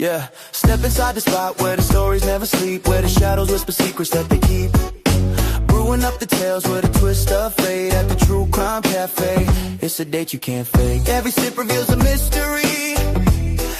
Yeah, step inside the spot where the stories never sleep, where the shadows whisper secrets that they keep. Brewing up the tales with a twist of fate at the True Crime Cafe. It's a date you can't fake. Every sip reveals a mystery,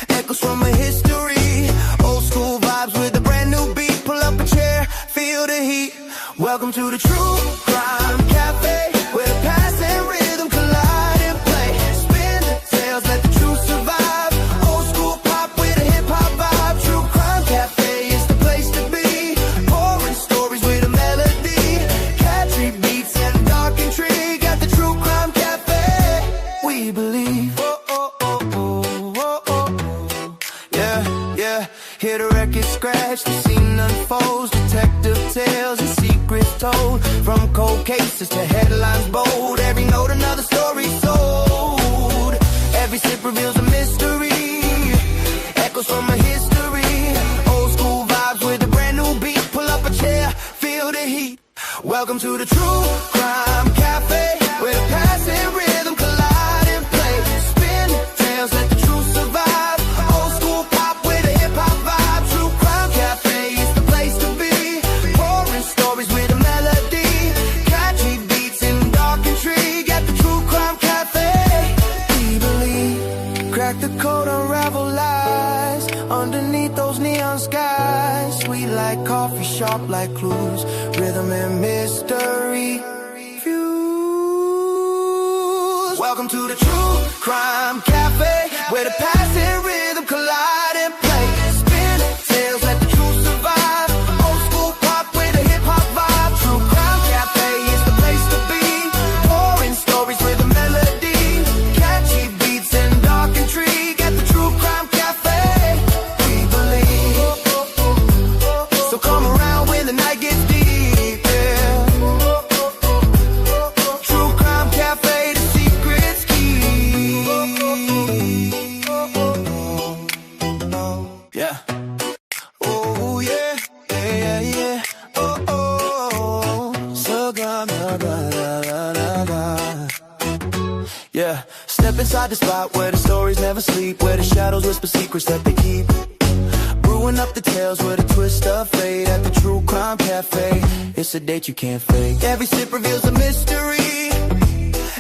echoes from a history. Old school vibes with a brand new beat. Pull up a chair, feel the heat. Welcome to the True Crime Cafe, where the past and rhythm collide and play. Spin the tales, let the truth survive. Old school pop with a hip hop vibe. True Crime Cafe is the place to be. Pouring stories with a melody, catchy beats and dark intrigue. At the True Crime Cafe, we believe. Yeah, hear the record scratch, the scene unfolds. Detective tales and secrets told, from cold cases to headlines bold. Every note another story sold. Every sip reveals a mystery, echoes from a history. Old school vibes with a brand new beat. Pull up a chair, feel the heat. Welcome to the True Crime Cafe, where the past and rhythm collide and play. Spin tales, let the truth survive. Old school pop with a hip hop vibe. True Crime Cafe is the place to be. Pouring stories with a melody, catchy beats and dark intrigue. At the True Crime Cafe, we believe. Crack the code, unravel lies underneath those neon skies. Sweet like coffee, sharp like clues, rhythm and mystery fuse. Welcome to the True Crime Cafe, where the past and rhythm collide and play. Spin tales, let the truth survive. Old school pop with a hip hop vibe. True Crime Cafe is the place to be. Pouring stories with a melody, catchy beats and dark intrigue. At the True Crime Cafe, we believe. So come around when the night gets deep, yeah. True Crime Cafe, the secrets keep. Yeah. Oh yeah, yeah. Oh. So gone, yeah. Step inside the spot where the stories never sleep, where the shadows whisper secrets that they keep. Brewing up the tales with a twist of fate at the True Crime Cafe. It's a date you can't fake. Every sip reveals a mystery,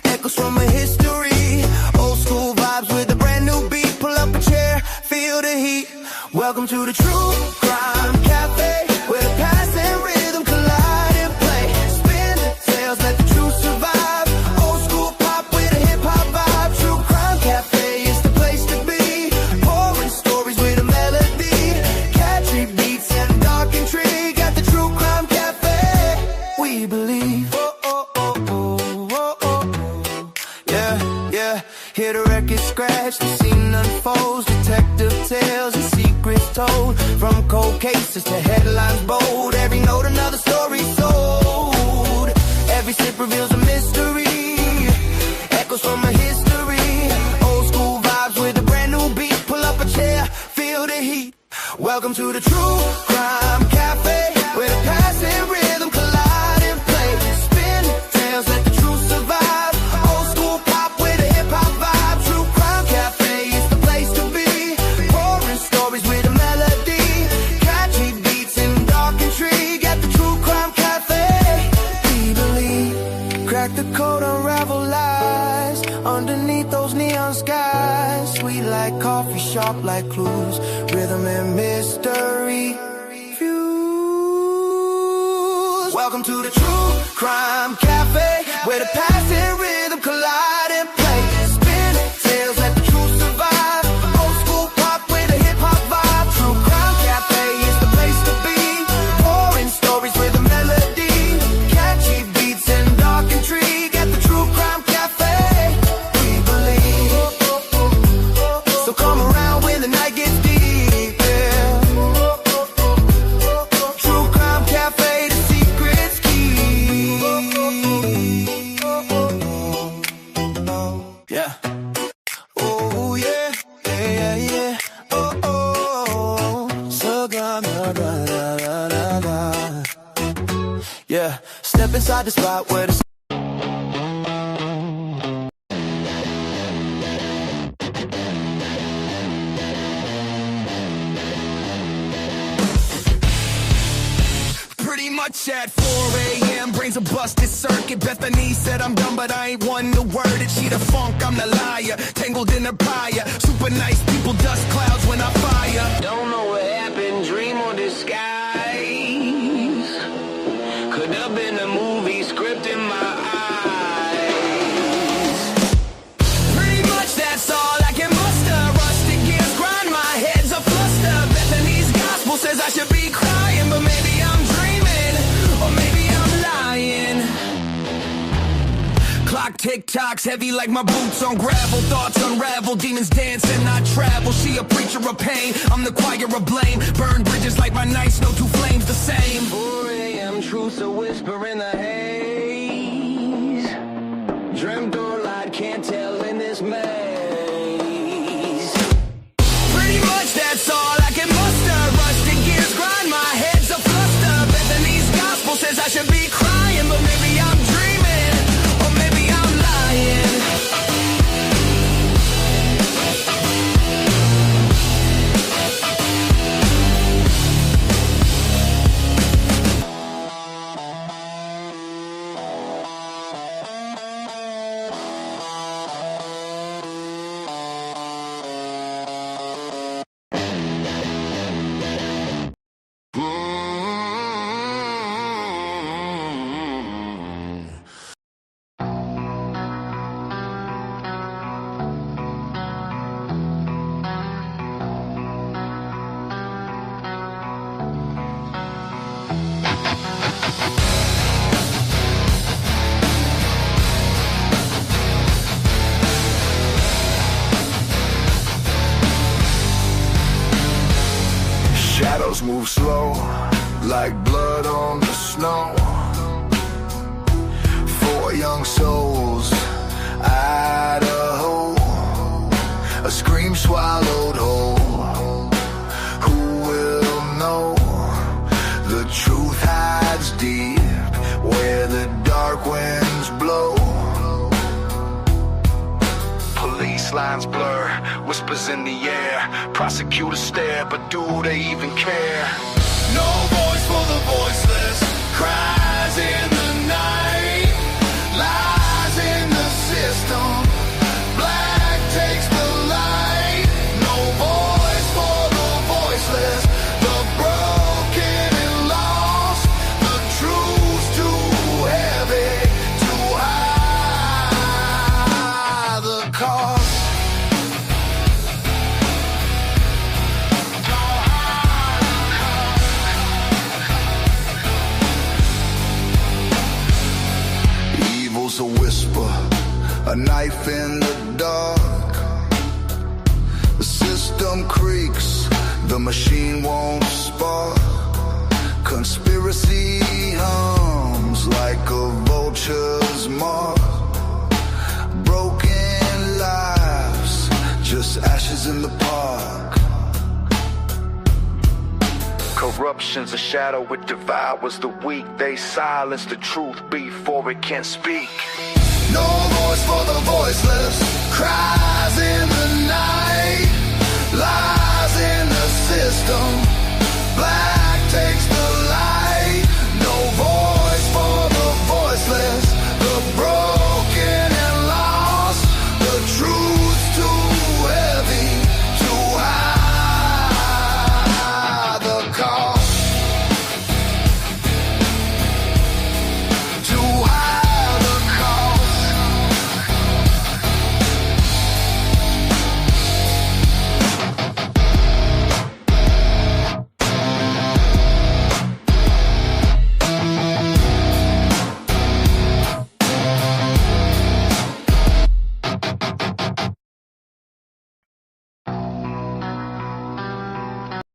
echoes from a history. Old school vibes with a brand new beat. Pull up a chair, feel the heat. Welcome to the True Crime Cafe, where the past and rhythm collide and play. Spin the tales, let the truth survive. Old school pop with a hip hop vibe. True Crime Cafe is the place to be. Pouring stories with a melody, catchy beats and dark intrigue. At the True Crime Cafe, we believe. Yeah. Hear the record scratch, the scene unfolds. Detective tales and secrets told, from cold cases to headlines bold. Every note another story sold. Every sip reveals a mystery, echoes from a history. Old school vibes with a brand new beat. Pull up a chair, feel the heat. Welcome to the True Crime Cafe, where the past and rhythm collide and play. Spin tales, let the truth survive. Old school pop with a hip hop vibe. True Crime Cafe is the place to be. Pouring stories with a melody, catchy beats and dark intrigue. At the True Crime Cafe, we believe. Crack the code, unravel lies underneath those neon skies. Sweet like coffee, sharp like clues, rhythm and mystery fuse. Welcome to the True Crime Cafe, where the past and rhythm collide and play. Spin tales, let the truth survive. Old school pop with a hip hop vibe. True Crime Cafe is the place to be. Pouring stories with a melody, catchy beats and dark intrigue. At the True Crime Cafe, we believe. So come around when the night gets deep, yeah. True Crime Cafe, the secrets keep. Yeah. Oh yeah. Oh. So gone, yeah. Step inside the spot where the much at 4 a.m. Brains a busted circuit. Bethany said I'm dumb, but I ain't one to word it. She the funk, I'm the liar. Tangled in her prior. Super nice people, dust clouds when I fire. Don't know what happened, dream or disguise. Could have been a movie script in my eyes. Pretty much that's all I can muster. Rusted gears grind, my head's a fluster. Bethany's gospel says I should be crying, but maybe I'm dreaming, or maybe I'm lying. Clock tick-tocks, heavy like my boots on gravel. Thoughts unravel, demons dance and I travel. She a preacher of pain, I'm the choir of blame. Burn bridges like my nights, no two flames the same. 4 a.m. truth's a whisper in the haze. Dreamt or lied, can't tell in this maze. Pretty much that's all I can muster. Rusted gears grind, my head's a fluster. Bethany's gospel says I should be crying, but maybe I'm dreaming, or maybe I'm lying. Shadows move slow, like blood on the snow. 4 young souls, Idaho. A scream swallowed whole. Who will know? The truth hides deep where the dark winds blow. Police lines blur, whispers in the air. Prosecutors stare, but do they even care? No voice for the voiceless. Cries in the night. Lies in the system. Black takes the light. No voice for the voiceless. The broken and lost. The truth's too heavy to hide. The cost. A whisper, a knife in the dark. The system creaks, the machine won't spark. Conspiracy hums like a vulture's mark. Broken lives, just ashes in the park. Corruption's a shadow, it devours the weak. They silence the truth before it can speak. No voice for the voiceless. Cries in the night. Lies in the system. Black takes the light. No voice for the voiceless. The broken and lost. The truth's too heavy to hide. The cost. To hide the cost.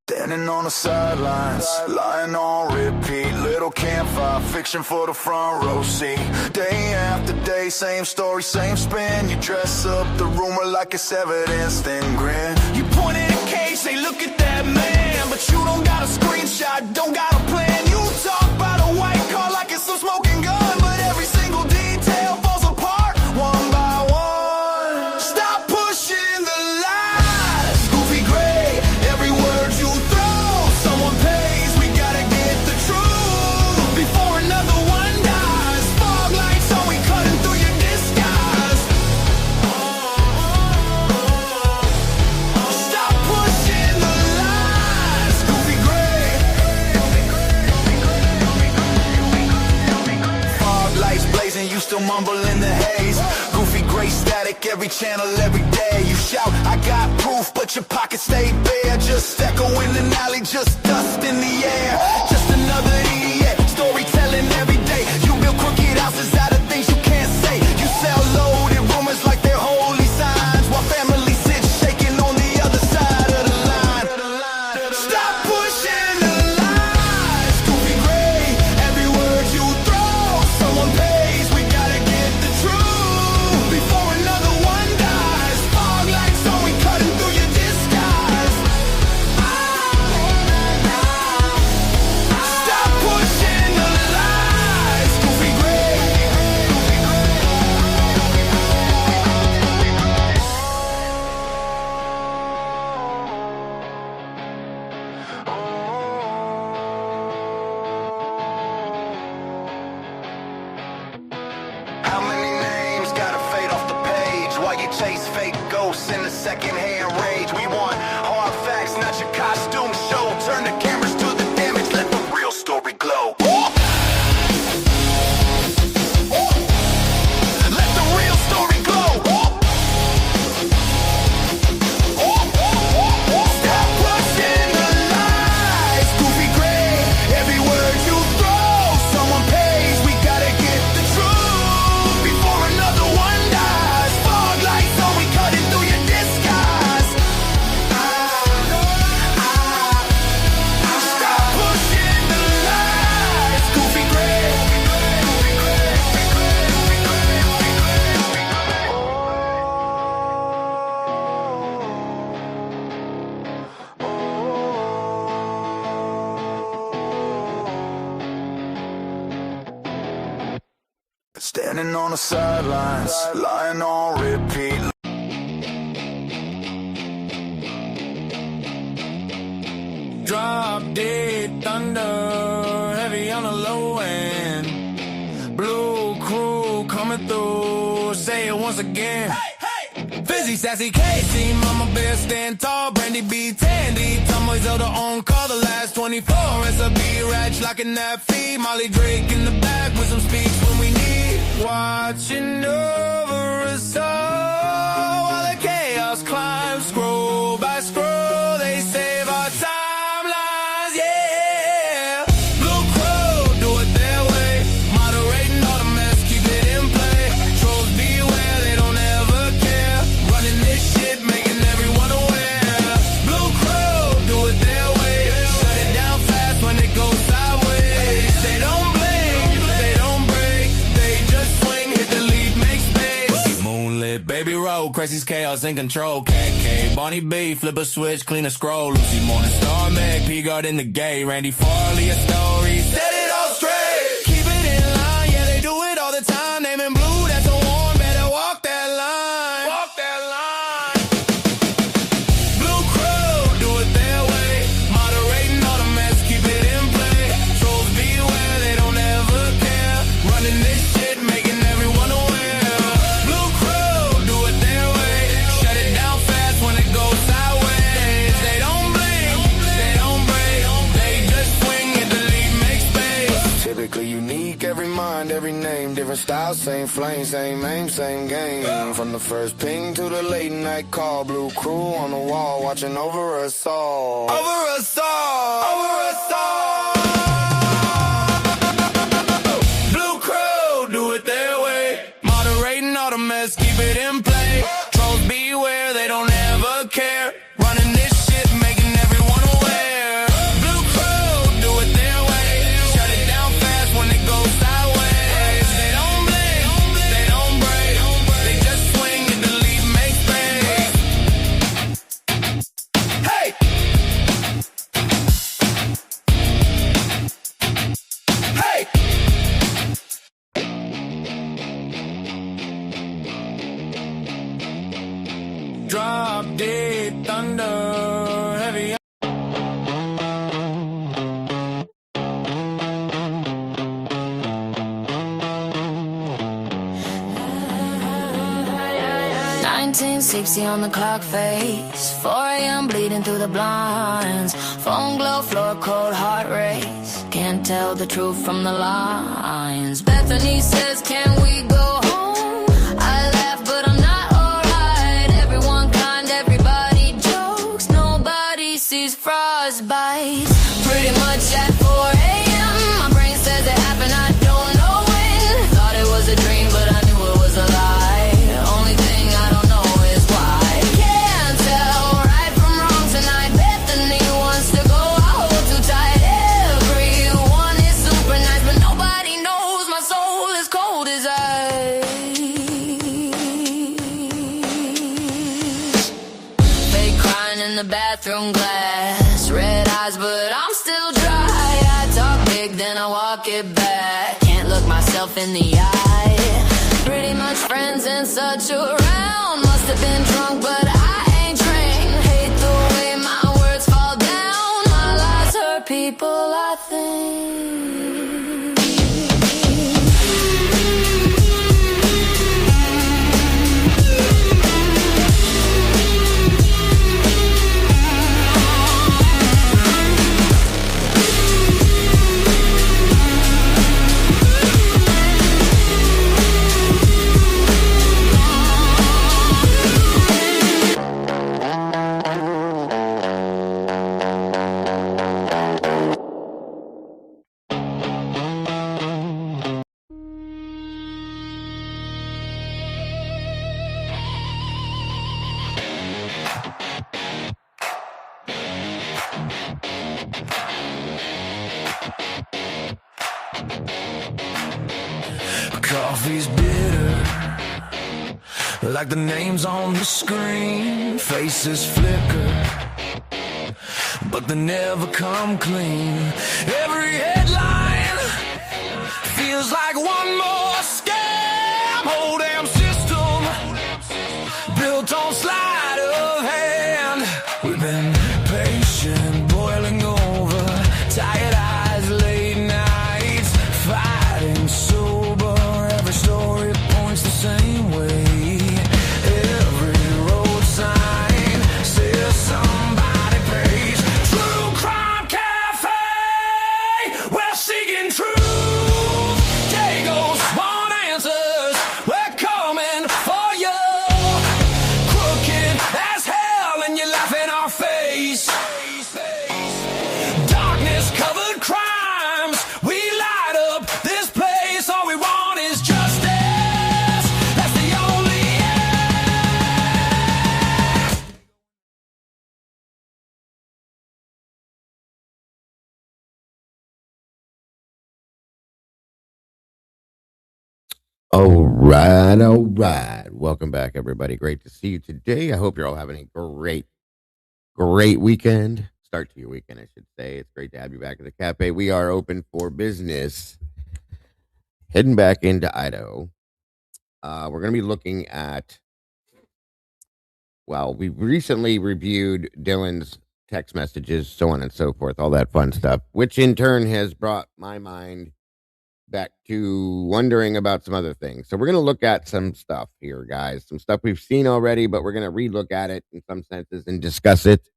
Standing on the sidelines, lying on repeat. Little campfire, fiction for the front row seat. Day after day, same story, same spin. You dress up the rumor like it's evidence, then grin. You point at a case, say look at that man, but you don't got a screenshot, don't got a plan. You talk about a white car like it's some smoking gun, but every single detail falls apart one by one. Stop pushing the lies, goofy gray. Every word you throw, someone pays. We gotta get the truth still mumble in the haze. Goofy gray static, every channel, every day. You shout, I got proof, but your pockets stay bare. Just echo in the alley, just dust in the air. Just another idiot, storytelling every day. You build crooked houses out of things you can't say. You sell loaded rumors like they're holy signs, while family sits shaking on the other side of the line. Stop pushing the lies, goofy gray. Every word you throw, someone pays. We gotta get the truth before another one dies. Fog lights on, we cutting through your disguise. Stop pushing the lies, goofy gray. How many names gotta fade off the page while you chase fake ghosts in the secondhand rage? We want hard facts, not your costume show. Turn the cameras to the damage, let the real story glow. Let the real story glow. Stop pushing the lies, goofy gray. Every word you throw, someone pays. We gotta get the truth before another one dies. Fog lights on, we cutting through your disguise. Stop pushing the lies, goofy gray. Standing on the sidelines, lying on repeat. Drop dead thunder, heavy on the low end. Blue crew coming through, say it once again. Fizzy, sassy, Casey, mama bear stand tall, Brandy B, Tandy, Tomboy Zelda on call, the last 24, S.A.B. Ratch locking that feed, Molly Drake in the back with some speaks when we need. Watching over us all while the chaos climbs, scroll by scroll, they save our timelines, yeah. Blue Crow, do it their way, moderating all the mess, keep it in play. Trolls beware, they don't ever care, running this shit, making everyone aware. Blue Crow, do it their way, shut it down fast when it goes sideways. They don't blink, they don't break, they just swing, hit the lead, make space. Moonlit, baby roll, crazy's chaos in control. KK, Bonnie B, flip a switch, clean a scroll. Lucy Morning Star, Meg, P-Guard in the gay, Randy Farley, a story, set it all straight. Keep it in line, yeah, they do it all the time. Name in blue, that's a warn, better walk that line. Walk that line. Blue Crow, do it their way, moderating all the mess, keep it in play. Trolls beware, they don't ever care, running this shit, making everyone aware. Blue Crow, do it their way, shut it down fast when it goes sideways. They don't blink, they don't break, they just swing, hit the lead, make space. Typically unique, every mind, every name, different style, same flame, same aim, same game. From the first ping to the late night call, Blue Crew on the wall, watching over us all. Over us all, over us all. Blue Crow, do it their way, moderating all the mess, keep it in play. Trolls beware, they don't ever care, running this shit, making everyone aware. Blue Crow, do it their way, shut it down fast when it goes sideways. They don't blink, they don't break, they just swing, hit the lead, make space. Hey! Hey! Drop dead thunder, heavy. $19.60 on the clock face, 4 a.m. bleeding through the blinds, phone glow, floor cold, heart race. Can't tell the truth from the lines. Bethany says, can we go home? I laugh, but I'm not alright. Everyone kind, everybody jokes. Nobody sees frostbite. Pretty much at 4 a.m. My brain says it happened, I don't know when. Thought it was a dream, but I knew it was a lie. Only thing I don't know is why. Can't tell right from wrong tonight. Bethany wants to go, I hold too tight. Everyone is super nice, but nobody knows my soul is cold as ice. Fake crying in the bathroom glass. Red eyes, but I'm still dry. I talk big, then I walk it back. Can't look myself in the eye. Pretty much friends and such around. Must have been drunk, but I ain't trained. Hate the way my words fall down. My lies hurt people, I think. Coffee's bitter, like the names on the screen. Faces flicker, but they never come clean. Every headline feels like one more scam. Whole damn system built on sleight of hand. We've been patient, boiling over, tired eyes, late nights, fighting sober. Every story points the same way. Every road sign says somebody pays. True Crime Cafe, we're seeking truth. Diego's want answers, we're coming for you. Crooked as hell and you laugh in our face. Darkness covered crimes, we light up this place. All we want is justice, that's the only ask. All right, all right. Welcome back, everybody. Great to see you today. I hope you're all having a great weekend. Start to your weekend, I should say. It's great to have you back at the cafe. We are open for business. Heading back into Idaho. We're going to be looking at, well, we recently reviewed Dylan's text messages, so on and so forth, all that fun stuff, which in turn has brought my mind back to wondering about some other things. So we're going to look at some stuff here, guys. Some stuff we've seen already, but we're going to relook at it in some senses and discuss it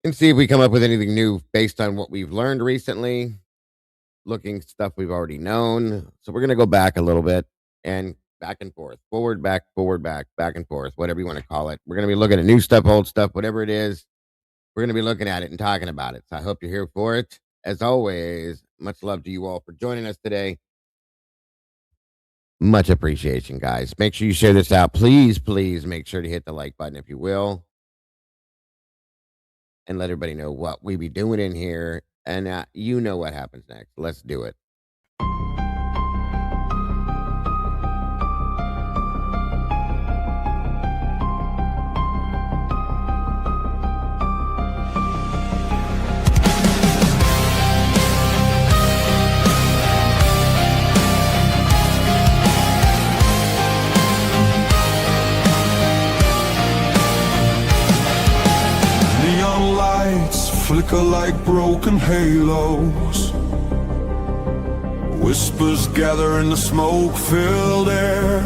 and see if we come up with anything new based on what we've learned recently, looking stuff we've already known. So we're going to go back a little bit and back and forth, forward, back, back and forth, whatever you want to call it. We're going to be looking at new stuff, old stuff, whatever it is. We're going to be looking at it and talking about it. So I hope you're here for it. As always, much love to you all for joining us today. Much appreciation, guys. Make sure you share this out. Please make sure to hit the like button if you will. And let everybody know what we be doing in here. And you know what happens next. Let's do it. Flicker like broken halos. Whispers gather in the smoke-filled air.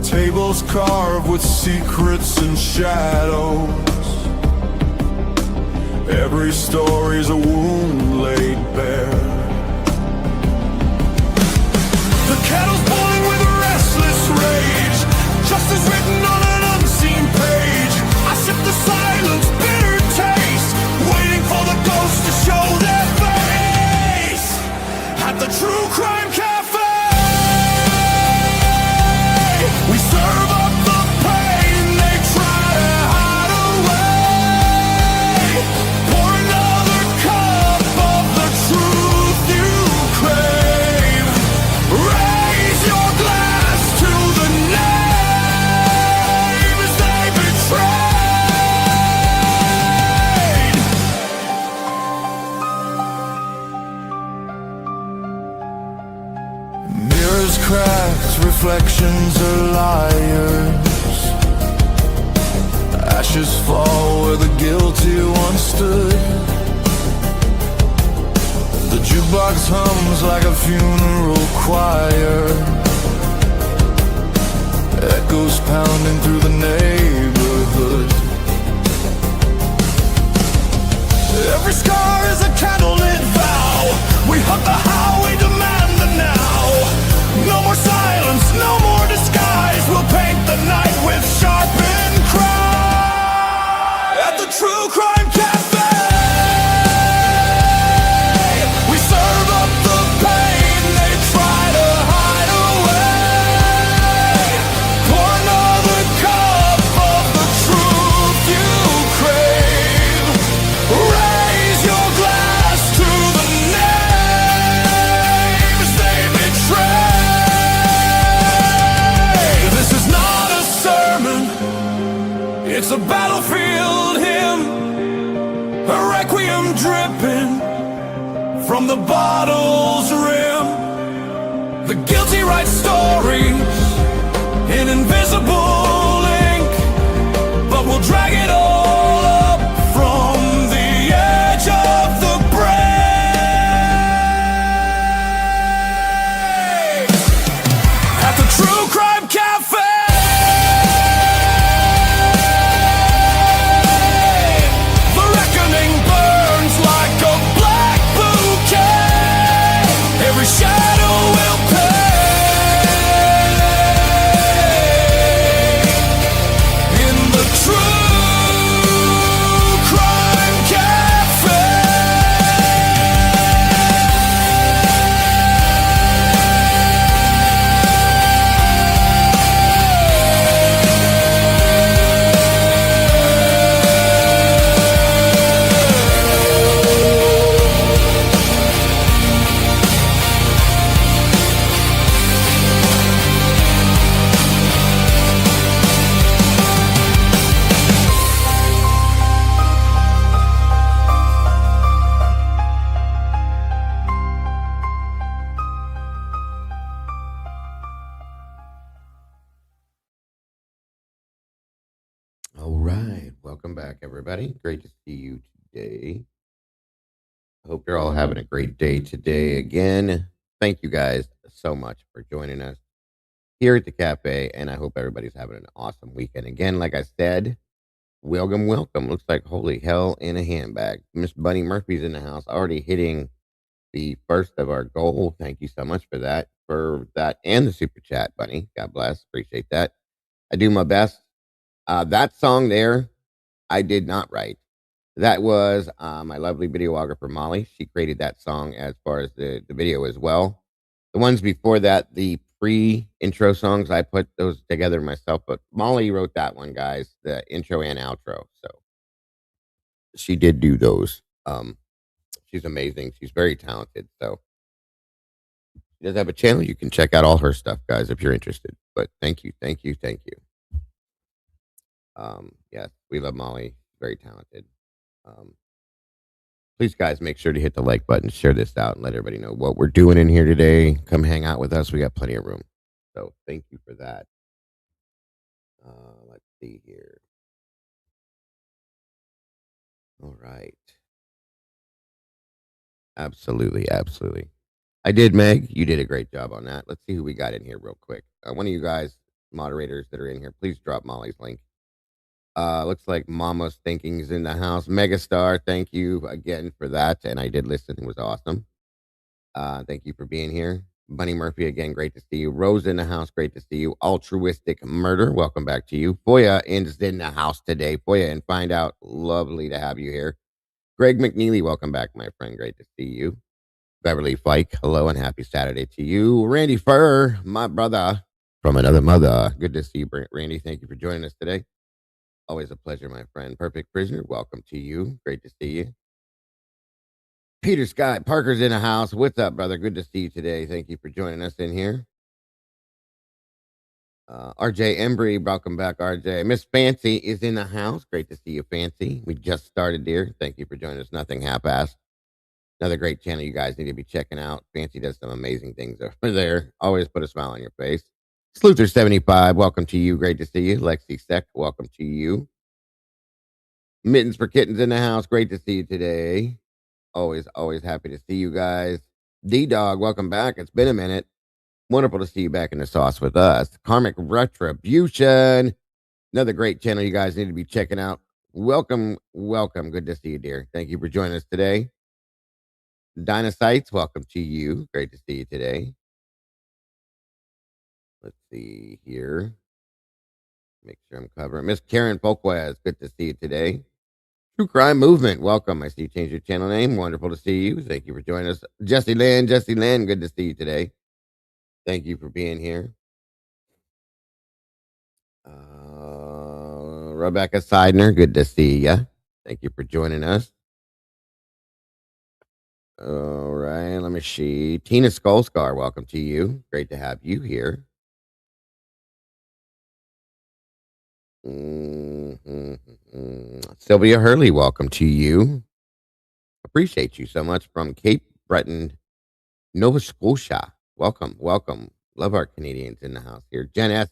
Tables carved with secrets and shadows. Every story's a wound laid bare. The kettle's boiling with a restless rage, justice written on an unseen page. I sip the silence, bitter taste, waiting for the ghosts to show their face. At the True Crime Cafe, we serve up the pain they try to hide away. Pour another cup of the truth you crave. Raise your glass to the names they betrayed. Mirrors cracked, reflections are liars. Ashes fall where the guilty once stood. The jukebox hums like a funeral choir, echoes pounding through the neighborhood. Every scar is a candlelit vow. We hug the how, we demand the now. No more silence, no more disguise. We'll paint the night with sharpened cry. At the True Crime Cafe, we serve up the pain they try to hide away. Pour another cup of the truth you crave. Raise your glass to the names they betrayed. This is not a sermon, it's a battlefield hymn, a requiem dripping from the bottle's rim. The guilty write stories in invisible ink, but we'll drag it all up from the edge of the brave. At the True Crime Cafe, the reckoning burns like a black bouquet. Every shadow will pay. In the True Crime Cafe. All right. Welcome back, everybody. Great to see you today. I hope you're all having a great day today again. Thank you guys so much for joining us here at the cafe, and I hope everybody's having an awesome weekend. Again, like I said, welcome, welcome. Looks like holy hell in a handbag. Miss Bunny Murphy's in the house, already hitting the first of our goal. Thank you so much for that, and the super chat, Bunny. God bless. Appreciate that. I do my best. That song there, I did not write. That was my lovely videographer, Molly. She created that song as far as the video as well. The ones before that, the pre-intro songs, I put those together myself. But Molly wrote that one, guys, the intro and outro. So she did do those. She's amazing. She's very talented. So she does have a channel. You can check out all her stuff, guys, if you're interested. But thank you, thank you, thank you. Yes, we love Molly. Very talented. Please, guys, make sure to hit the like button, share this out, and let everybody know what we're doing in here today. Come hang out with us. We got plenty of room. So thank you for that. Let's see here. All right. Absolutely, absolutely. I did, Meg. You did a great job on that. Let's see who we got in here real quick. One of you guys, moderators that are in here, please drop Molly's link Looks like Mama's Thinking is in the house. Megastar, thank you again for that. And I did listen. It was awesome. Thank you for being here. Bunny Murphy, again, great to see you. Rose in the house, great to see you. Altruistic Murder, welcome back to you. Foya is in the house today. Foya and Find Out, lovely to have you here. Greg McNeely, welcome back, my friend. Great to see you. Beverly Fike, hello and happy Saturday to you. Randy Furr, my brother from another mother. Good to see you, Randy. Thank you for joining us today. Always a pleasure, my friend. Perfect Prisoner, welcome to you. Great to see you. Peter Scott, Parker's in the house. What's up, brother? Good to see you today. Thank you for joining us in here. RJ Embry, welcome back, RJ. Miss Fancy is in the house. Great to see you, Fancy. We just started, dear. Thank you for joining us. Nothing half-assed. Another great channel you guys need to be checking out. Fancy does some amazing things over there. Always put a smile on your face. Sluther75, welcome to you. Great to see you. Lexi Sec, welcome to you. Mittens for Kittens in the house. Great to see you today. Always happy to see you guys. D-Dog, welcome back. It's been a minute. Wonderful to see you back in the sauce with us. Karmic Retribution. Another great channel you guys need to be checking out. Welcome. Good to see you, dear. Thank you for joining us today. Dinocytes, welcome to you. Great to see you today. Let's see here. Make sure I'm covering. Miss Karen Folkwaz, good to see you today. True Crime Movement, welcome. I see you changed your channel name. Wonderful to see you. Thank you for joining us. Jesse Lynn, good to see you today. Thank you for being here. Rebecca Seidner, good to see you. Thank you for joining us. All right, let me see. Tina Skullscar, welcome to you. Great to have you here. Sylvia Hurley, welcome to you. Appreciate you so much from Cape Breton, Nova Scotia. Welcome. Love our Canadians in the house here. Jen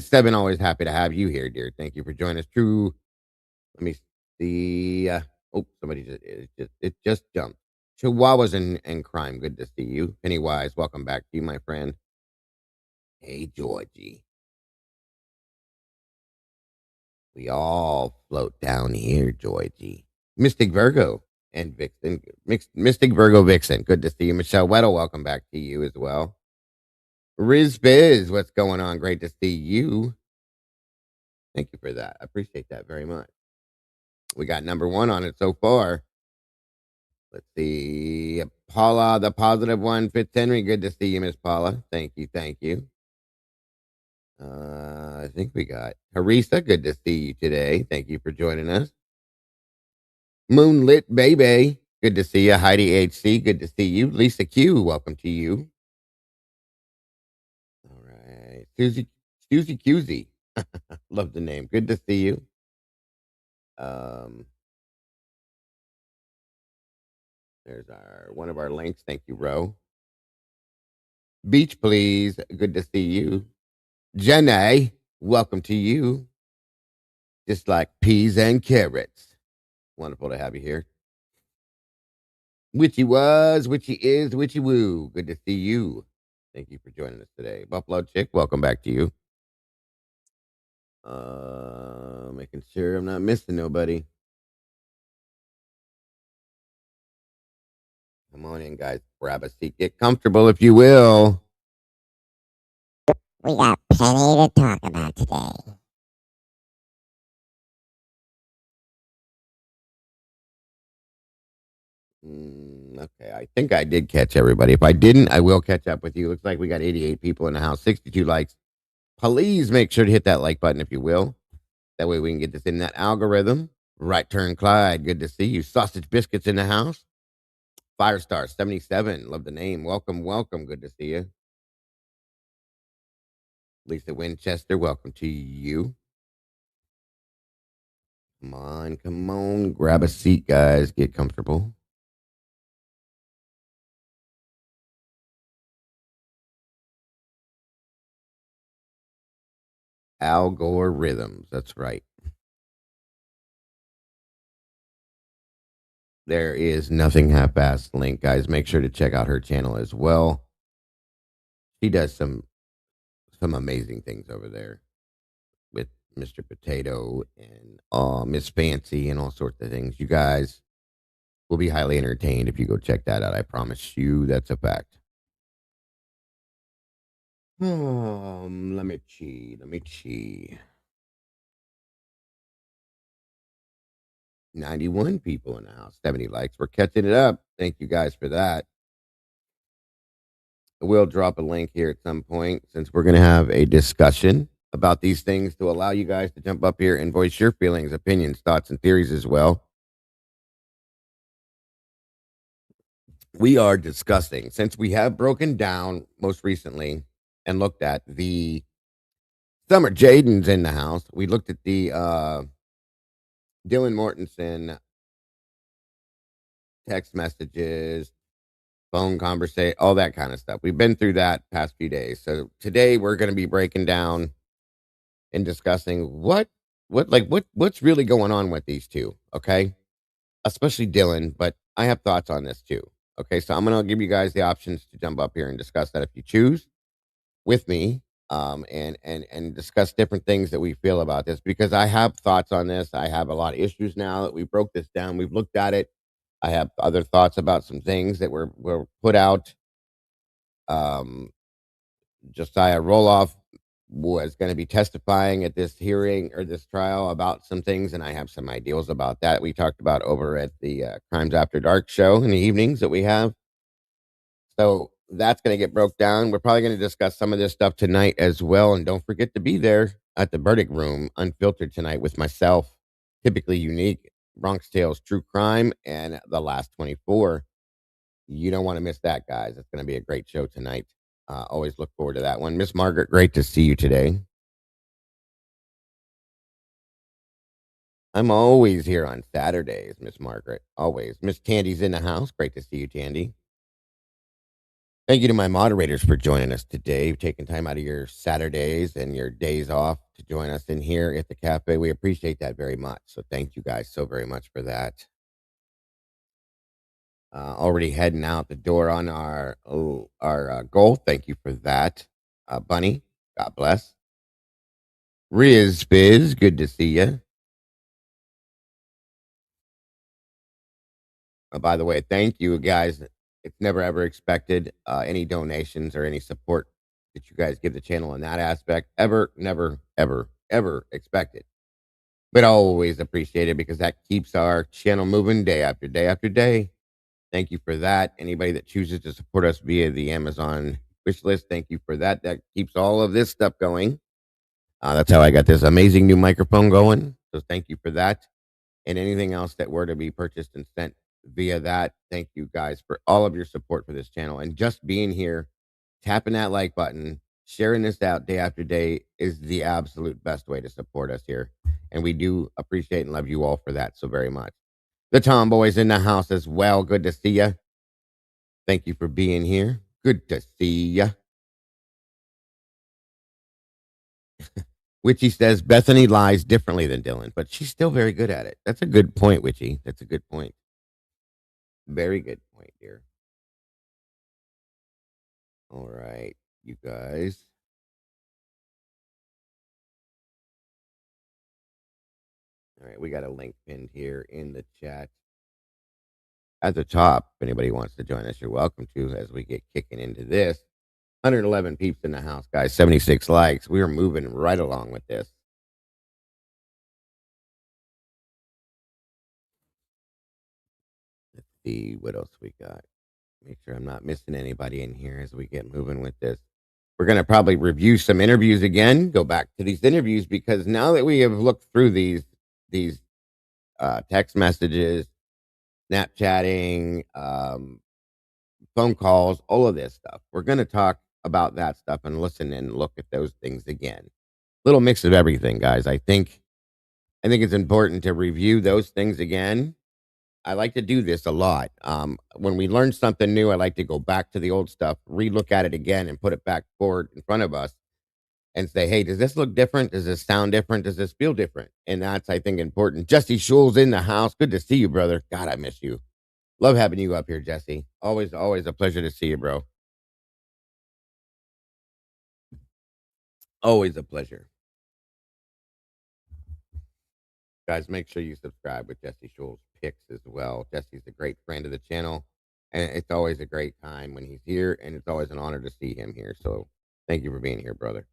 7, always happy to have you here, dear. Thank you for joining us. True. Let me see. Somebody just jumped. Chihuahuas and crime. Good to see you. Pennywise, welcome back to you, my friend. Hey, Georgie. We all float down here, Georgie. Mystic Virgo and Vixen. Mystic Virgo Vixen. Good to see you. Michelle Weddle, welcome back to you as well. Riz Biz, what's going on? Great to see you. Thank you for that. I appreciate that very much. We got number 1 on it so far. Let's see. Paula, the positive one. Fitzhenry, good to see you, Miss Paula. Thank you. I think we got Harisa, good to see you today. Thank you for joining us. Moonlit Baby, good to see you. Heidi HC, good to see you. Lisa Q, welcome to you. All right. Susie QZ, love the name. Good to see you. There's one of our links. Thank you, Ro. Beach, please. Good to see you. Jenny, welcome to you. Just like peas and carrots. Wonderful to have you here. Witchy was, witchy is, witchy woo. Good to see you. Thank you for joining us today. Buffalo Chick, welcome back to you. Making sure I'm not missing nobody. Come on in, guys. Grab a seat. Get comfortable, if you will. We got plenty to talk about today. Okay, I think I did catch everybody. If I didn't, I will catch up with you. Looks like we got 88 people in the house, 62 likes. Please make sure to hit that like button, if you will. That way we can get this in that algorithm. Right Turn Clyde, good to see you. Sausage Biscuits in the house. Firestar 77, love the name. Welcome. Good to see you. Lisa Winchester, welcome to you. Come on. Grab a seat, guys. Get comfortable. Algorithms, that's right. There is Nothing Half-Assed link, guys. Make sure to check out her channel as well. She does some amazing things over there with Mr. Potato and Miss Fancy and all sorts of things. You guys will be highly entertained if you go check that out. I promise you that's a fact. Let me see. Let me see. 91 people in the house, 70 likes. We're catching it up. Thank you guys for that. We'll drop a link here at some point since we're going to have a discussion about these things to allow you guys to jump up here and voice your feelings, opinions, thoughts, and theories as well. We are discussing, since we have broken down most recently and looked at the Summer Jaden's in the house. We looked at the Dylan Mortensen text messages, phone conversation, all that kind of stuff. We've been through that past few days. So today we're going to be breaking down and discussing what's really going on with these two, okay? Especially Dylan, but I have thoughts on this too. Okay, so I'm going to give you guys the options to jump up here and discuss that if you choose with me, and discuss different things that we feel about this, because I have thoughts on this. I have a lot of issues now that we broke this down. We've looked at it. I have other thoughts about some things that were put out. Um, Josiah Roloff was going to be testifying at this hearing or this trial about some things, and I have some ideals about that. We talked about over at the Crimes After Dark show in the evenings that we have. So that's going to get broke down. We're probably going to discuss some of this stuff tonight as well. And don't forget to be there at the verdict room, unfiltered tonight with myself, typically unique, Bronx Tales True Crime, and The Last 24. You don't want to miss that, guys. It's going to be a great show tonight. Always look forward to that one. Miss Margaret, great to see you today. I'm always here on Saturdays, Miss Margaret. Always. Miss Tandy's in the house. Great to see you, Tandy. Thank you to my moderators for joining us today, taking time out of your Saturdays and your days off to join us in here at the cafe. We appreciate that very much. So thank you guys so very much for that. Already heading out the door on our goal. Thank you for that. Bunny, God bless. Riz Fizz, good to see you. By the way, thank you guys. It's never ever expected any donations or any support that you guys give the channel in that aspect. Ever, never, ever, ever expected. But always appreciated because that keeps our channel moving day after day after day. Thank you for that. Anybody that chooses to support us via the Amazon wish list, thank you for that. That keeps all of this stuff going. That's how I got this amazing new microphone going. So thank you for that. And anything else that were to be purchased and sent via that. Thank you guys for all of your support for this channel and just being here, tapping that like button, sharing this out day after day is the absolute best way to support us here. And we do appreciate and love you all for that so very much. The Tomboys in the house as well. Good to see you. Thank you for being here. Good to see you. Witchy says Bethany lies differently than Dylan, but she's still very good at it. That's a good point, Witchy. That's a good point. Very good point, dear. All right, you guys. All right, we got a link pinned here in the chat at the top. If anybody wants to join us, you're welcome to as we get kicking into this. 111 peeps in the house, guys. 76 likes. We are moving right along with this. Let's see what else we got. Make sure I'm not missing anybody in here as we get moving with this. We're going to probably review some interviews again, go back to these interviews, because now that we have looked through these text messages, Snapchatting, phone calls, all of this stuff, we're going to talk about that stuff and listen and look at those things again. Little mix of everything, guys. I think it's important to review those things again. I like to do this a lot. When we learn something new, I like to go back to the old stuff, relook at it again, and put it back forward in front of us and say, hey, does this look different? Does this sound different? Does this feel different? And that's, I think, important. Jesse Schul's in the house. Good to see you, brother. God, I miss you. Love having you up here, Jesse. Always a pleasure to see you, bro. Always a pleasure. Guys, make sure you subscribe with Jesse Schul's picks as well. Jesse's a great friend of the channel, and it's always a great time when he's here, and it's always an honor to see him here. So thank you for being here, brother.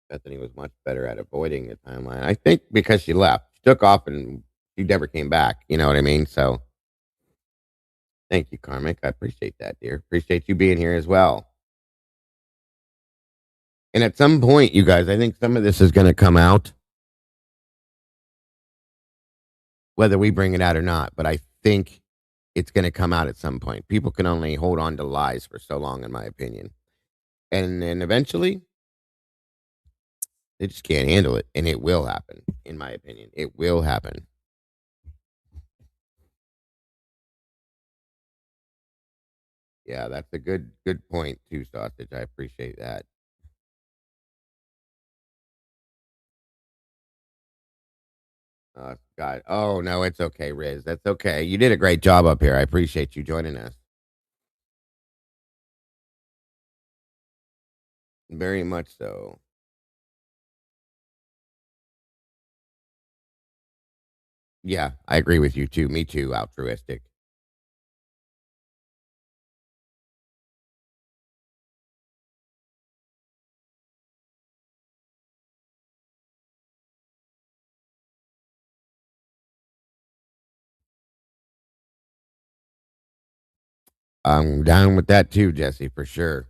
Bethany was much better at avoiding the timeline. I think because she left. She took off and she never came back. You know what I mean? So thank you, Karmic. I appreciate that, dear. Appreciate you being here as well. And at some point, you guys, I think some of this is going to come out, whether we bring it out or not. But I think it's going to come out at some point. People can only hold on to lies for so long, in my opinion. And then eventually, they just can't handle it. And it will happen, in my opinion. It will happen. Yeah, that's a good point too, Sausage. I appreciate that. God. Oh no, it's okay, Riz. That's okay. You did a great job up here. I appreciate you joining us. Very much so. Yeah, I agree with you too. Me too, altruistic. I'm down with that too, Jesse, for sure.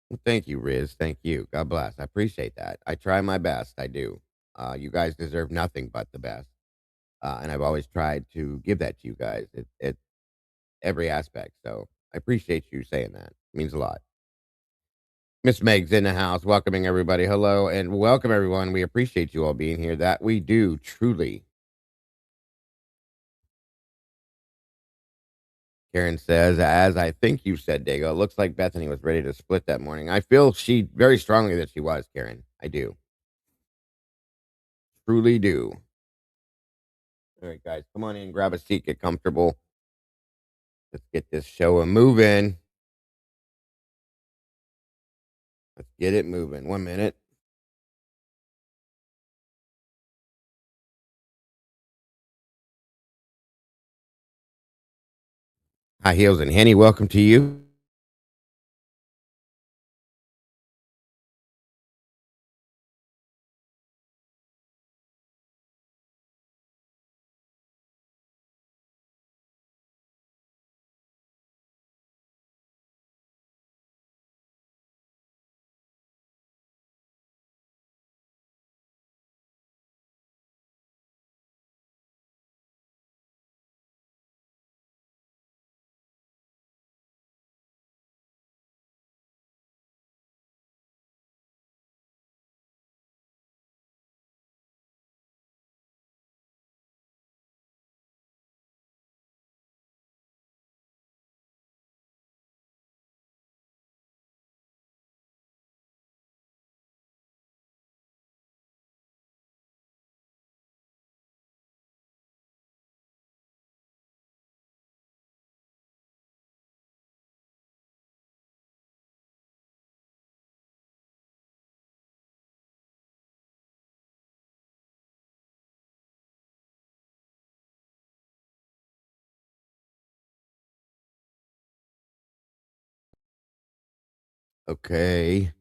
Well, thank you, Riz. Thank you. God bless. I appreciate that. I try my best. I do. You guys deserve nothing but the best. And I've always tried to give that to you guys at every aspect. So I appreciate you saying that. It means a lot. Miss Meg's in the house, welcoming everybody. Hello and welcome, everyone. We appreciate you all being here. That we do, truly. Karen says, as I think you said, Dago, it looks like Bethany was ready to split that morning. I feel she very strongly that she was, Karen. I do. Truly do. All right, guys, come on in, grab a seat, get comfortable. Let's get this show moving. Let's get it moving. 1 minute. High Heels and Henny, welcome to you. Okay.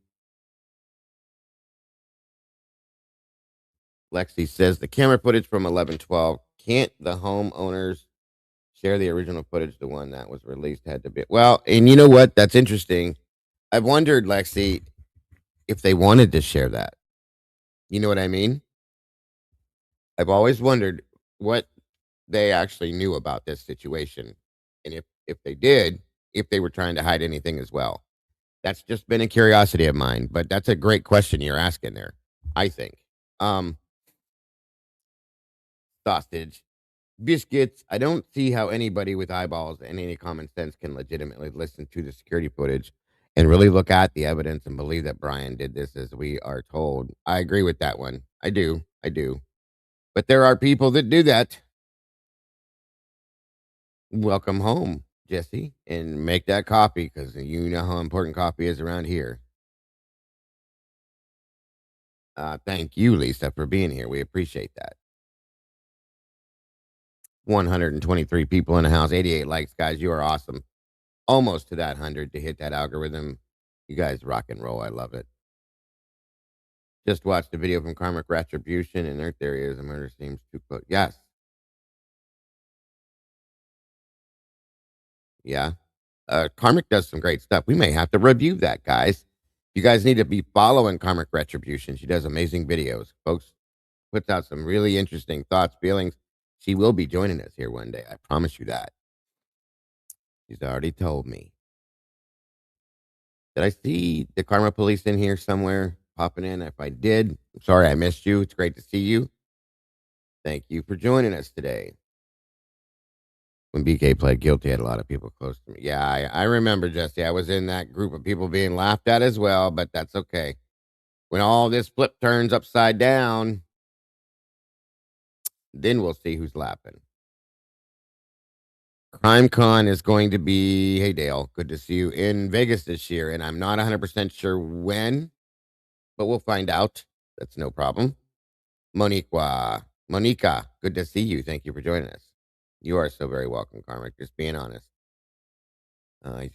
Lexi says the camera footage from 11/12. Can't the homeowners share the original footage? The one that was released had to be. Well, and you know what? That's interesting. I've wondered, Lexi, if they wanted to share that. You know what I mean? I've always wondered what they actually knew about this situation. And if they did, if they were trying to hide anything as well. That's just been a curiosity of mine, but that's a great question you're asking there, I think. Um, Sausage. Biscuits, I don't see how anybody with eyeballs and any common sense can legitimately listen to the security footage and really look at the evidence and believe that Bryan did this as we are told. I agree with that one. I do. I do. But there are people that do that. Welcome home, Jesse, and make that coffee because you know how important coffee is around here. Thank you, Lisa, for being here. We appreciate that. 123 people in the house, 88 likes, guys. You are awesome. Almost to that 100 to hit that algorithm. You guys rock and roll. I love it. Just watched a video from Karmic Retribution, and their theory is a murder seems too close. Yes. Yeah. Karmic does some great stuff. We may have to review that, guys. You guys need to be following Karmic Retribution. She does amazing videos. Folks puts out some really interesting thoughts, feelings. She will be joining us here one day. I promise you that. She's already told me. Did I see the Karma Police in here somewhere popping in? If I did, I'm sorry I missed you. It's great to see you. Thank you for joining us today. When BK pled guilty, I had a lot of people close to me. Yeah, I remember, Jesse. I was in that group of people being laughed at as well, but that's okay. When all this flip turns upside down, then we'll see who's laughing. CrimeCon is going to be, hey, Dale, good to see you, in Vegas this year, and I'm not 100% sure when, but we'll find out. That's no problem. Monica, good to see you. Thank you for joining us. You are so very welcome, Karmic, just being honest.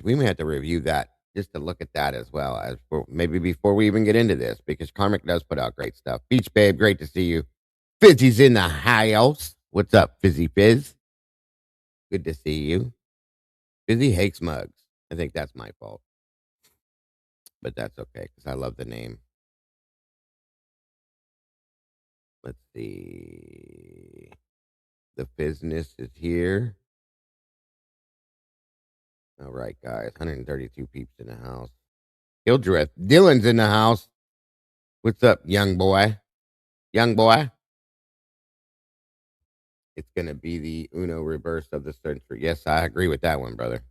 We may have to review that, just to look at that as well, as for maybe before we even get into this, because Karmic does put out great stuff. Beach Babe, great to see you. Fizzy's in the house. What's up, Fizzy Fizz? Good to see you. Fizzy hates mugs. I think that's my fault. But that's okay, because I love the name. Let's see. The Fizzness is here. All right, guys. 132 peeps in the house. Hildreth. Dylan's in the house. What's up, young boy? Young boy? It's going to be the Uno reverse of the century. Yes, I agree with that one, brother.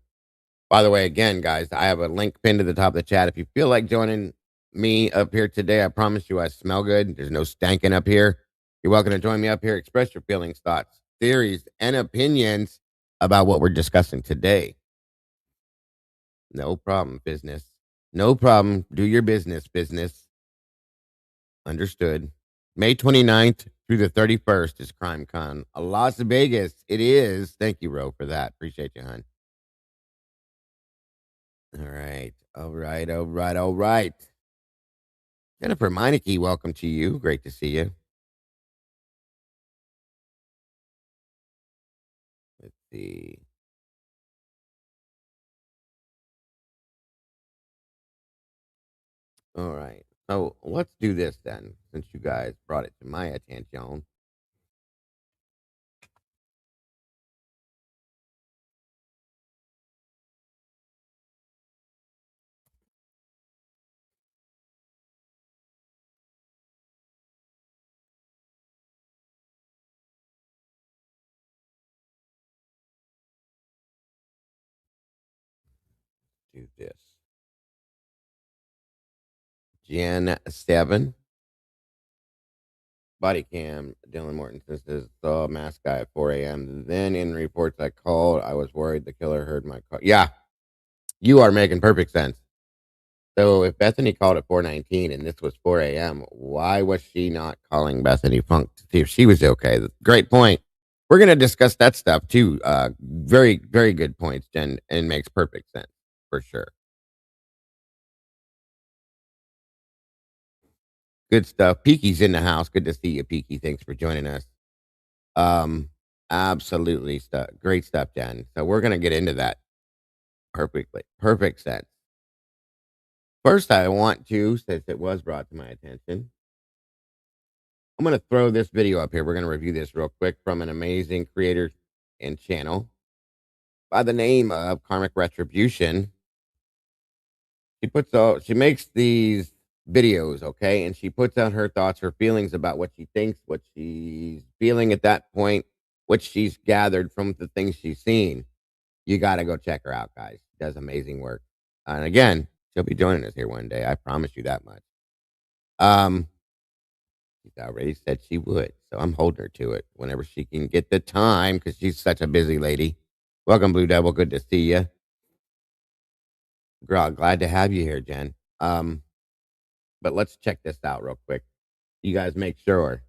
By the way, again, guys, I have a link pinned to the top of the chat. If you feel like joining me up here today, I promise you I smell good. There's no stanking up here. You're welcome to join me up here. Express your feelings, thoughts, theories, and opinions about what we're discussing today. No problem, business. No problem. Do your business. Understood. May 29th through the 31st is CrimeCon. Las Vegas. It is. Thank you, Ro, for that. Appreciate you, hon. All right. Jennifer Meineke, welcome to you. Great to see you. Let's see. All right. So let's do this then, since you guys brought it to my attention. Do this. Jan 7. Body cam. Dylan Mortensen says, saw a masked guy at 4 a.m. Then in reports I called, I was worried the killer heard my call. Yeah, you are making perfect sense. So if Bethany called at 4:19 and this was 4 a.m., why was she not calling Bethany Funk to see if she was okay? Great point. We're going to discuss that stuff too. Very, very good points, Jen, and makes perfect sense for sure. Good stuff. Peaky's in the house. Good to see you, Peaky. Thanks for joining us. Absolutely stuff. Great stuff, Jen. So we're going to get into that perfectly. Perfect sense. First, I want to, since it was brought to my attention, I'm going to throw this video up here. We're going to review this real quick from an amazing creator and channel by the name of Karmic Retribution. She makes these videos, okay, and she puts out her thoughts, her feelings about what she thinks, what she's feeling at that point, what she's gathered from the things she's seen. You got to go check her out, guys. She does amazing work. And again, she'll be joining us here one day. I promise you that much. She's already said she would, so I'm holding her to it whenever she can get the time, because she's such a busy lady. Welcome, Blue Devil. Good to see you. Girl, glad to have you here, Jen. But let's check this out real quick. you guys make sure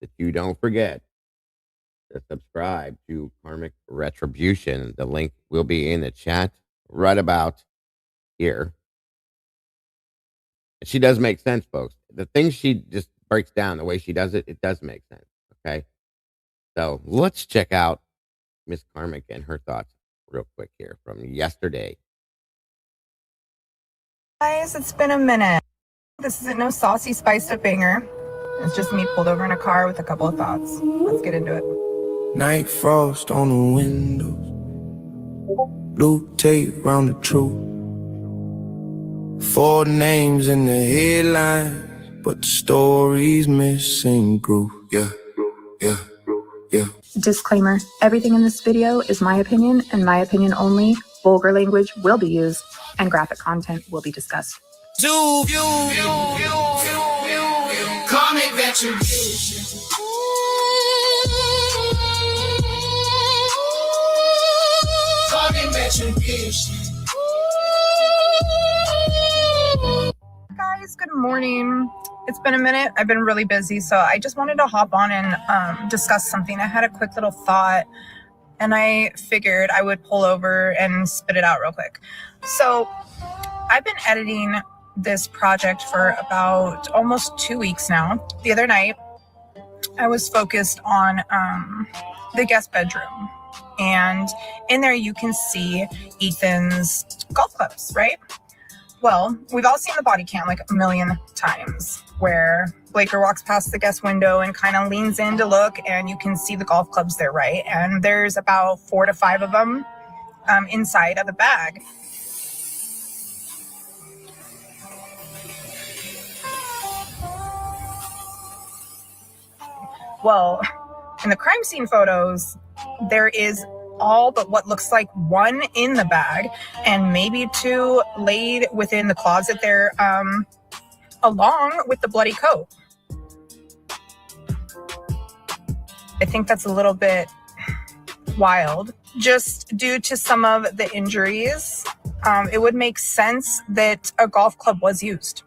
that you don't forget to subscribe to Karmic Retribution. The link will be in the chat right about here. She does make sense, folks. The things she just breaks down, the way she does it, it does make sense. Okay. So let's check out Miss Karmic and her thoughts real quick here from yesterday. Guys, it's been a minute. This isn't no saucy spiced up banger. It's just me pulled over in a car with a couple of thoughts. Let's get into it. Night frost on the windows, blue tape round the truth. 4 names in the headlines, but the story's missing proof. Yeah. Disclaimer, everything in this video is my opinion and my opinion only. Vulgar language will be used and graphic content will be discussed. Karmic Retribution. Karmic Retribution. Guys, good morning. It's been a minute. I've been really busy, so I just wanted to hop on and discuss something. I had a quick little thought, and I figured I would pull over and spit it out real quick. So I've been editing this project for about almost 2 weeks now. The other night, I was focused on the guest bedroom, and in there you can see Ethan's golf clubs, right? Well, we've all seen the body cam like a million times where Blaker walks past the guest window and kind of leans in to look, and you can see the golf clubs there, right? And there's about 4 to 5 of them inside of the bag. Well, in the crime scene photos, there is all but what looks like 1 in the bag and maybe 2 laid within the closet there, along with the bloody coat. I think that's a little bit wild. Just due to some of the injuries, it would make sense that a golf club was used.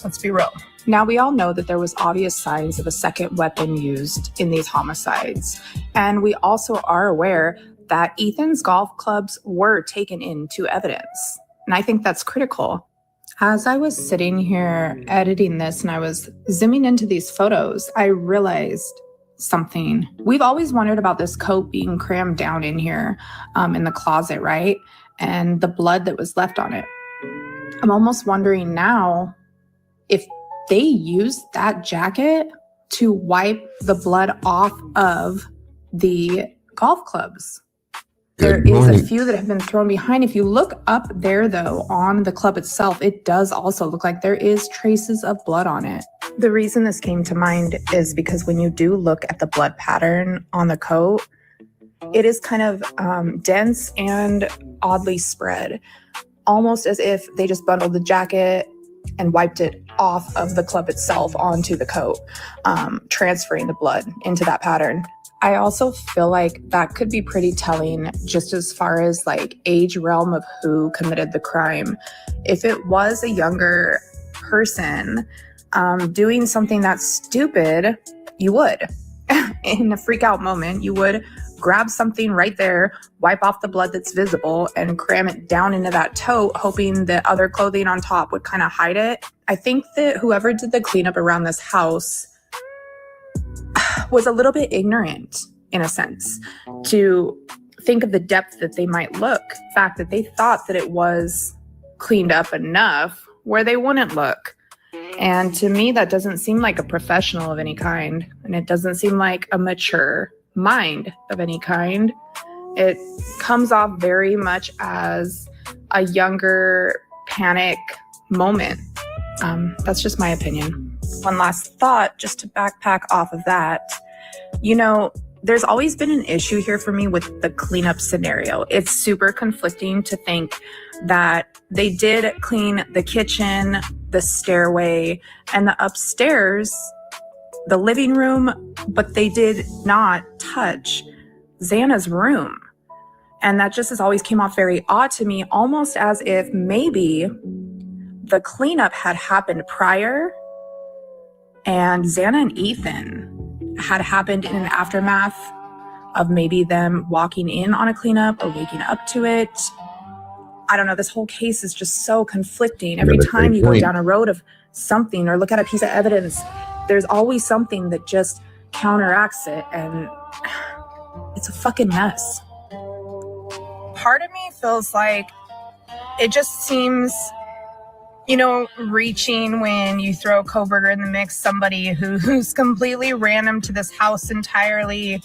Let's be real. Now, we all know that there was obvious signs of a second weapon used in these homicides. And we also are aware that Ethan's golf clubs were taken into evidence. And I think that's critical. As I was sitting here editing this and I was zooming into these photos, I realized something. We've always wondered about this coat being crammed down in here in the closet, right? And the blood that was left on it. I'm almost wondering now if they used that jacket to wipe the blood off of the golf clubs. There is a few that have been thrown behind. If you look up there, though, on the club itself, it does also look like there is traces of blood on it. The reason this came to mind is because when you do look at the blood pattern on the coat, it is kind of dense and oddly spread, almost as if they just bundled the jacket and wiped it off of the club itself onto the coat, transferring the blood into that pattern. I also feel like that could be pretty telling just as far as like age realm of who committed the crime. If it was a younger person doing something that's stupid, you would. In a freak out moment, you would grab something right there, wipe off the blood that's visible, and cram it down into that tote, hoping that other clothing on top would kind of hide it. I think that whoever did the cleanup around this house was a little bit ignorant, in a sense, to think of the depth that they might look. The fact that they thought that it was cleaned up enough where they wouldn't look. And to me, that doesn't seem like a professional of any kind. And it doesn't seem like a mature mind of any kind. It comes off very much as a younger panic moment. That's just my opinion. One last thought, just to backpack off of that. You know, there's always been an issue here for me with the cleanup scenario. It's super conflicting to think that they did clean the kitchen, the stairway, and the upstairs, the living room, but they did not touch Xana's room. And that just has always came off very odd to me, almost as if maybe the cleanup had happened prior And Xana and Ethan had happened in an aftermath of maybe them walking in on a cleanup or waking up to it. I don't know. This whole case is just so conflicting. Every time you go down a road of something or look at a piece of evidence, there's always something that just counteracts it, and it's a fucking mess. Part of me feels like it just seems, reaching when you throw Kohberger in the mix, somebody who's completely random to this house entirely,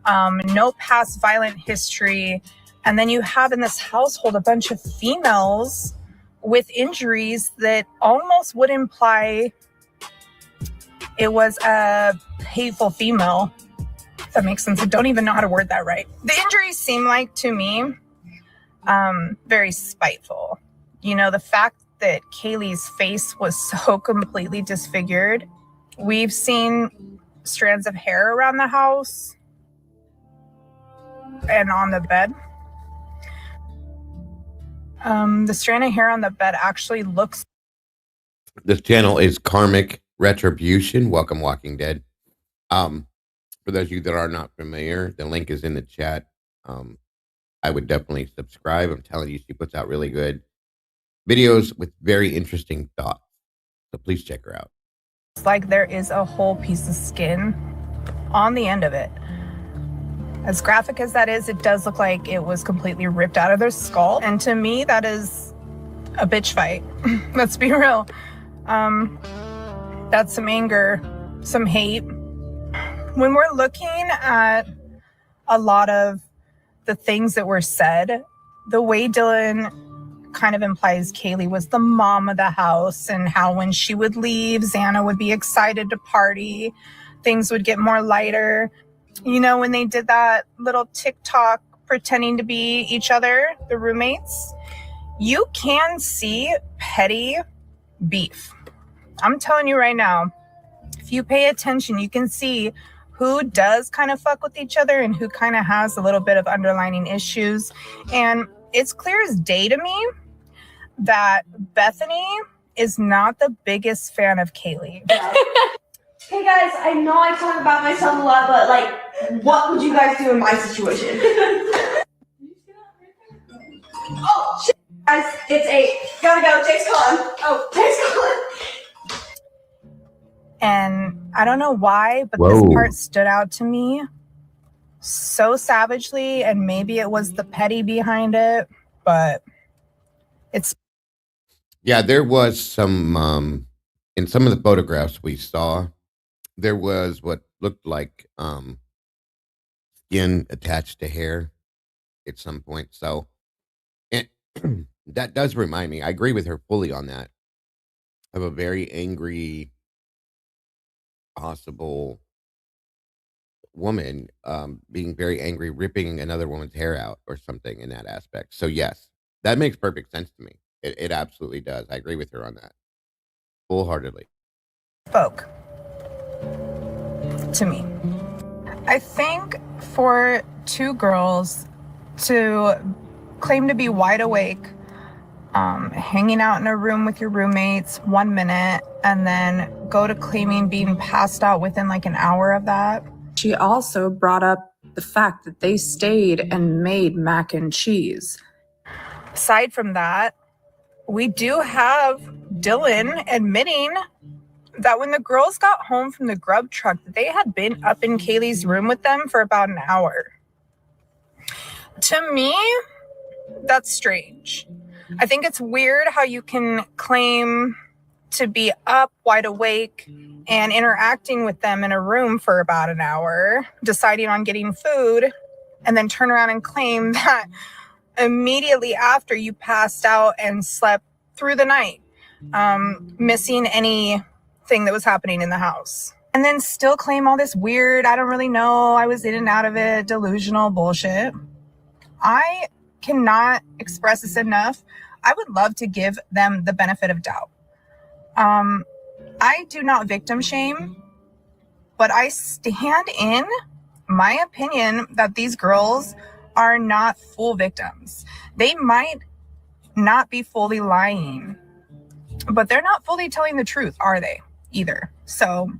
no past violent history, and then you have in this household a bunch of females with injuries that almost would imply it was a hateful female, if that makes sense. I don't even know how to word that right. The injuries seem like, to me, very spiteful. The fact that Kaylee's face was so completely disfigured. We've seen strands of hair around the house and on the bed. The strand of hair on the bed actually looks... This channel is Karmic Retribution. Welcome, Walking Dead. For those of you that are not familiar, the link is in the chat. I would definitely subscribe. I'm telling you, she puts out really good videos with very interesting thoughts. So please check her out. It's like there is a whole piece of skin on the end of it. As graphic as that is, it does look like it was completely ripped out of their skull. And to me, that is a bitch fight. Let's be real. That's some anger, some hate. When we're looking at a lot of the things that were said, the way Dylan kind of implies Kaylee was the mom of the house, and how when she would leave, Xana would be excited to party. Things would get more lighter. When they did that little TikTok pretending to be each other, the roommates, you can see petty beef. I'm telling you right now, if you pay attention, you can see who does kind of fuck with each other and who kind of has a little bit of underlining issues. And it's clear as day to me that Bethany is not the biggest fan of Kaylee. Hey guys, I know I talk about myself a lot, but what would you guys do in my situation? Oh shit, guys, it's 8. Gotta go, Jake's calling. Oh, Jake's calling. And I don't know why, but this part stood out to me so savagely, and maybe it was the petty behind it, but it's... Yeah, there was some, in some of the photographs we saw, there was what looked like skin attached to hair at some point. So and that does remind me, I agree with her fully on that, of a very angry, possible woman being very angry, ripping another woman's hair out or something in that aspect. So yes, that makes perfect sense to me. It absolutely does. I agree with her on that wholeheartedly. Spoke to me. I think for two girls to claim to be wide awake, hanging out in a room with your roommates 1 minute, and then go to claiming being passed out within like an hour of that. She also brought up the fact that they stayed and made mac and cheese. Aside from that, we do have Dylan admitting that when the girls got home from the grub truck, they had been up in Kaylee's room with them for about an hour. To me, that's strange. I think it's weird how you can claim to be up, wide awake, and interacting with them in a room for about an hour, deciding on getting food, and then turn around and claim that immediately after you passed out and slept through the night, missing anything that was happening in the house. And then still claim all this weird, I don't really know, I was in and out of it, delusional bullshit. I cannot express this enough. I would love to give them the benefit of doubt. I do not victim shame, but I stand in my opinion that these girls are not full victims. They might not be fully lying, but they're not fully telling the truth, are they? either. So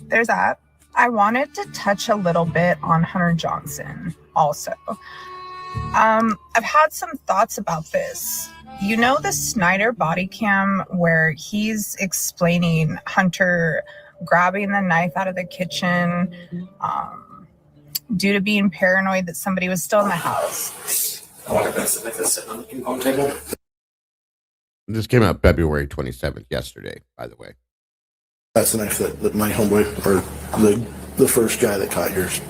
there's that. I wanted to touch a little bit on Hunter Johnson also. I've had some thoughts about this. You know the Snyder body cam where he's explaining Hunter grabbing the knife out of the kitchen due to being paranoid that somebody was still in the house. This came out February 27th, yesterday, by the way. That's the knife that my homeboy, or the first guy that caught yours.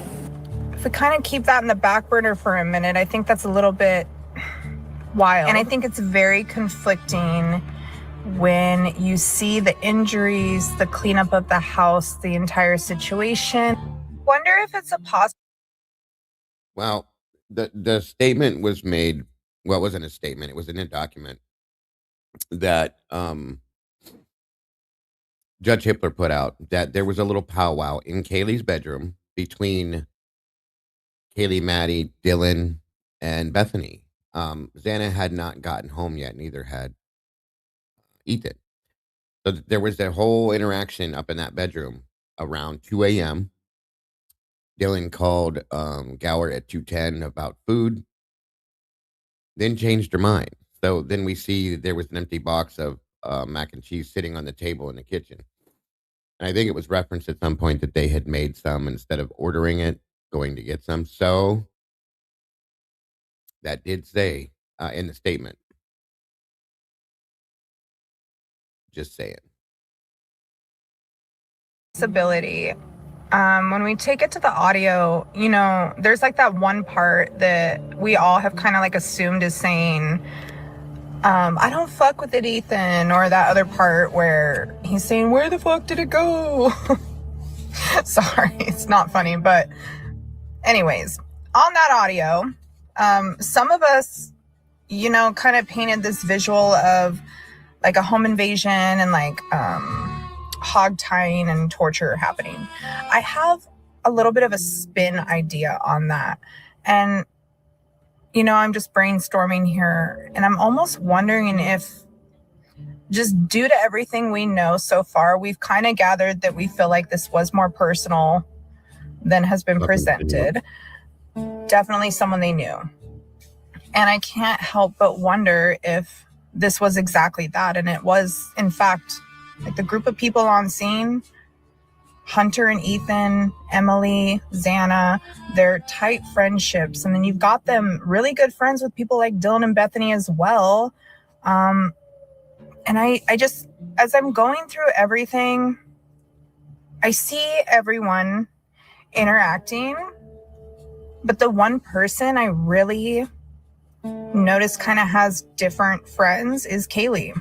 If we kind of keep that in the back burner for a minute, I think that's a little bit wild. And I think it's very conflicting when you see the injuries, the cleanup of the house, the entire situation. Wonder if it's a possible. Well, the statement was made. Well, it wasn't a statement. It was in a document that Judge Hippler put out, that there was a little powwow in Kaylee's bedroom between Kaylee, Maddie, Dylan, and Bethany. Xana had not gotten home yet, neither had Ethan. So there was that whole interaction up in that bedroom around 2 a.m. Dylan called Gower at 2:10 about food, then changed her mind. So then we see there was an empty box of mac and cheese sitting on the table in the kitchen. And I think it was referenced at some point that they had made some instead of ordering it, going to get some. So that did say in the statement. Just saying. Possibility. When we take it to the audio, you know, there's like that one part that we all have kind of like assumed is saying, I don't fuck with it, Ethan, or that other part where he's saying, where the fuck did it go? Sorry, it's not funny, but anyways, on that audio, some of us, you know, kind of painted this visual of like a home invasion and like hog tying and torture happening. I have a little bit of a spin idea on that. And you know, I'm just brainstorming here, and I'm almost wondering if, just due to everything we know so far, we've kind of gathered that we feel like this was more personal than has been presented. Definitely someone they knew. And I can't help but wonder if this was exactly that. And it was, in fact, like the group of people on scene, Hunter and Ethan, Emily, Xana, their tight friendships. And then you've got them really good friends with people like Dylan and Bethany as well. And I just, as I'm going through everything, I see everyone interacting, but the one person I really notice kind of has different friends is Kaylee.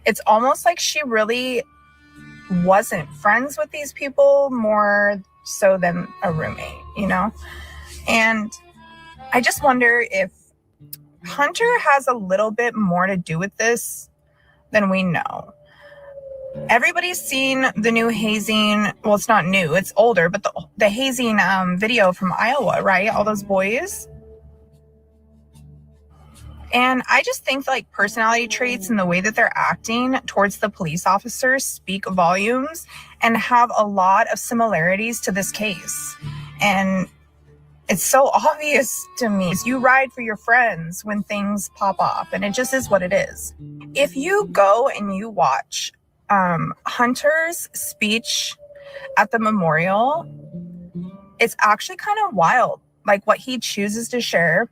It's almost like she really wasn't friends with these people more so than a roommate, you know? And I just wonder if Hunter has a little bit more to do with this than we know. Everybody's seen the new hazing. Well, it's not new, it's older, but the hazing video from Iowa, right? All those boys. And I just think like personality traits and the way that they're acting towards the police officers speak volumes and have a lot of similarities to this case. And it's so obvious to me. You ride for your friends when things pop off, and it just is what it is. If you go and you watch Hunter's speech at the memorial, it's actually kind of wild, like what he chooses to share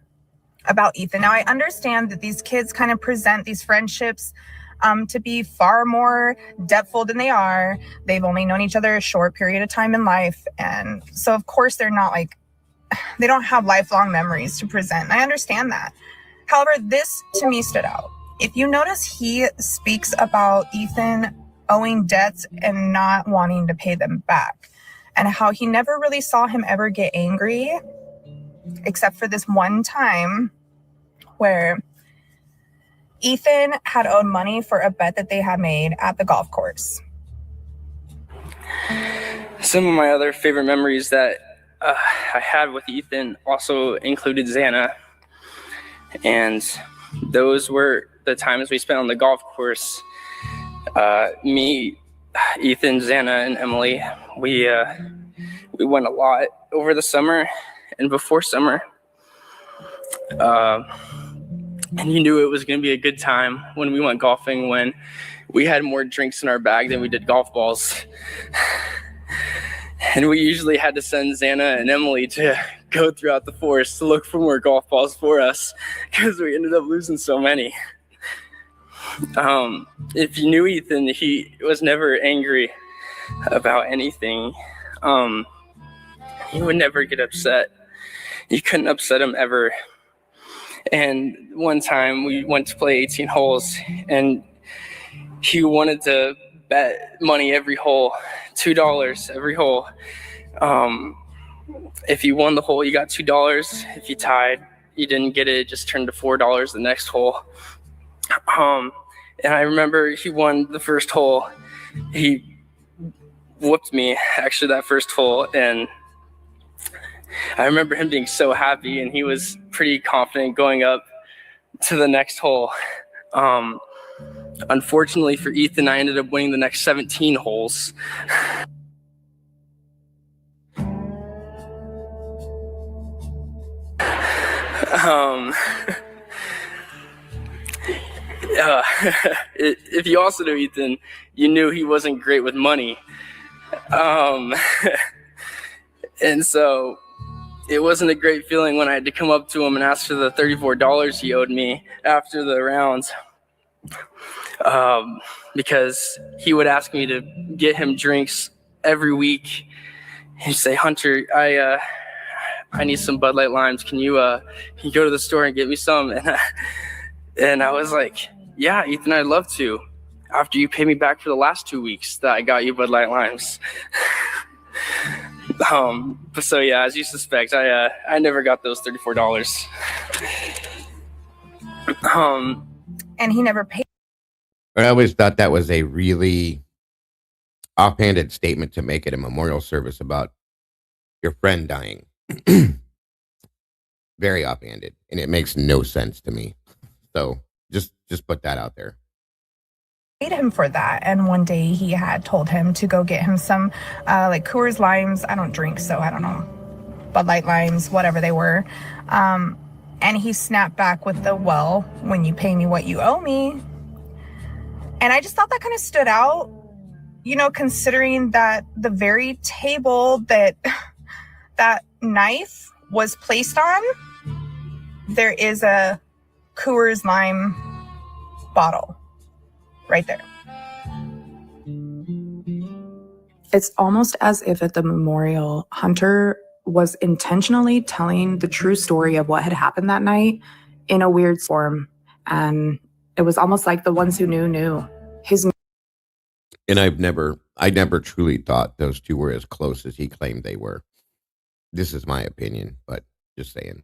about Ethan. Now, I understand that these kids kind of present these friendships to be far more depthful than they are. They've only known each other a short period of time in life. And so, of course, they're not like, they don't have lifelong memories to present. And I understand that. However, this to me stood out. If you notice, he speaks about Ethan owing debts and not wanting to pay them back, and how he never really saw him ever get angry, except for this one time where Ethan had owed money for a bet that they had made at the golf course. Some of my other favorite memories that I had with Ethan also included Xana. And those were the times we spent on the golf course. Me, Ethan, Xana, and Emily, we went a lot over the summer and before summer. And you knew it was going to be a good time when we went golfing, when we had more drinks in our bag than we did golf balls. And we usually had to send Xana and Emily to go throughout the forest to look for more golf balls for us because we ended up losing so many. If you knew Ethan, he was never angry about anything. He would never get upset. You couldn't upset him ever. And one time we went to play 18 holes and he wanted to bet money every hole, $2 every hole. If you won the hole, you got $2. If you tied, you didn't get it, it just turned to $4 the next hole. And I remember he won the first hole. He whooped me actually that first hole, and I remember him being so happy, and he was pretty confident going up to the next hole. Unfortunately for Ethan, I ended up winning the next 17 holes. If you also knew Ethan, you knew he wasn't great with money. And so it wasn't a great feeling when I had to come up to him and ask for the $34 he owed me after the rounds. Because he would ask me to get him drinks every week. He'd say, "Hunter, I need some Bud Light Limes. Can you go to the store and get me some?" And I was like, "Yeah, Ethan, I'd love to. After you pay me back for the last 2 weeks that I got you Bud Light Limes." But so yeah, as you suspect, I never got those $34. And he never paid. But I always thought that was a really offhanded statement to make at a memorial service about your friend dying. Very offhanded, and it makes no sense to me. So just put that out there. Paid him for that, and one day he had told him to go get him some like Coors Limes. I don't drink, so I don't know, Bud Light Limes, whatever they were. And he snapped back with the, "Well, when you pay me what you owe me." And I just thought that kind of stood out, you know, considering that the very table that that knife was placed on, there is a Coors Lime bottle right there. It's almost as if at the memorial, Hunter was intentionally telling the true story of what had happened that night in a weird form. And it was almost like the ones who knew. And I never truly thought those two were as close as he claimed they were. This is my opinion, but just saying.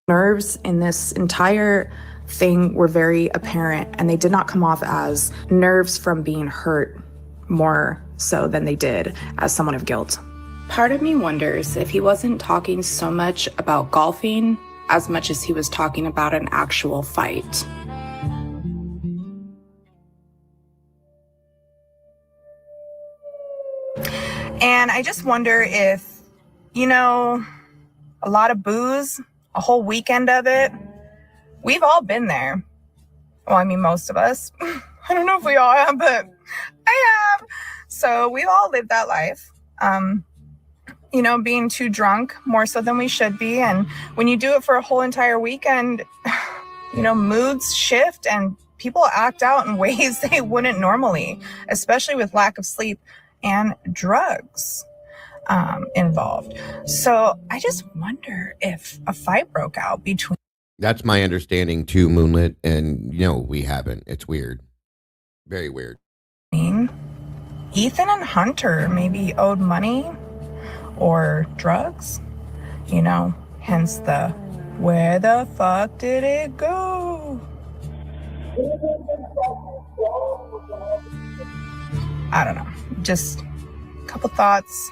Nerves in this entire thing were very apparent, and they did not come off as nerves from being hurt more so than they did as someone of guilt. Part of me wonders if he wasn't talking so much about golfing as much as he was talking about an actual fight. And I just wonder if, you know, a lot of booze, a whole weekend of it, we've all been there. Well, I mean, most of us. I don't know if we all have, but I have. So we've all lived that life. You know, being too drunk more so than we should be. And when you do it for a whole entire weekend, you know, moods shift and people act out in ways they wouldn't normally, especially with lack of sleep and drugs involved. So I just wonder if a fight broke out between. That's my understanding too, Moonlit. And, you know, we haven't. It's weird. Very weird. Ethan and Hunter maybe owed money or drugs, you know, hence the, "Where the fuck did it go?" I don't know. Just a couple thoughts.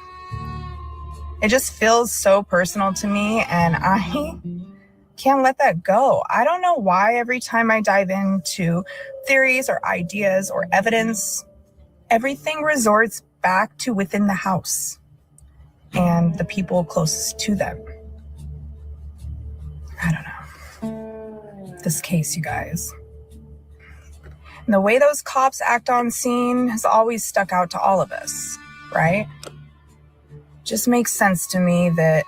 It just feels so personal to me, and I can't let that go. I don't know why every time I dive into theories or ideas or evidence everything resorts back to within the house and the people closest to them. I don't know. This case, you guys. And the way those cops act on scene has always stuck out to all of us, right? Just makes sense to me that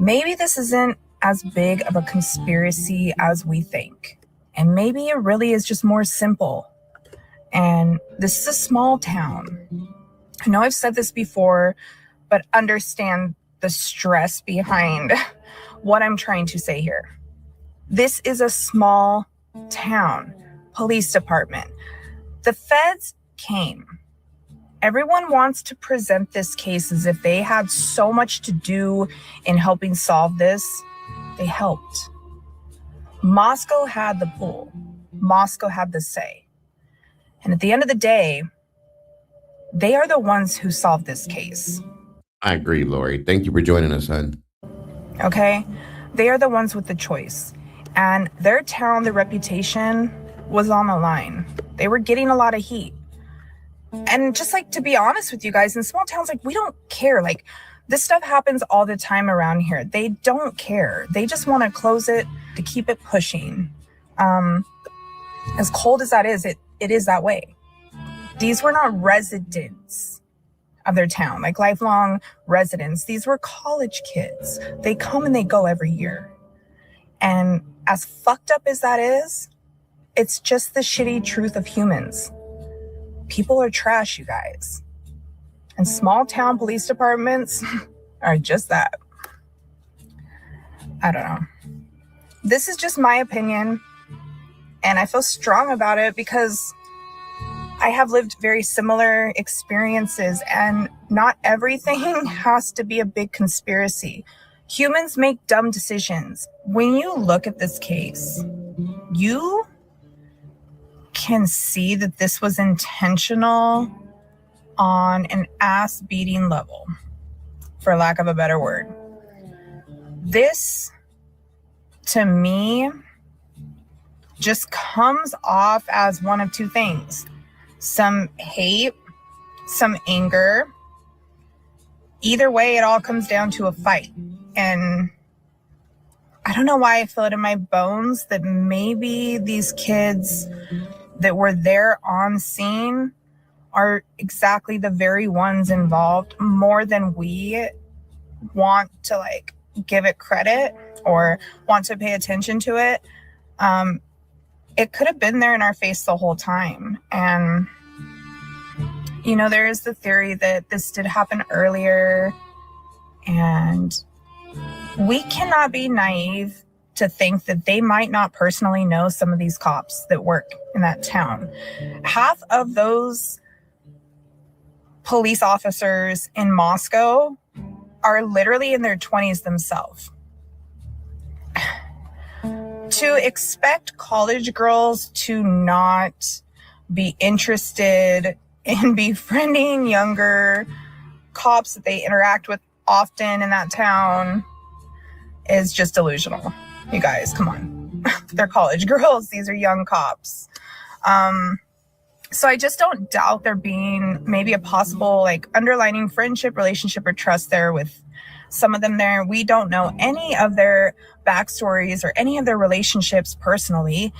maybe this isn't as big of a conspiracy as we think. And maybe it really is just more simple. And this is a small town. I know I've said this before, but understand the stress behind what I'm trying to say here. This is a small town. Police department. The feds came. Everyone wants to present this case as if they had so much to do in helping solve this. They helped. Moscow had the pull. Moscow had the say. And at the end of the day, they are the ones who solved this case. I agree, Lori. Thank you for joining us, hon. Okay? They are the ones with the choice. And their town, their reputation was on the line. They were getting a lot of heat. And just like, to be honest with you guys, in small towns, like, we don't care. Like, this stuff happens all the time around here. They don't care. They just want to close it to keep it pushing. As cold as that is, it is that way. These were not residents of their town, like lifelong residents. These were college kids. They come and they go every year. And as fucked up as that is, it's just the shitty truth of humans. People are trash, you guys. And small town police departments are just that. I don't know. This is just my opinion. And I feel strong about it because I have lived very similar experiences, and not everything has to be a big conspiracy. Humans make dumb decisions. When you look at this case, you can see that this was intentional on an ass-beating level, for lack of a better word. This, to me, just comes off as one of two things. Some hate, some anger. Either way, it all comes down to a fight. And I don't know why I feel it in my bones that maybe these kids that were there on scene are exactly the very ones involved, more than we want to like give it credit or want to pay attention to it. It could have been there in our face the whole time. And, you know, there is the theory that this did happen earlier, and we cannot be naive to think that they might not personally know some of these cops that work in that town. Half of those police officers in Moscow are literally in their 20s themselves. To expect college girls to not be interested in befriending younger cops that they interact with often in that town is just delusional. You guys, come on. They're college girls. These are young cops. So I just don't doubt there being maybe a possible like underlining friendship, relationship, or trust there with some of them there. We don't know any of their backstories or any of their relationships personally.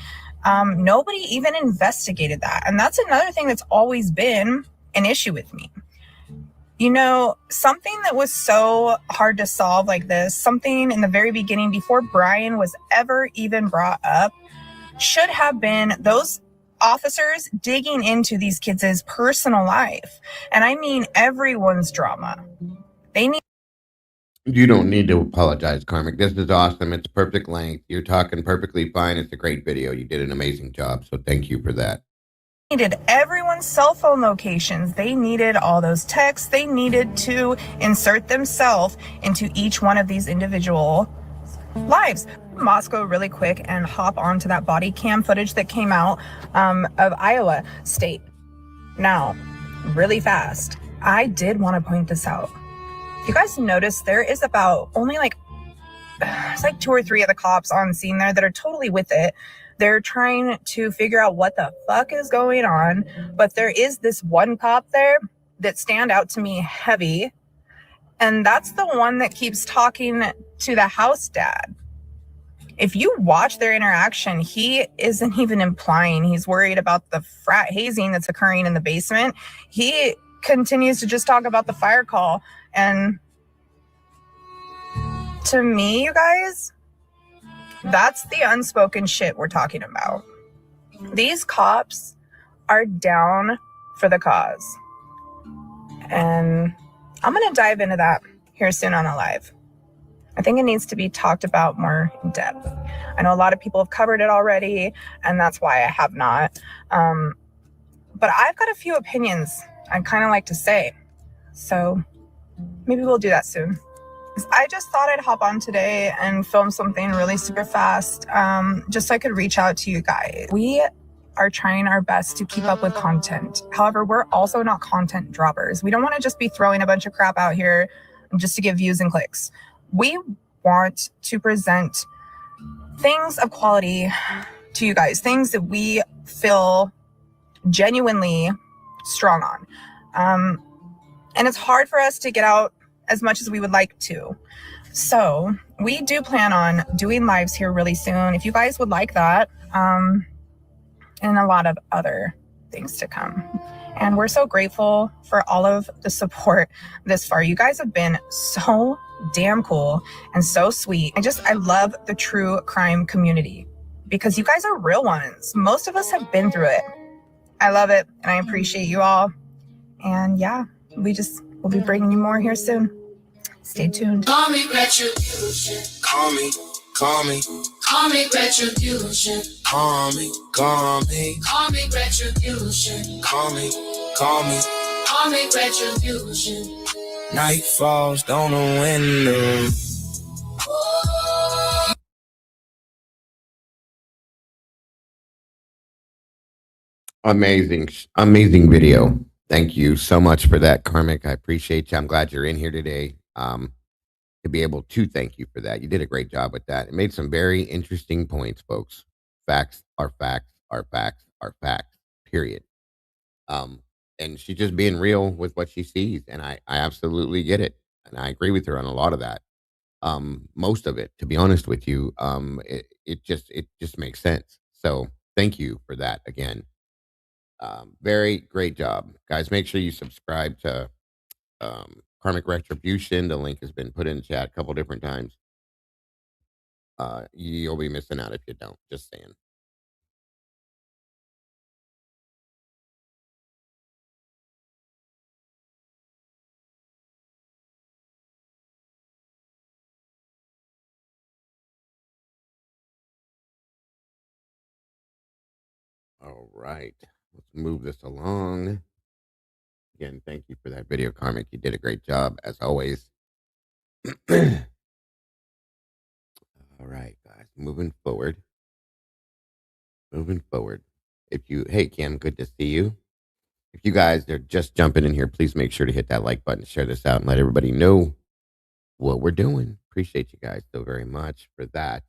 Nobody even investigated that. And that's another thing that's always been an issue with me. You know, something that was so hard to solve like this, something in the very beginning before Bryan was ever even brought up, should have been those officers digging into these kids' personal life. And I mean everyone's drama. You don't need to apologize, Karmic. This is awesome. It's perfect length. You're talking perfectly fine. It's a great video. You did an amazing job. So thank you for that. Needed everyone's cell phone locations. They needed all those texts. They needed to insert themselves into each one of these individual lives. Moscow really quick and hop onto that body cam footage that came out of Iowa State. Now, really fast, I did want to point this out. If you guys notice, there is about only like, it's like 2 or 3 of the cops on scene there that are totally with it. They're trying to figure out what the fuck is going on, but there is this one cop there that stand out to me heavy, and that's the one that keeps talking to the house dad. If you watch their interaction, he isn't even implying he's worried about the frat hazing that's occurring in the basement. He continues to just talk about the fire call. And to me, you guys, that's the unspoken shit we're talking about. These cops are down for the cause. And I'm going to dive into that here soon on the live. I think it needs to be talked about more in depth. I know a lot of people have covered it already, and that's why I have not. But I've got a few opinions I'd kind of like to say. So maybe we'll do that soon. I just thought I'd hop on today and film something really super fast, just so I could reach out to you guys. We are trying our best to keep up with content. However, we're also not content droppers. We don't want to just be throwing a bunch of crap out here just to get views and clicks. We want to present things of quality to you guys, things that we feel genuinely strong on. And it's hard for us to get out as much as we would like to. So we do plan on doing lives here really soon, if you guys would like that, and a lot of other things to come. And we're so grateful for all of the support this far. You guys have been so damn cool and so sweet. I love the true crime community because you guys are real ones. Most of us have been through it. I love it and I appreciate you all. And yeah, we'll be bringing you more here soon. Stay tuned. Call me retribution. Call me retribution. Call me retribution. Call me retribution. Night falls down the window. Amazing video. Thank you so much for that, Karmic. I appreciate you. I'm glad you're in here today. To be able to thank you for that. You did a great job with that. It made some very interesting points, folks. Facts are facts are facts are facts, period. And she's just being real with what she sees. And I absolutely get it. And I agree with her on a lot of that. Most of it, to be honest with you, it just makes sense. So thank you for that again. Very great job, guys. Make sure you subscribe to Karmic Retribution. The link has been put in chat a couple different times. You'll be missing out if you don't. Just saying. All right, let's move this along. Again, thank you for that video, Karmic. You did a great job, as always. All right, guys, moving forward. Hey, Kim, good to see you. If you guys are just jumping in here, please make sure to hit that like button, share this out, and let everybody know what we're doing. Appreciate you guys so very much for that.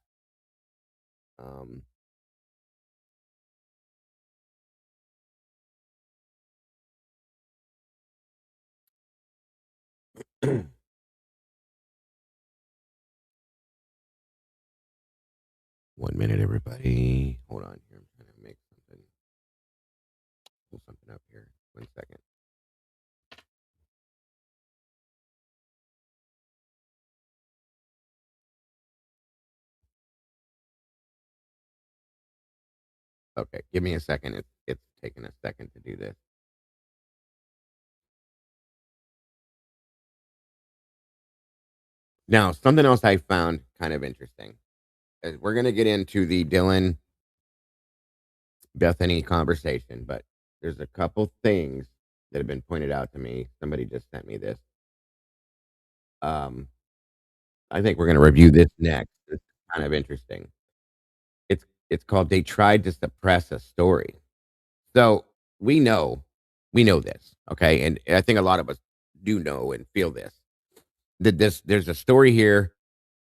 1 minute, everybody. Hold on here. I'm trying to pull something up here. 1 second. Okay, give me a second. It's taking a second to do this. Now, something else I found kind of interesting is we're going to get into the Dylan Bethany conversation, but there's a couple things that have been pointed out to me. Somebody just sent me this. I think we're going to review this next. It's kind of interesting. It's called "They Tried to Suppress a Story." So we know this, okay, and I think a lot of us do know and feel this. That there's a story here,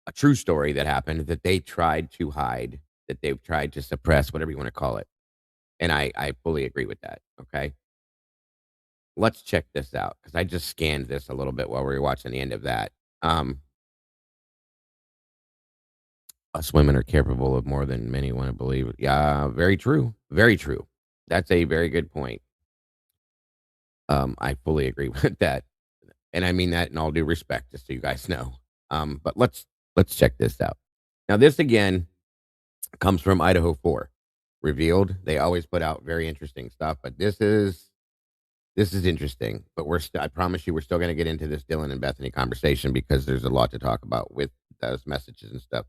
a true story that happened that they tried to hide that they've tried to suppress, whatever you want to call it. And I fully agree with that. Okay. Let's check this out because I just scanned this a little bit while we were watching the end of that. Us women are capable of more than many want to believe. Yeah, very true. Very true. That's a very good point. I fully agree with that. And I mean that in all due respect, just so you guys know. But let's check this out. Now, this again comes from Idaho 4 Revealed. They always put out very interesting stuff, but this is interesting. But I promise you, we're still going to get into this Dylan and Bethany conversation because there's a lot to talk about with those messages and stuff.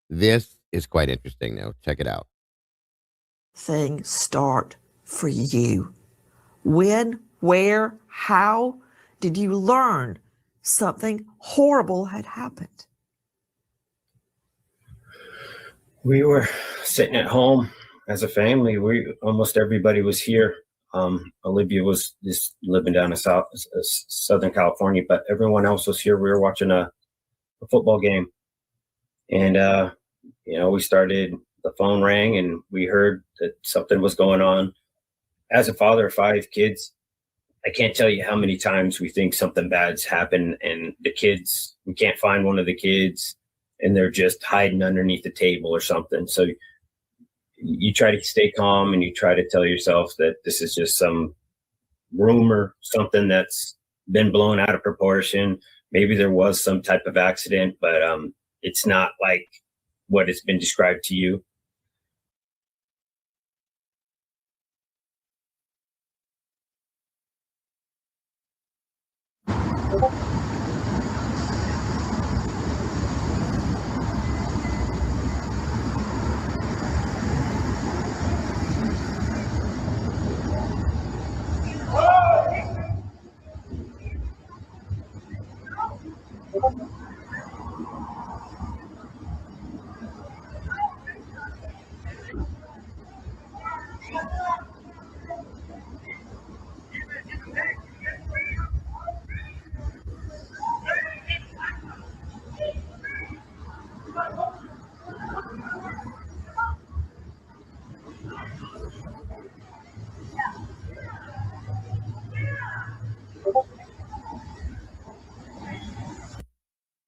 This is quite interesting, though. Check it out. Things start for you. When, where, how did you learn something horrible had happened? We were sitting at home as a family. Almost everybody was here. Olivia was just living down in Southern California, but everyone else was here. We were watching a football game. And, the phone rang and we heard that something was going on. As a father of 5 kids, I can't tell you how many times we think something bad's happened and we can't find one of the kids and they're just hiding underneath the table or something. So you try to stay calm and you try to tell yourself that this is just some rumor, something that's been blown out of proportion. Maybe there was some type of accident, but it's not like what has been described to you.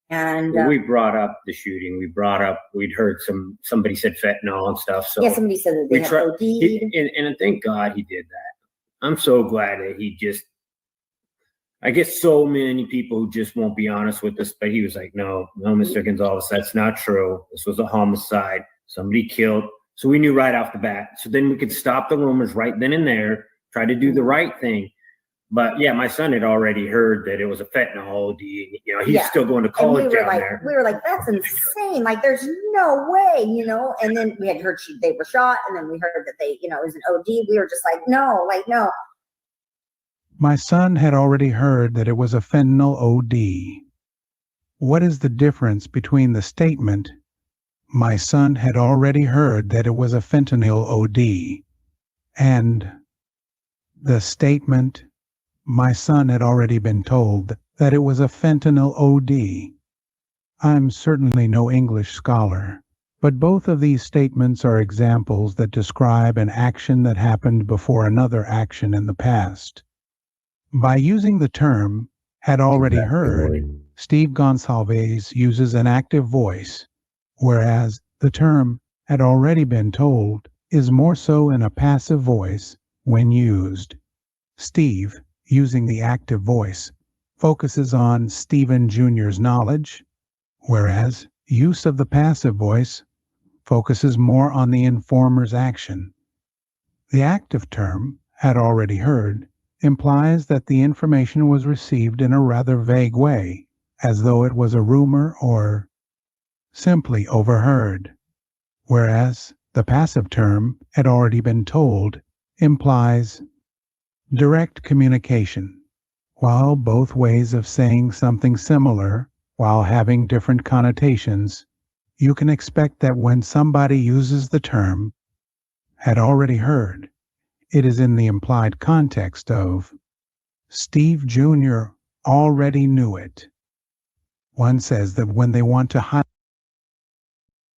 And we brought up the shooting. We'd heard somebody said fentanyl and stuff. So yeah, somebody said that they had OD'd. And thank God he did that. I'm so glad that I get so many people who just won't be honest with us, but he was like, no, Mr. Gonzalez, that's not true. This was a homicide. Somebody killed. So we knew right off the bat. So then we could stop the rumors right then and there, try to do the right thing. But yeah, my son had already heard that it was a fentanyl OD. He's still going to college down there. We were like, that's insane. Like, there's no way, And then we had heard they were shot, and then we heard that it was an OD. We were just like, no. My son had already heard that it was a fentanyl OD. What is the difference between the statement, my son had already heard that it was a fentanyl OD, and the statement, my son had already been told that it was a fentanyl OD? I'm certainly no English scholar, but both of these statements are examples that describe an action that happened before another action in the past. By using the term had already heard, Steve Gonsalves uses an active voice, whereas the term had already been told is more so in a passive voice when used. Steve, using the active voice, focuses on Stephen Jr.'s knowledge, whereas use of the passive voice focuses more on the informer's action. The active term, had already heard, implies that the information was received in a rather vague way, as though it was a rumor or simply overheard, whereas the passive term, had already been told, implies direct communication. While both ways of saying something similar, while having different connotations, you can expect that when somebody uses the term had already heard, it is in the implied context of Steve Jr. already knew it. One says that when they want to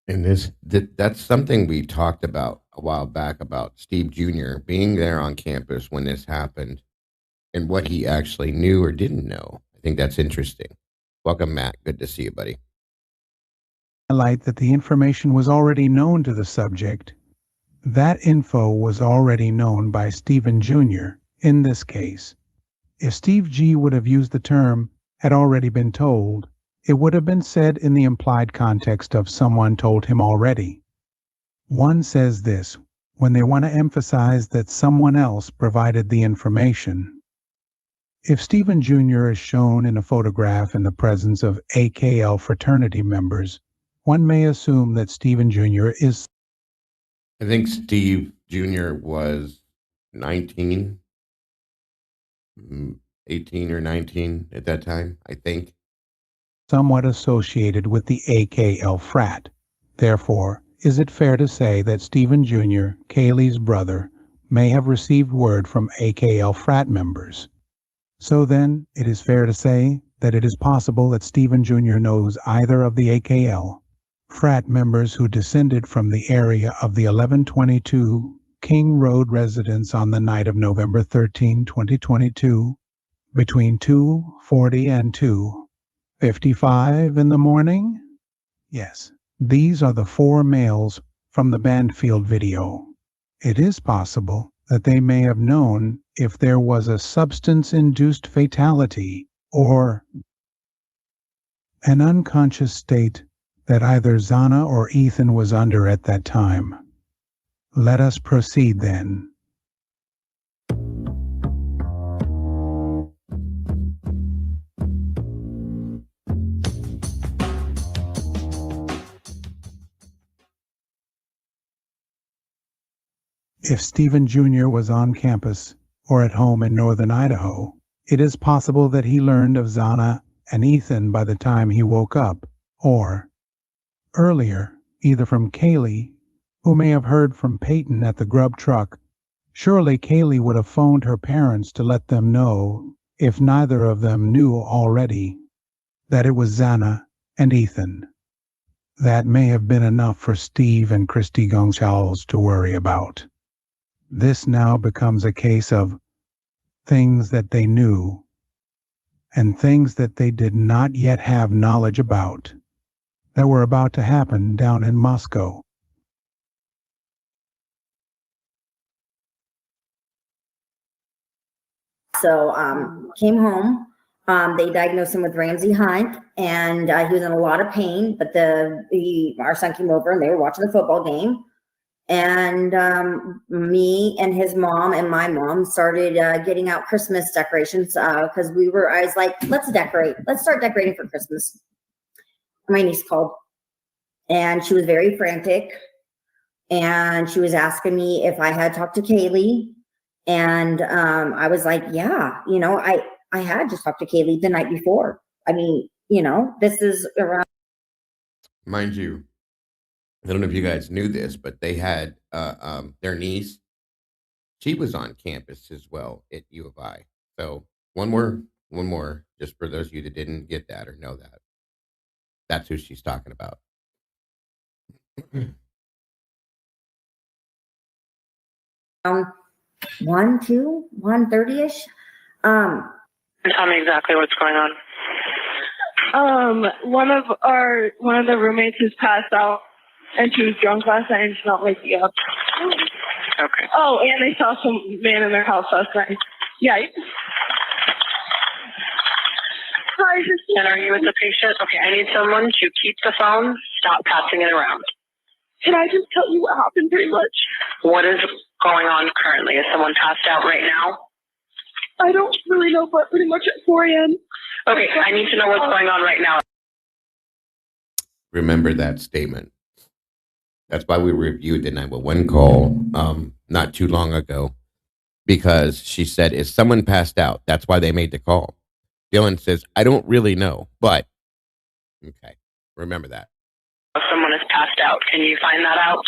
And that's something we talked about a while back about Steve Jr. being there on campus when this happened and what he actually knew or didn't know. I think that's interesting. Welcome, Matt. Good to see you, buddy. Highlight that the information was already known to the subject. That info was already known by Stephen Jr. in this case. If Steve G would have used the term had already been told, it would have been said in the implied context of someone told him already. One says this when they want to emphasize that someone else provided the information. If Stephen Jr. is shown in a photograph in the presence of AKL fraternity members, one may assume that Stephen Jr. is. I think Steve Jr. was 19, 18 or 19 at that time, I think. Somewhat associated with the AKL frat. Therefore, is it fair to say that Stephen Jr., Kaylee's brother, may have received word from AKL frat members? So then, it is fair to say that it is possible that Stephen Jr. knows either of the AKL frat members who descended from the area of the 1122 King Road residence on the night of November 13, 2022, between 2:40 and 2:55 in the morning? Yes, these are the 4 males from the Banfield video. It is possible that they may have known if there was a substance-induced fatality or an unconscious state that either Zana or Ethan was under at that time. Let us proceed then. If Stephen Jr. was on campus or at home in northern Idaho, it is possible that he learned of Zana and Ethan by the time he woke up, or earlier, either from Kaylee, who may have heard from Peyton at the grub truck. Surely Kaylee would have phoned her parents to let them know, if neither of them knew already, that it was Zana and Ethan. That may have been enough for Steve and Christy Gonzalez to worry about. This now becomes a case of things that they knew and things that they did not yet have knowledge about that were about to happen down in Moscow. So came home. They diagnosed him with Ramsay Hunt, and he was in a lot of pain. But our son came over, and they were watching the football game. And me and his mom and my mom started getting out Christmas decorations because I was like, let's decorate. Let's start decorating for Christmas. My niece called, and she was very frantic. And she was asking me if I had talked to Kaylee. And I was like, yeah, I had just talked to Kaylee the night before. I mean, this is around. Mind you, I don't know if you guys knew this, but they had their niece. She was on campus as well at U of I. So one more, just for those of you that didn't get that or know that. That's who she's talking about. 1:30ish. Tell me exactly what's going on. One of the roommates has passed out, and she was drunk last night and she's not waking up. Okay. Oh, and they saw some man in their house last night. Yeah. Hi. And are you with the patient? Okay, I need someone to keep the phone. Stop passing it around. Can I just tell you what happened pretty much? What is going on currently? Is someone passed out right now? I don't really know, but pretty much at 4 a.m. Okay, I need to know what's going on right now. Remember that statement. That's why we reviewed the 911 call not too long ago, because she said, is someone passed out? That's why they made the call. Dylan says, I don't really know, but okay, remember that. If someone is passed out, can you find that out?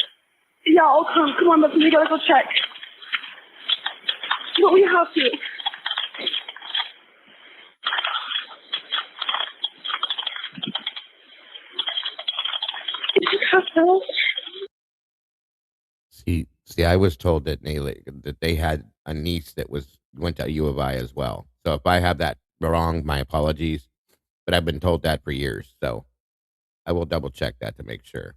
Yeah, I'll come. Come on, we gotta go check. But we have to. See, I was told that they had a niece that went to U of I as well. So if I have that wrong, my apologies. But I've been told that for years, so I will double check that to make sure.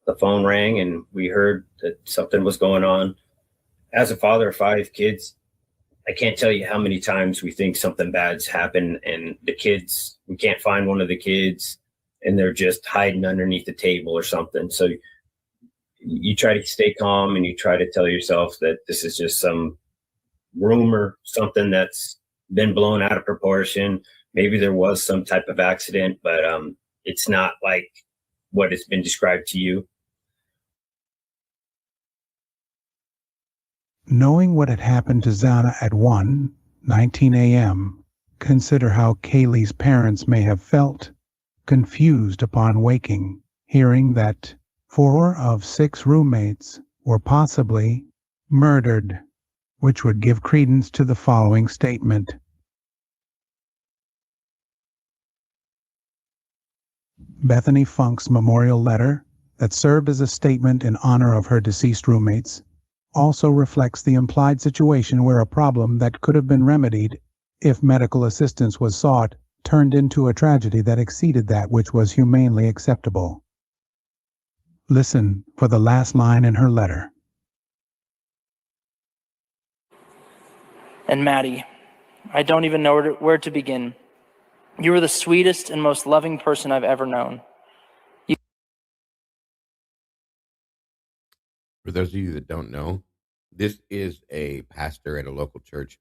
The phone rang and we heard that something was going on. As a father of 5 kids, I can't tell you how many times we think something bad's happened and we can't find one of the kids and they're just hiding underneath the table or something. So you try to stay calm and you try to tell yourself that this is just some rumor, something that's been blown out of proportion. Maybe there was some type of accident, but it's not like what has been described to you. Knowing what had happened to Zana at 1:19 a.m., consider how Kaylee's parents may have felt, confused upon waking, hearing that 4 of 6 roommates were possibly murdered, which would give credence to the following statement. Bethany Funke's memorial letter, that served as a statement in honor of her deceased roommates, also reflects the implied situation where a problem that could have been remedied if medical assistance was sought turned into a tragedy that exceeded that which was humanely acceptable. Listen for the last line in her letter. And Maddie, I don't even know where to begin. You were the sweetest and most loving person I've ever known. For those of you that don't know, this is a pastor at a local church.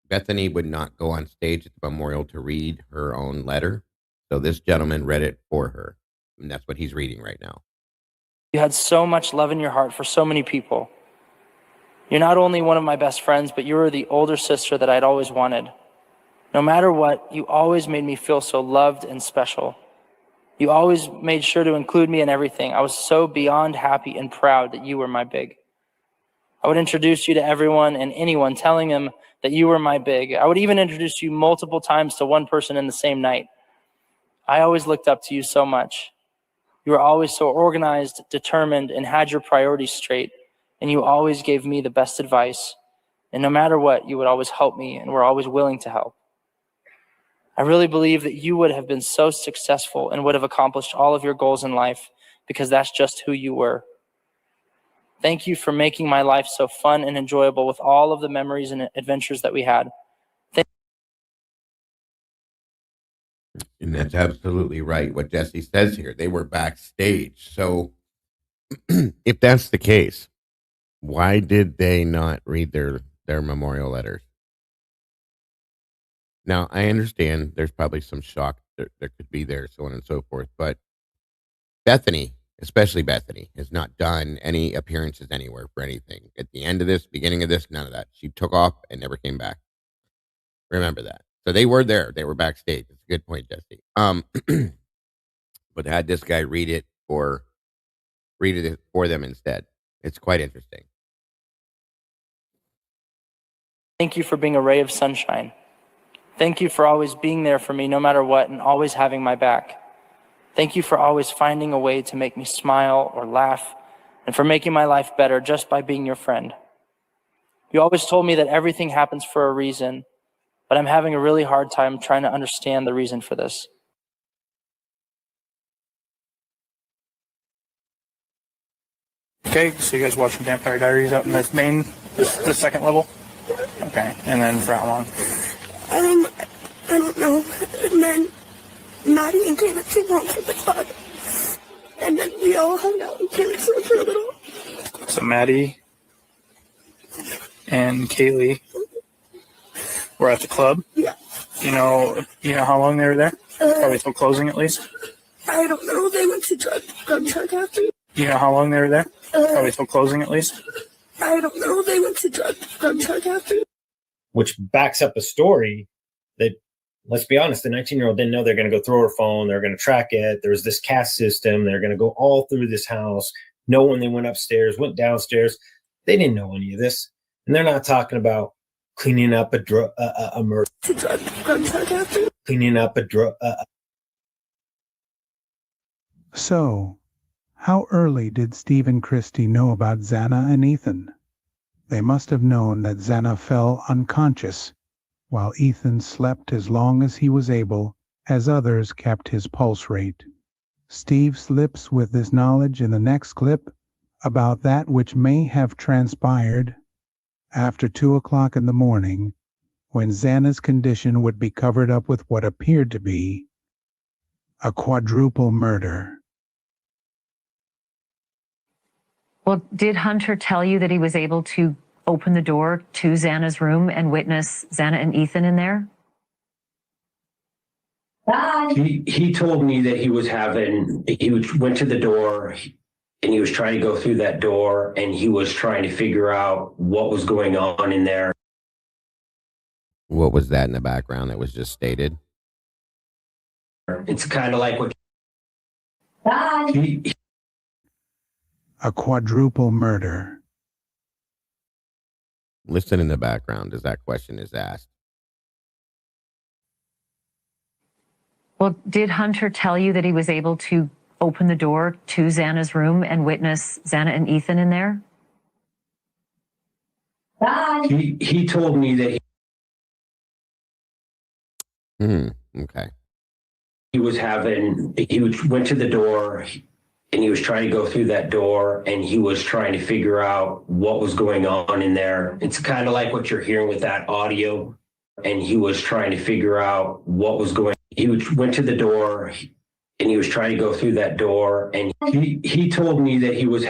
Bethany would not go on stage at the memorial to read her own letter, so this gentleman read it for her, and that's what he's reading right now. You had so much love in your heart for so many people. You're not only one of my best friends, but you were the older sister that I'd always wanted. No matter what, you always made me feel so loved and special. You always made sure to include me in everything. I was so beyond happy and proud that you were my big. I would introduce you to everyone and anyone, telling them that you were my big. I would even introduce you multiple times to one person in the same night. I always looked up to you so much. You were always so organized, determined, and had your priorities straight. And you always gave me the best advice. And no matter what, you would always help me and were always willing to help. I really believe that you would have been so successful and would have accomplished all of your goals in life because that's just who you were. Thank you for making my life so fun and enjoyable with all of the memories and adventures that we had. And that's absolutely right. What Jesse says here, they were backstage. So if that's the case, why did they not read their memorial letters? Now, I understand there's probably some shock that could be there, so on and so forth. But Bethany, especially Bethany, has not done any appearances anywhere for anything. At the end of this, beginning of this, none of that. She took off and never came back. Remember that. So they were there. They were backstage. That's a good point, Jesse. But had this guy read it for them instead. It's quite interesting. Thank you for being a ray of sunshine. Thank you for always being there for me no matter what and always having my back. Thank you for always finding a way to make me smile or laugh and for making my life better just by being your friend. You always told me that everything happens for a reason, but I'm having a really hard time trying to understand the reason for this. Okay, so you guys watching Vampire Diaries out in this the second level? Okay, and then for how long? I don't know. And then Maddie and Caleb came home from the club. And then we all hung out in Caleb's room for a little. So Maddie and Kaylee were at the club? Yeah. You know how long they were there? Probably till closing at least? I don't know. They went to drug truck after. You know how long they were there? Probably till closing at least? I don't know. They went to drug truck after. Which backs up a story that let's be honest, the 19-year-old didn't know they're going to go through her phone. They're going to track it. There's this CAS system. They're going to go all through this house. Know when they went upstairs, went downstairs. They didn't know any of this. And they're not talking about cleaning up a murder. Cleaning up a drug. So, how early did Steve and Christy know about Xana and Ethan? They must have known that Xana fell unconscious, while Ethan slept as long as he was able, as others kept his pulse rate. Steve slips with this knowledge in the next clip about that which may have transpired after 2 o'clock in the morning, when Xana's condition would be covered up with what appeared to be a quadruple murder. Well, did Hunter tell you that he was able to open the door to Xana's room and witness Xana and Ethan in there? He told me that he went to the door and he was trying to go through that door and he was trying to figure out what was going on in there. What was that in the background that was just stated? It's kind of like what... A quadruple murder. Listen in the background as that question is asked. Well, did Hunter tell you that he was able to open the door to Xana's room and witness Xana and Ethan in there? He told me that okay. He went to the door and he was trying to go through that door and he was trying to figure out what was going on in there. It's kind of like what you're hearing with that audio. And he was trying to figure out what was going on. He went to the door and he was trying to go through that door. And he told me that he went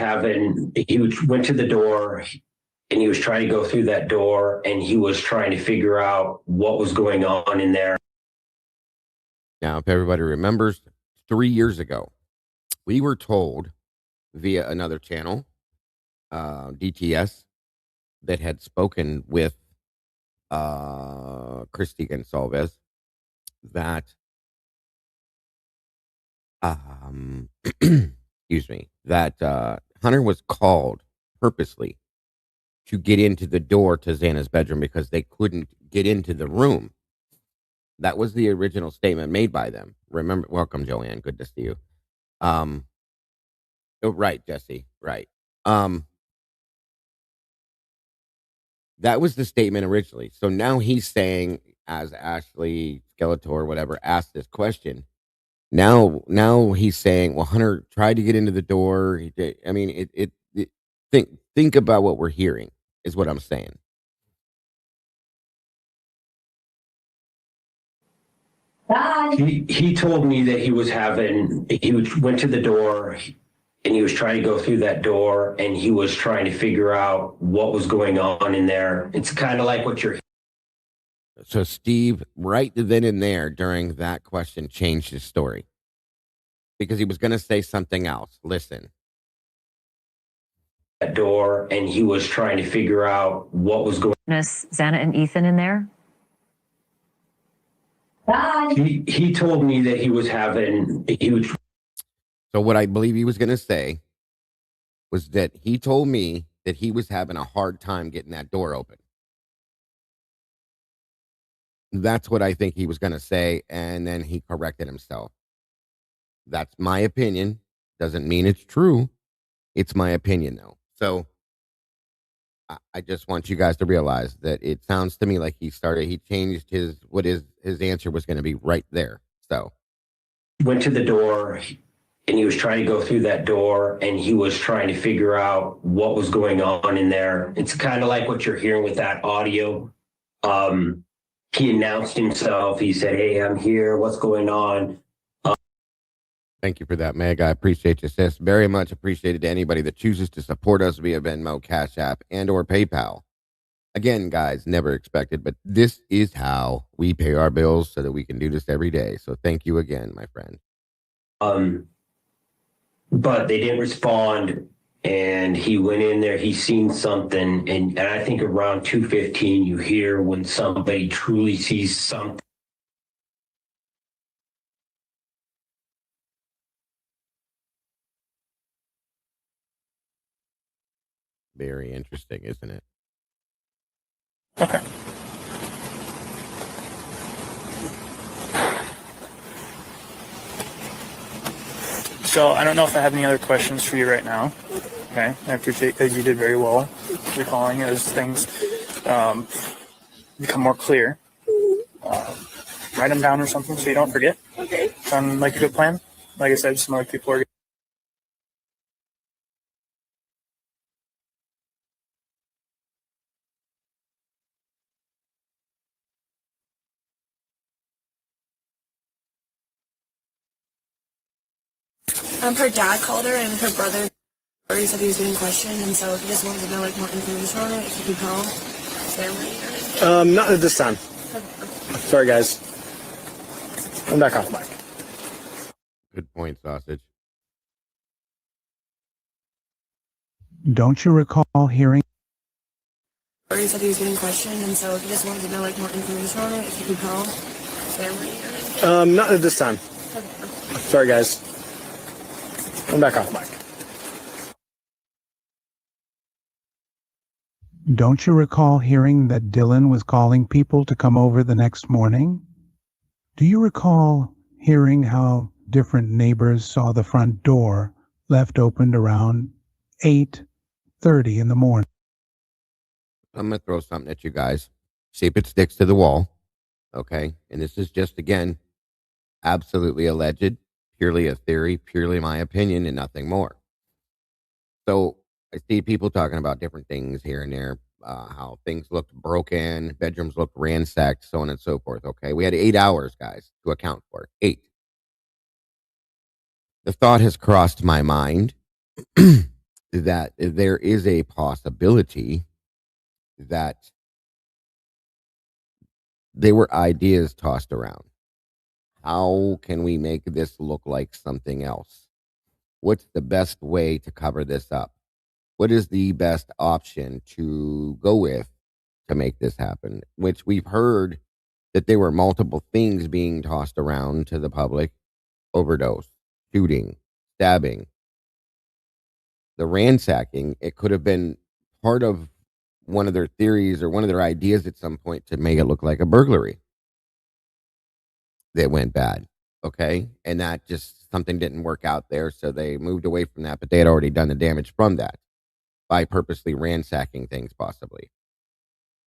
to the door and he was trying to go through that door and he was trying to figure out what was going on in there. Now, if everybody remembers, 3 years ago, we were told via another channel, DTS, that had spoken with Christy Gonsalves, that excuse me, that Hunter was called purposely to get into the door to Xana's bedroom because they couldn't get into the room. That was the original statement made by them. Remember, welcome, Joanne. Good to see you. Oh, right, Jesse. Right. That was the statement originally. So now he's saying, as Ashley Skeletor or whatever asked this question, now he's saying, well, Hunter tried to get into the door. He did. I mean, think about what we're hearing is what I'm saying. He told me that he went to the door and he was trying to go through that door and he was trying to figure out what was going on in there. It's kind of like what you're... So Steve, right then and there during that question, changed his story because he was going to say something else. Listen. That door and he was trying to figure out what was going on. Xana and Ethan in there? He told me that So what I believe he was going to say was that he told me that he was having a hard time getting that door open. That's what I think he was going to say, and then he corrected himself. That's my opinion. Doesn't mean it's true. It's my opinion, though. So I just want you guys to realize that it sounds to me like he changed his answer was going to be right there. So went to the door and he was trying to go through that door and he was trying to figure out what was going on in there. It's kind of like what you're hearing with that audio. He announced himself. He said, "Hey, I'm here. What's going on?" Thank you for that, Meg. I appreciate you, sis. Very much appreciated to anybody that chooses to support us via Venmo, Cash App, and or PayPal. Again, guys, never expected, but this is how we pay our bills so that we can do this every day. So thank you again, my friend. But they didn't respond, and he went in there. He seen something, and I think around 2:15, you hear when somebody truly sees something. Very interesting, isn't it? Okay. So I don't know if I have any other questions for you right now. Okay, I appreciate that you did very well recalling as things become more clear. Write them down or something so you don't forget. Okay. Sound like a good plan? Like I said, some other people are. Her dad called her and her brother already said he was getting questioned, and so he just wanted to know like more information on it. If you could call family. Not at this time. Sorry, guys. I'm back off mic. Good point, Sausage. Don't you recall hearing? Already said he was getting questioned, and so he just wanted to know like more information on it. If you could call family. Not at this time. Sorry, guys. I'm back off mic. Don't you recall hearing that Dylan was calling people to come over the next morning? Do you recall hearing how different neighbors saw the front door left opened around 8:30 in the morning? I'm going to throw something at you guys. See if it sticks to the wall. Okay. And this is just, again, absolutely alleged, purely a theory, purely my opinion, and nothing more. So I see people talking about different things here and there, how things looked broken, bedrooms looked ransacked, so on and so forth. Okay. We had 8 hours, guys, to account for. 8. The thought has crossed my mind that there is a possibility that there were ideas tossed around. How can we make this look like something else? What's the best way to cover this up? What is the best option to go with to make this happen? Which we've heard that there were multiple things being tossed around to the public: overdose, shooting, stabbing, the ransacking. It could have been part of one of their theories or one of their ideas at some point to make it look like a burglary that went bad. Okay. And that just something didn't work out there. So they moved away from that, but they had already done the damage from that by purposely ransacking things, possibly.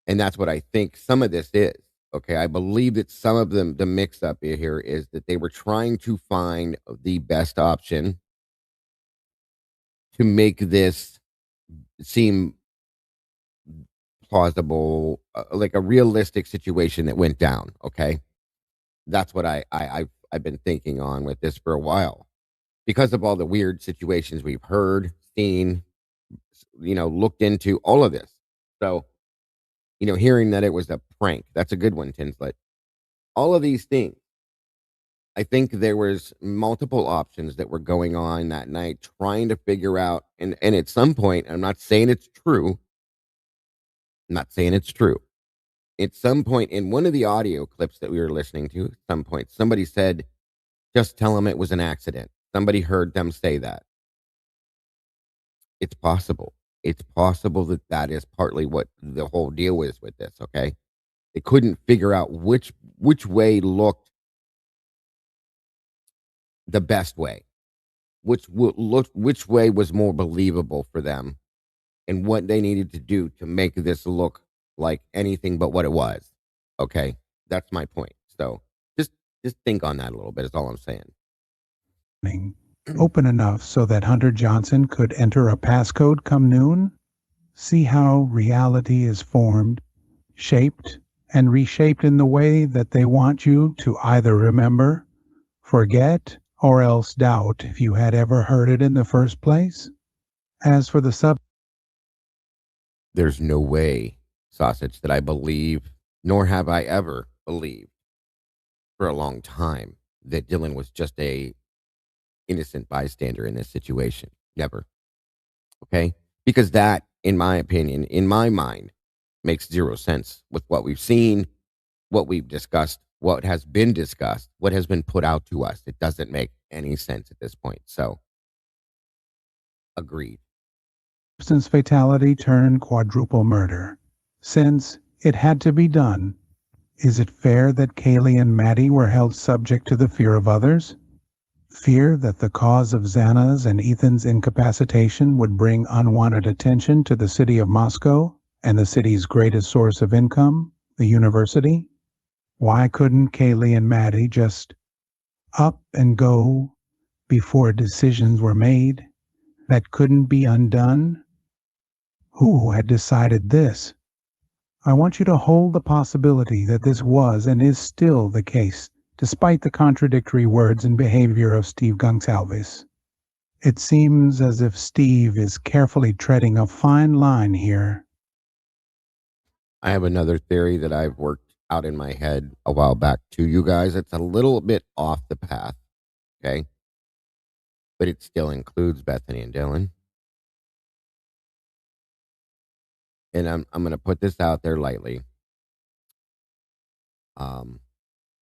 And that's what I think some of this is. Okay. I believe that some of them, the mix up here is that they were trying to find the best option to make this seem plausible, like a realistic situation that went down. Okay. That's what I've been thinking on with this for a while, because of all the weird situations we've heard, seen, looked into, all of this. So, hearing that it was a prank, that's a good one, Tinslet. All of these things. I think there was multiple options that were going on that night, trying to figure out, and at some point, I'm not saying it's true. I'm not saying it's true. At some point in one of the audio clips that we were listening to, at some point, somebody said, just tell them it was an accident. Somebody heard them say that. It's possible. It's possible that that is partly what the whole deal is with this, okay? They couldn't figure out which way looked the best way, which way was more believable for them, and what they needed to do to make this look like anything but what it was. Okay, that's my point. So just think on that a little bit. Is all I'm saying. Open enough so that Hunter Johnson could enter a passcode come noon. See how reality is formed, shaped, and reshaped in the way that they want you to either remember, forget, or else doubt if you had ever heard it in the first place. As for the there's no way, Sausage, that I believe, nor have I ever believed for a long time, that Dylan was just a innocent bystander in this situation. Never. Okay? Because that, in my opinion, in my mind, makes zero sense with what we've seen, what we've discussed, what has been discussed, what has been put out to us. It doesn't make any sense at this point. So, agreed. substance fatality turned quadruple murder. Since it had to be done, is it fair that Kaylee and Maddie were held subject to the fear of others? Fear that the cause of Xana's and Ethan's incapacitation would bring unwanted attention to the city of Moscow and the city's greatest source of income, the university? Why couldn't Kaylee and Maddie just up and go before decisions were made that couldn't be undone? Who had decided this? I want you to hold the possibility that this was and is still the case, despite the contradictory words and behavior of Steve Gonsalves. It seems as if Steve is carefully treading a fine line here. I have another theory that I've worked out in my head a while back to you guys. It's a little bit off the path, okay? But it still includes Bethany and Dylan. And I'm going to put this out there lightly.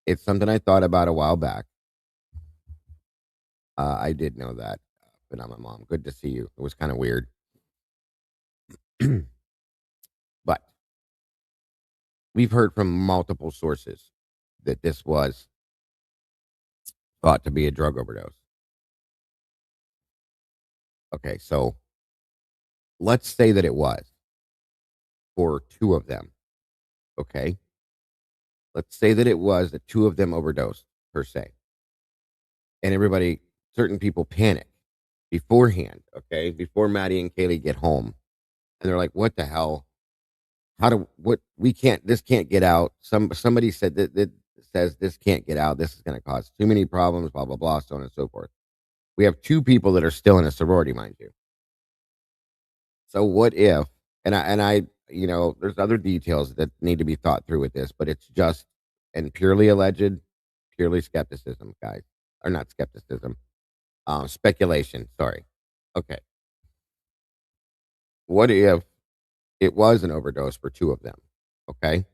It's something I thought about a while back. I did know that, but I'm a mom. Good to see you. It was kind of weird. But we've heard from multiple sources that this was thought to be a drug overdose. Okay, so let's say that it was for two of them. Okay. Let's say that it was that two of them overdosed, per se. And everybody, certain people panic beforehand, okay, before Maddie and Kaylee get home. And they're like, what the hell? This can't get out. Somebody said that says this can't get out. This is going to cause too many problems, blah, blah, blah, so on and so forth. We have two people that are still in a sorority, mind you. So what if, and I, you know, there's other details that need to be thought through with this, but it's just and purely alleged, purely skepticism, guys. Or not skepticism. Speculation, sorry. Okay. What if it was an overdose for two of them? Okay.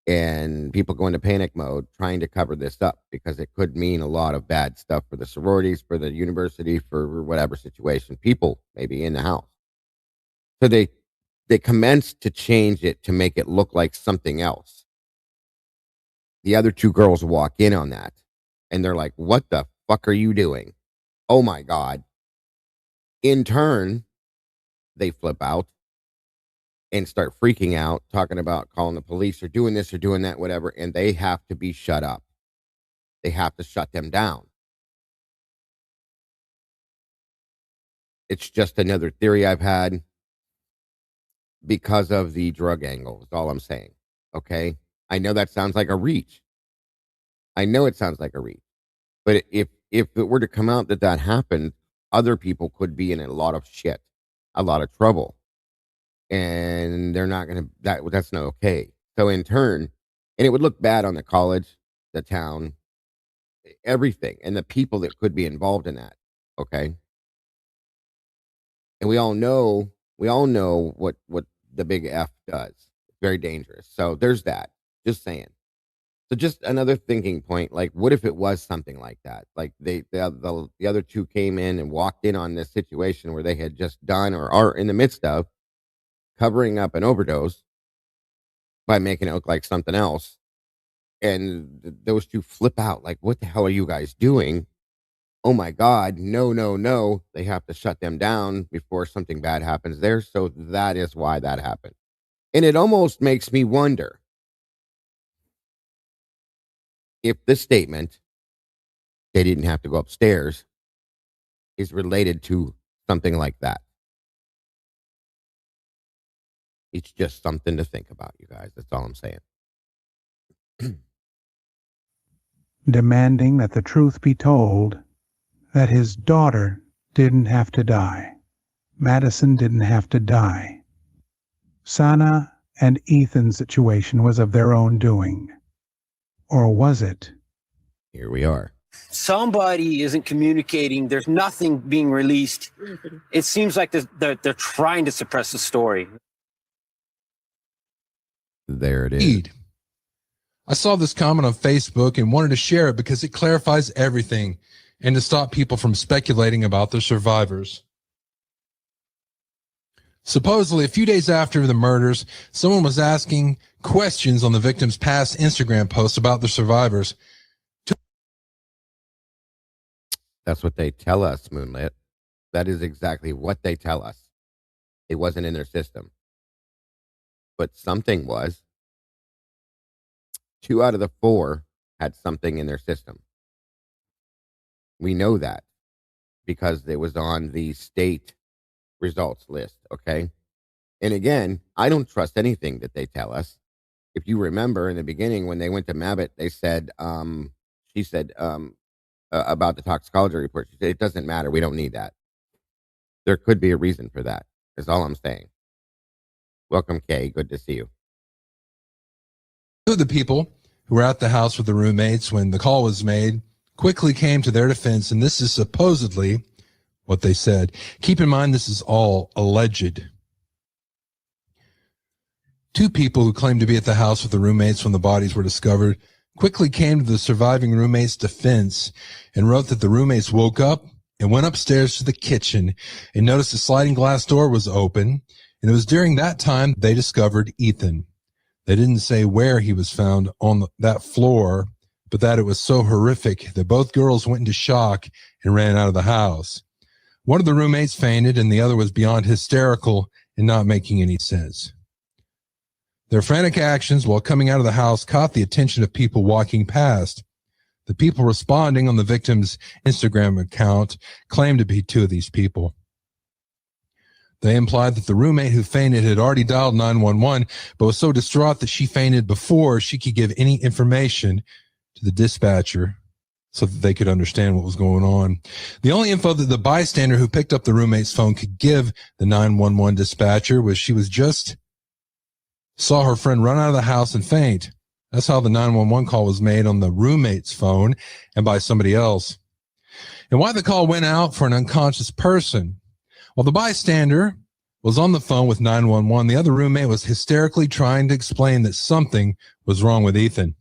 And people go into panic mode trying to cover this up because it could mean a lot of bad stuff for the sororities, for the university, for whatever situation. People maybe in the house. So they commenced to change it to make it look like something else. The other two girls walk in on that and they're like, what the fuck are you doing? Oh my God. In turn, they flip out and start freaking out, talking about calling the police or doing this or doing that, whatever. And they have to be shut up. They have to shut them down. It's just another theory I've had because of the drug angle, is all I'm saying. Okay. I know that sounds like a reach. I know it sounds like a reach. But if it were to come out that happened, other people could be in a lot of shit, a lot of trouble. And they're not going to, that's not okay. So in turn, and it would look bad on the college, the town, everything, and the people that could be involved in that. Okay. And we all know what the big F does. It's very dangerous. So there's that. Just saying. So just another thinking point, like what if it was something like that? Like the other two came in and walked in on this situation where they had just done or are in the midst of covering up an overdose by making it look like something else. And those two flip out like, what the hell are you guys doing? Oh my God, no. They have to shut them down before something bad happens there. So that is why that happened. And it almost makes me wonder if the statement, they didn't have to go upstairs, is related to something like that. It's just something to think about, you guys. That's all I'm saying. Demanding that the truth be told, that his daughter didn't have to die. Madison didn't have to die. Sana and Ethan's situation was of their own doing. Or was it? Here we are. Somebody isn't communicating. There's nothing being released. It seems like they're trying to suppress the story. There it is. I saw this comment on Facebook and wanted to share it because it clarifies everything and to stop people from speculating about the survivors. Supposedly, a few days after the murders, someone was asking questions on the victim's past Instagram posts about the survivors. That's what they tell us, Moonlit. That is exactly what they tell us. It wasn't in their system. But something was. 2 out of the 4 had something in their system. We know that because it was on the state results list, okay? And again, I don't trust anything that they tell us. If you remember in the beginning when they went to Mabbitt, they said, she said about the toxicology report, she said, it doesn't matter. We don't need that. There could be a reason for that, is all I'm saying. Welcome, Kay. Good to see you. 2 of the people who were at the house with the roommates when the call was made quickly came to their defense, and this is supposedly what they said. Keep in mind, this is all alleged. 2 people who claimed to be at the house with the roommates when the bodies were discovered quickly came to the surviving roommate's defense and wrote that the roommates woke up and went upstairs to the kitchen and noticed the sliding glass door was open, and it was during that time they discovered Ethan. They didn't say where he was found on that floor, but that it was so horrific that both girls went into shock and ran out of the house. One of the roommates fainted, and the other was beyond hysterical and not making any sense. Their frantic actions while coming out of the house caught the attention of people walking past. The people responding on the victim's Instagram account claimed to be 2 of these people. They implied that the roommate who fainted had already dialed 911, but was so distraught that she fainted before she could give any information to the dispatcher so that they could understand what was going on. The only info that the bystander who picked up the roommate's phone could give the 911 dispatcher was she was just saw her friend run out of the house and faint. That's how the 911 call was made on the roommate's phone and by somebody else. And why the call went out for an unconscious person? While the bystander was on the phone with 911, the other roommate was hysterically trying to explain that something was wrong with Ethan.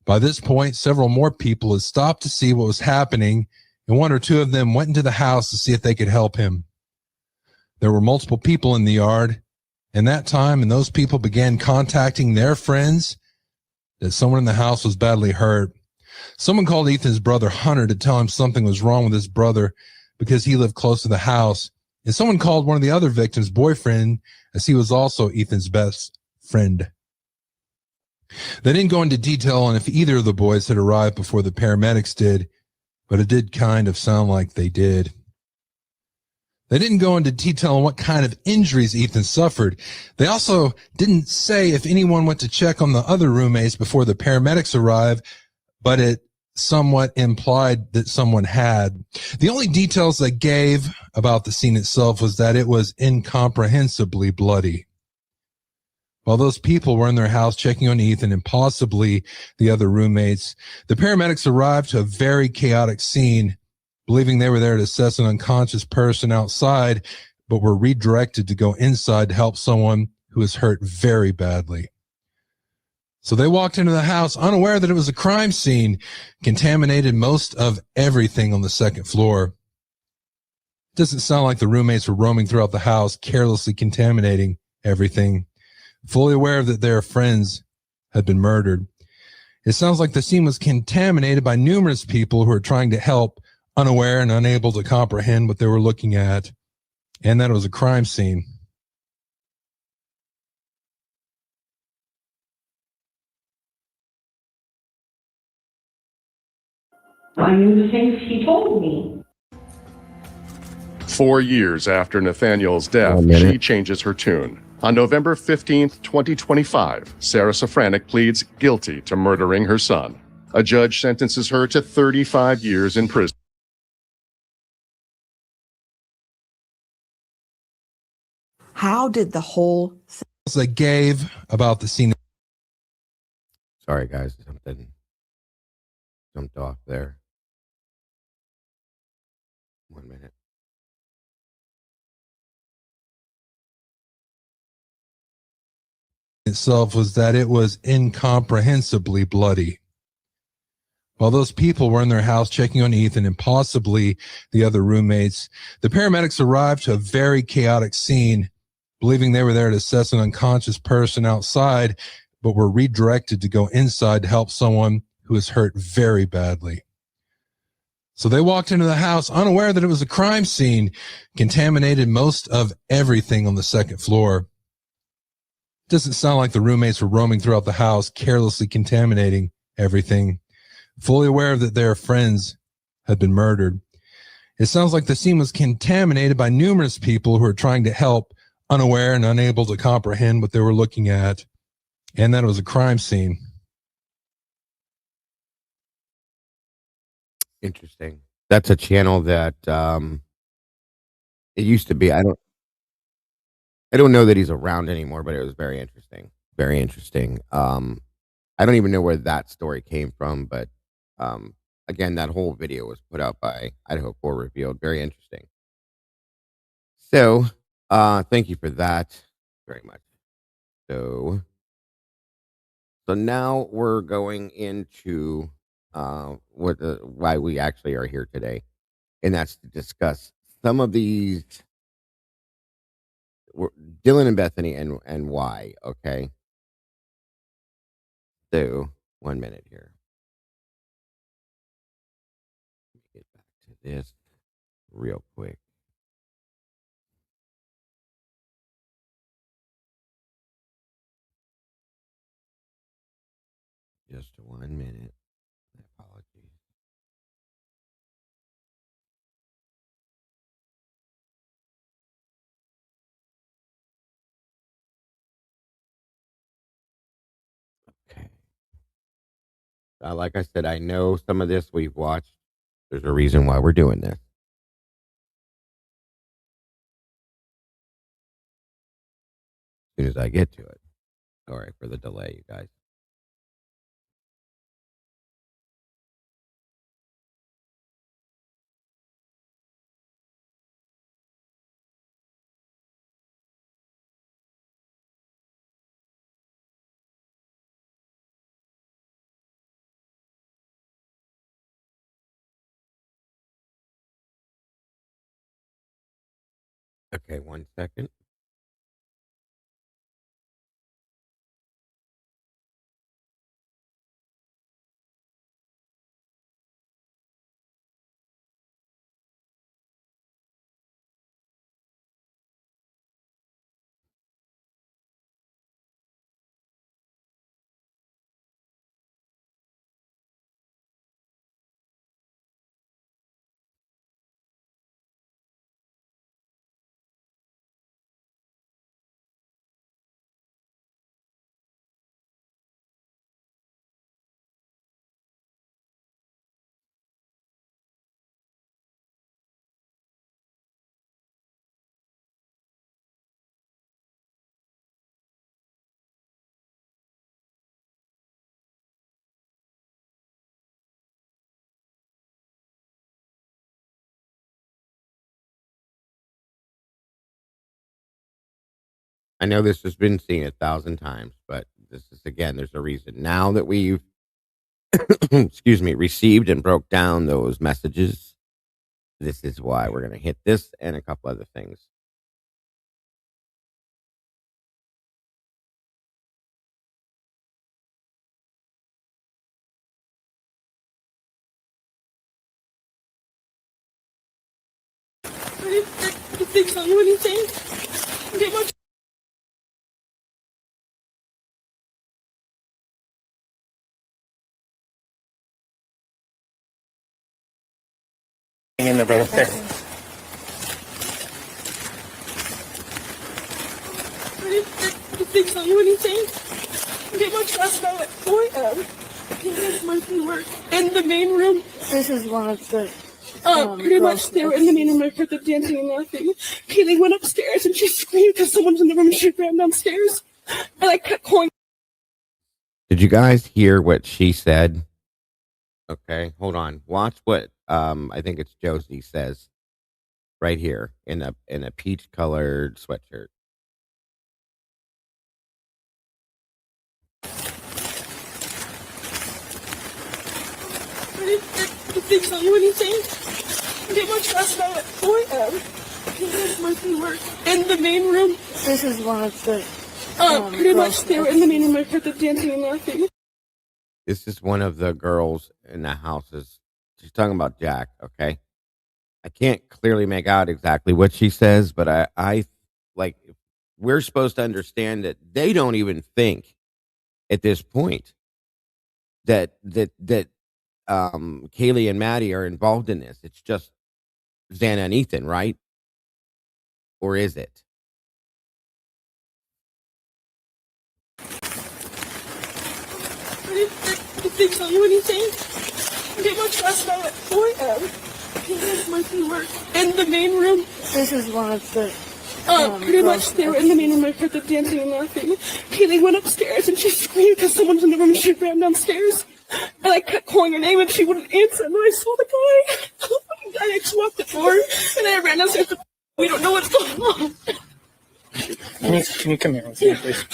By this point, several more people had stopped to see what was happening, and 1 or 2 of them went into the house to see if they could help him. There were multiple people in the yard, and that time, and those people began contacting their friends that someone in the house was badly hurt. Someone called Ethan's brother Hunter to tell him something was wrong with his brother because he lived close to the house. And someone called one of the other victims' boyfriend, as he was also Ethan's best friend. They didn't go into detail on if either of the boys had arrived before the paramedics did, but it did kind of sound like they did. They didn't go into detail on what kind of injuries Ethan suffered. They also didn't say if anyone went to check on the other roommates before the paramedics arrived, but it somewhat implied that someone had. The only details they gave about the scene itself was that it was incomprehensibly bloody. While those people were in their house checking on Ethan and possibly the other roommates, the paramedics arrived to a very chaotic scene, believing they were there to assess an unconscious person outside, but were redirected to go inside to help someone who was hurt very badly. So they walked into the house unaware that it was a crime scene, contaminated most of everything on the second floor. It doesn't sound like the roommates were roaming throughout the house, carelessly contaminating everything, fully aware that their friends had been murdered. It sounds like the scene was contaminated by numerous people who were trying to help, unaware and unable to comprehend what they were looking at, and that it was a crime scene. I knew the things he told me. 4 years after Nathaniel's death, she changes her tune. On November 15th, 2025, Sarah Safranek pleads guilty to murdering her son. A judge sentences her to 35 years in prison. How did the whole thing they gave about the scene? Sorry, guys. Something jumped off there. 1 minute. Itself was that it was incomprehensibly bloody. While those people were in their house checking on Ethan and possibly the other roommates, the paramedics arrived to a very chaotic scene, believing they were there to assess an unconscious person outside, but were redirected to go inside to help someone who was hurt very badly. So they walked into the house unaware that it was a crime scene, contaminated most of everything on the second floor. Doesn't sound like the roommates were roaming throughout the house, carelessly contaminating everything, fully aware that their friends had been murdered. It sounds like the scene was contaminated by numerous people who were trying to help, unaware and unable to comprehend what they were looking at, and that it was a crime scene. Interesting. That's a channel that it used to be. I don't know that he's around anymore, but it was very interesting. Very interesting. I don't even know where that story came from, but again, that whole video was put out by Idaho Core Revealed. Very interesting. So, thank you for that very much. So now we're going into why we actually are here today, and that's to discuss some of these Dylan and Bethany and why. Okay, so 1 minute here. Get back to this real quick. Just 1 minute. Apologies. Okay. Like I said, I know some of this we've watched. There's a reason why we're doing this. As soon as I get to it. Sorry for the delay, you guys. Okay, 1 second. I know this has been seen 1,000 times, but this is, again, there's a reason. Now that we've, excuse me, received and broke down those messages, this is why we're going to hit this and a couple other things. I think so. You anything? Get much. In there, brother. There. I think so. You anything? Get much less about it. 4 a.m. He does monthly work in the main room. This is one of the. Pretty much they were in the main room. I heard them dancing and laughing. Kaylee went upstairs and she screamed because someone's in the room and she ran downstairs. And I kept calling. Did you guys hear what she said? Okay, hold on. Watch what I think it's Josie says right here in a peach colored sweatshirt. I think so. You anything? Get much less about it. 4 a.m. He does mostly work in the main room. This is one of the. Pretty much they were in the main room. I heard them dancing and laughing. This is one of the girls in the houses. She's talking about Jack, okay? I can't clearly make out exactly what she says, but I like, we're supposed to understand that they don't even think at this point that Kaylee and Maddie are involved in this. It's just Xana and Ethan, right? Or is it? Did they tell you anything? They much last night at 4 a.m. He was mostly work in the main room. This is one of the. Pretty much they were in the main room. I heard them dancing and laughing. Kaylee went upstairs and she screamed because someone was in the room and she ran downstairs. And I kept calling her name and she wouldn't answer. And then I saw the guy. I just walked the door and I ran downstairs. We don't know what's going on. Can you come here with me, please?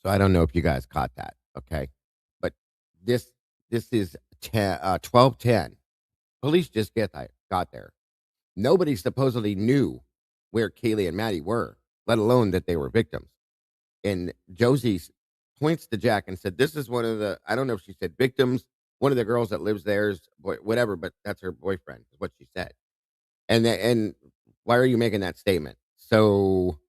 So I don't know if you guys caught that, okay? But this is 12:10. Police just got there. Nobody supposedly knew where Kaylee and Maddie were, let alone that they were victims. And Josie points to Jack and said, "This is one of the," I don't know if she said victims, one of the girls that lives there's whatever, but that's her boyfriend, is what she said. And why are you making that statement? So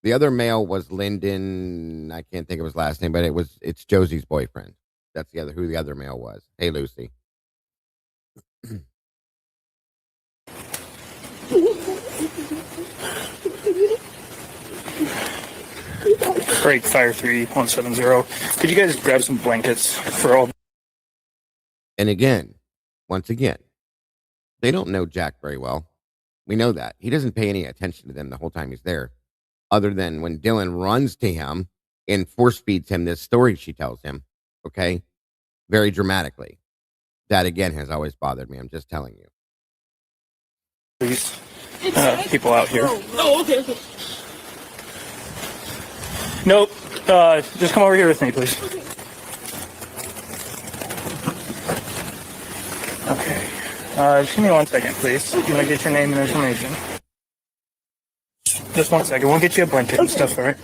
the other male was Lyndon. I can't think of his last name, but it's Josie's boyfriend. That's who the other male was. Hey, Lucy. Great, Fire 3170. Could you guys grab some blankets for all? And once again, they don't know Jack very well. We know that. He doesn't pay any attention to them the whole time he's there, other than when Dylan runs to him and force feeds him this story she tells him, okay? Very dramatically. That, again, has always bothered me. I'm just telling you. Please, people out here. Oh, okay. Nope. Just come over here with me, please. Okay. Just give me 1 second, please. I'm gonna get your name and information. Just 1 second. We'll get you a blanket and stuff, all right?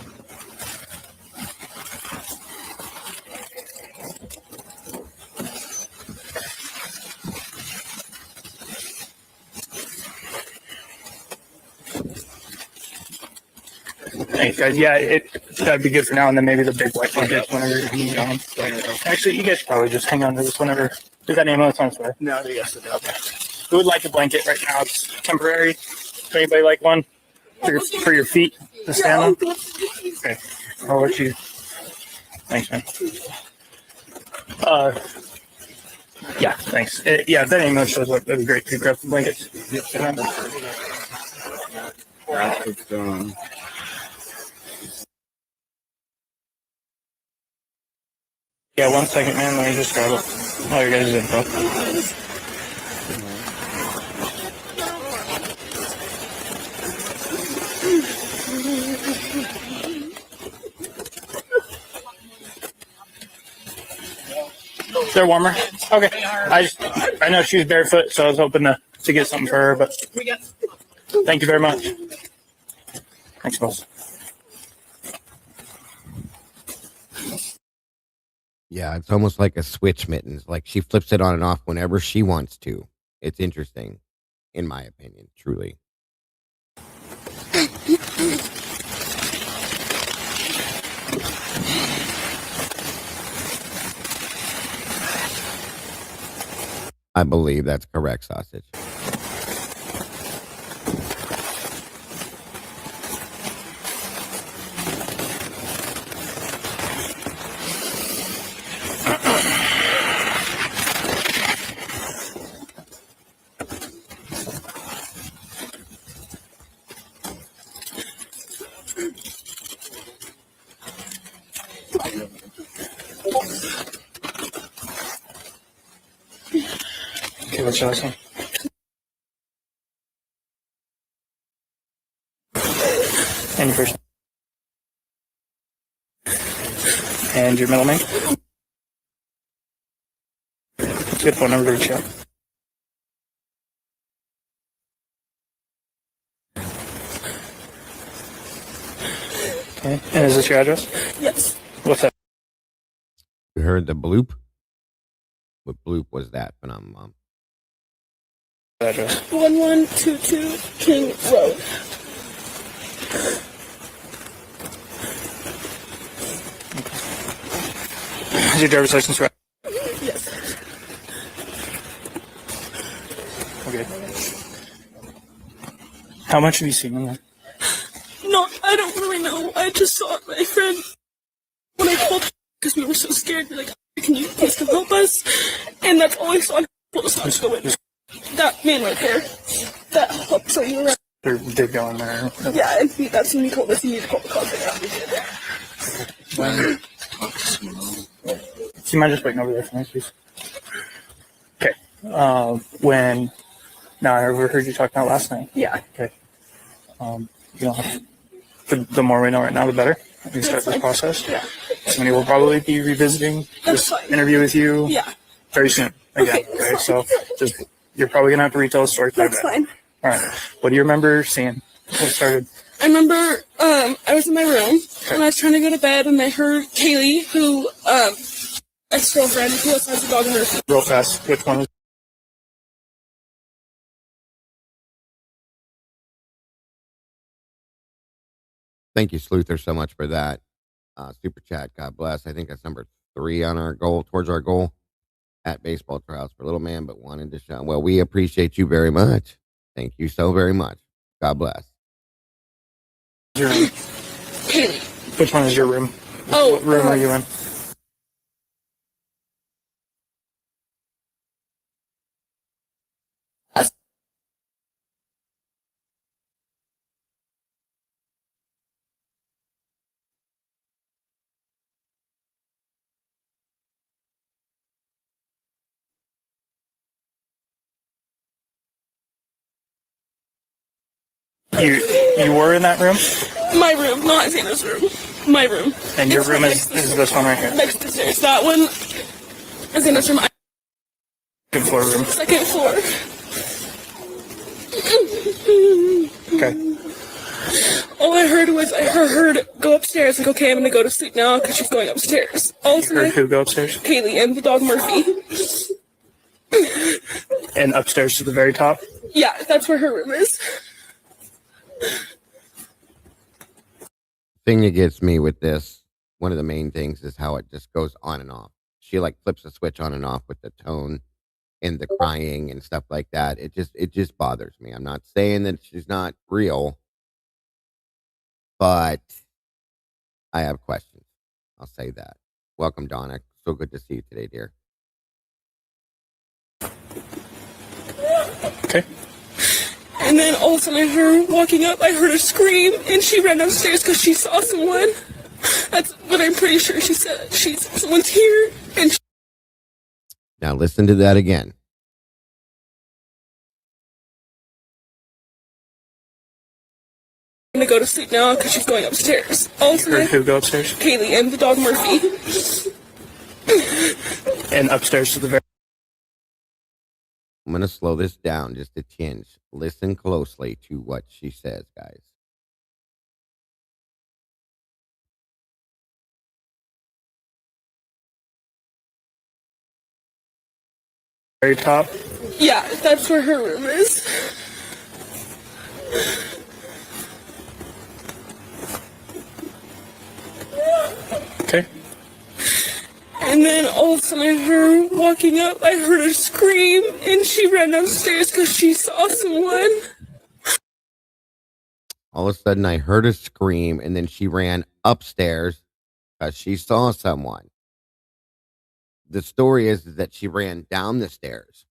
Thanks, guys. Yeah, that'd be good for now, and then maybe the big white blankets whenever you're gone. Actually, you guys should probably just hang on to this whenever. Is that name on the swear? No, yes, it does. Okay. Who would like a blanket right now? It's temporary. Does anybody like one for your feet to stand on? Okay. I'll let you. Thanks, man. Yeah, thanks. Yeah, if that name shows up, that'd be great. Could you grab some blankets? Yep. Yeah, 1 second, man. Let me just grab all your guys' info. They're warmer. Okay. I know she was barefoot, so I was hoping to get something for her, but thank you very much. Thanks, boss. Yeah, it's almost like a switch, Mittens. Like she flips it on and off whenever she wants to. It's interesting, in my opinion, truly. I believe that's correct, Sausage. Okay, what's your last name? And your first And your middle name? Good phone number to reach out. Okay. And is this your address? Yes. What's that? You heard the bloop? What bloop was that, Mom? Address. 1122 King Road. Is your driver's license right? Yes. Okay. How much have you seen in there? No, I don't really know. I just saw my friend when I called because we were so scared. We're like, can you please come help us? And that's all I saw. I told us not to go in. That man right there. That helped show you around. They did go in there. Yeah, and that's when he told us he needed to call the cops. Do you mind just waiting over there for me, please? Okay. Now I overheard you talking about last night. Yeah. Okay. You don't have the more we know right now, the better. We start this process. Yeah. Somebody will probably be revisiting this interview with you. Yeah. Very soon. Again. Okay. So you're probably gonna have to retell the story. That's fine. All right. What do you remember seeing? What started? I remember I was in my room and I was trying to go to bed and I heard Kaylee, who ex-girlfriend who also has a dog in her. Real fast. Which one? Thank you, Sleuther, so much for that. Super chat. God bless. I think that's number 3 on our goal, towards our goal at Baseball Trials for Little Man, but wanted to show. Well, we appreciate you very much. Thank you so very much. God bless. Your room. Kaylee. Which one is your room? Oh, what room are you in? You were in that room? My room, not Xana's room. My room. And your room is this one right here? Next to stairs. That one is Xana's room. Second floor room. Second floor. Okay. All I heard was I heard her go upstairs. Like, okay, I'm gonna go to sleep now because she's going upstairs. Also, You heard who go upstairs? Kaylee and the dog Murphy. And upstairs to the very top? Yeah, that's where her room is. Thing that gets me with this, one of the main things is how it just goes on and off. She like flips the switch on and off with the tone and the crying and stuff like that. It just bothers me. I'm not saying that she's not real, but I have questions. I'll say that. Welcome, Donna. So good to see you today, dear. Okay. And then all of a sudden I heard her walking up. I heard her scream, and she ran upstairs because she saw someone. That's what I'm pretty sure she said. Someone's here, and Now listen to that again. I'm gonna go to sleep now because she's going upstairs. All of a You heard sudden, who go upstairs? Kaylee and the dog Murphy. And upstairs to the very... I'm going to slow this down just a tinge. Listen closely to what she says, guys. Very top? Yeah, that's where her room is. Okay. And then all of a sudden I heard her walking up. I heard her scream, and she ran upstairs because she saw someone. All of a sudden, I heard a scream, and then she ran upstairs because she saw someone. The story is that she ran down the stairs.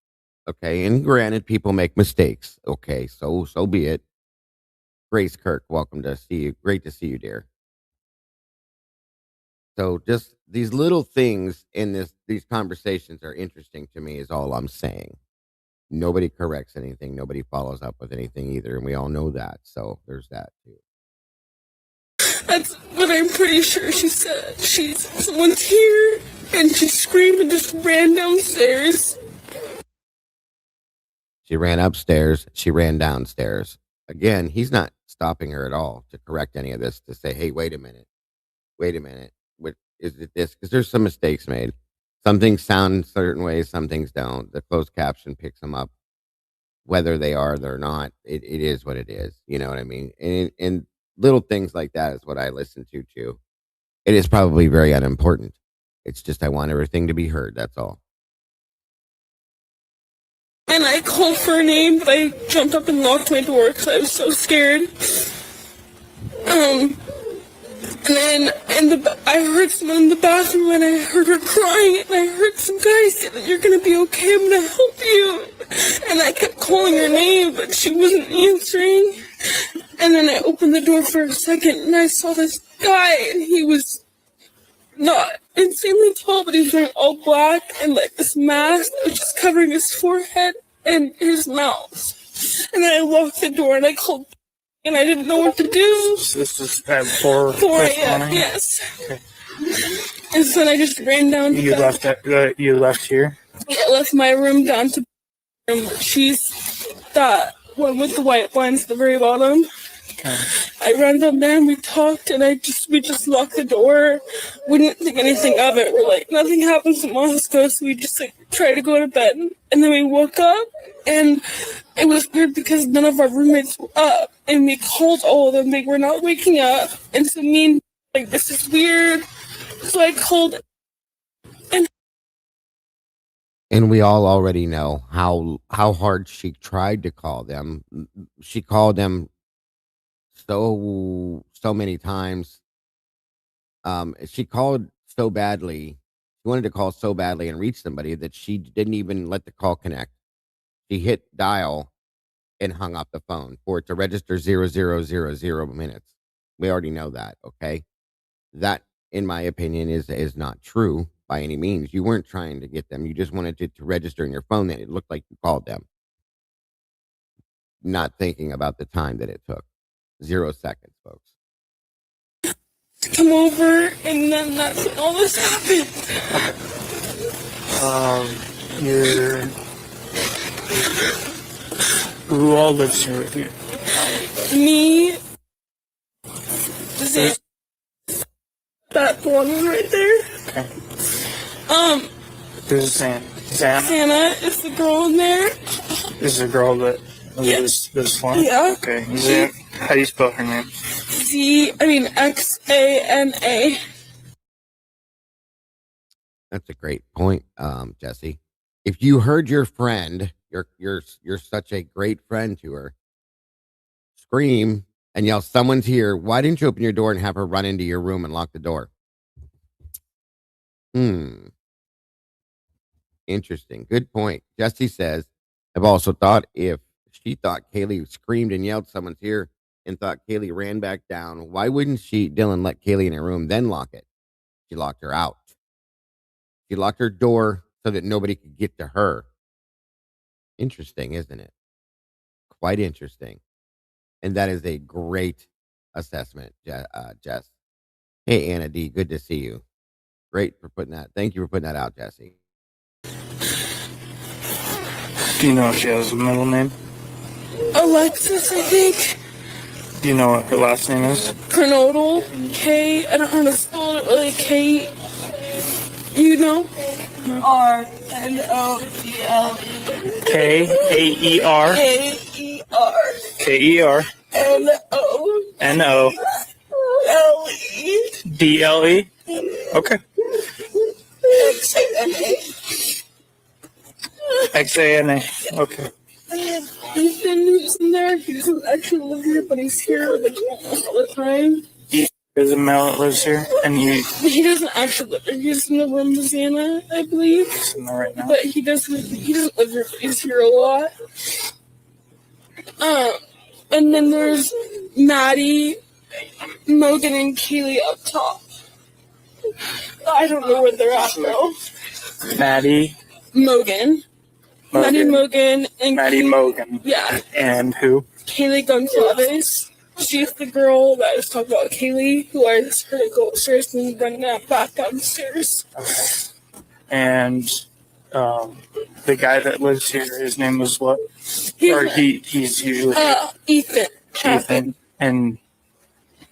Okay, and granted, people make mistakes. Okay, so be it. Grace Kirk, welcome to see you. Great to see you, dear. So just these little things in these conversations are interesting to me is all I'm saying. Nobody corrects anything. Nobody follows up with anything either. And we all know that. So there's that too. That's what I'm pretty sure she said. Someone's here, and she screamed and just ran downstairs. She ran upstairs. She ran downstairs. Again, he's not stopping her at all to correct any of this, to say, hey, wait a minute. What is it this? Because there's some mistakes made. Some things sound certain ways, some things don't. The closed caption picks them up, whether they are or not. It is what it is. You know what I mean? And little things like that is what I listen to too. It is probably very unimportant. It's just I want everything to be heard. That's all. And I called for her name, but I jumped up and locked my door because I was so scared. And then I heard someone in the bathroom, and I heard her crying, and I heard some guy say that you're going to be okay, I'm going to help you. And I kept calling her name, but she wasn't answering. And then I opened the door for a second, and I saw this guy, and he was not insanely tall, but he was wearing all black and like this mask that was just covering his forehead and his mouth. And then I locked the door, and I called, and I didn't know what to do. This is at 4 a.m. Yes. Okay. And so then I just ran down to you left here? Yeah, I left my room down to she's that one with the white blinds at the very bottom. Okay. I ran down there and we talked, and we just locked the door. We didn't think anything of it. We're like, nothing happens in Moscow, so we just like tried to go to bed. And then we woke up, and it was weird because none of our roommates were up, and we called all of them. They were not waking up, and so me and like, this is weird. So I called, and we all already know how hard she tried to call them. She called them so many times. She called so badly. She wanted to call so badly and reach somebody that she didn't even let the call connect. She hit dial and hung up the phone for it to register 0000 minutes. We already know that, okay? That, in my opinion, is not true by any means. You weren't trying to get them. You just wanted it to register in your phone that it looked like you called them. Not thinking about the time that it took. 0 seconds, folks. come over, and then that's when all this happened. Who all lives here with you? Me, that one right there. Okay. Who's Xana? Xana is the girl in there. Is the girl that lives this one? Yeah. Okay. Xana, how do you spell her name? Xana. That's a great point, Jesse. If you heard your friend, you're such a great friend to her, scream and yell, "Someone's here!" Why didn't you open your door and have her run into your room and lock the door? Interesting. Good point. Jesse says, I've also thought if she thought Kaylee screamed and yelled, "Someone's here," and thought Kaylee ran back down, why wouldn't Dylan let Kaylee in her room, then lock it? She locked her out. She locked her door so that nobody could get to her. Interesting, isn't it? Quite interesting. And that is a great assessment, Jess. Hey, Anna D, good to see you. Great for putting that. Thank you for putting that out, Jesse. Do you know if she has a middle name? Alexis, I think. Do you know what her last name is? Kernodal. K. I don't know how to spell it really. K. You know? RNODL. K-A-E-R. K-E-R. K-E-R. N-O. N-O. L-E. D-L-E. Okay. X-A-N-A. X-A-N-A. Okay. Ethan lives in there. He doesn't actually live here, but he's here like almost all the time. There's a male that lives here, and he doesn't actually live here. He's in the room with Xana, I believe. He's in there right now. But he doesn't live here, but he's here a lot. And then there's Maddie, Mogan, and Kaylee up top. I don't know where they're at though. Maddie. Mogan. Maddie Mogan and Maddie Mogan. Yeah. And who? Kaylee Gonzalez. She's the girl that I was talking about, Kaylee, who I just heard her go upstairs and run back downstairs. Okay. And the guy that lives here, his name was what? He's usually Ethan. Ethan. And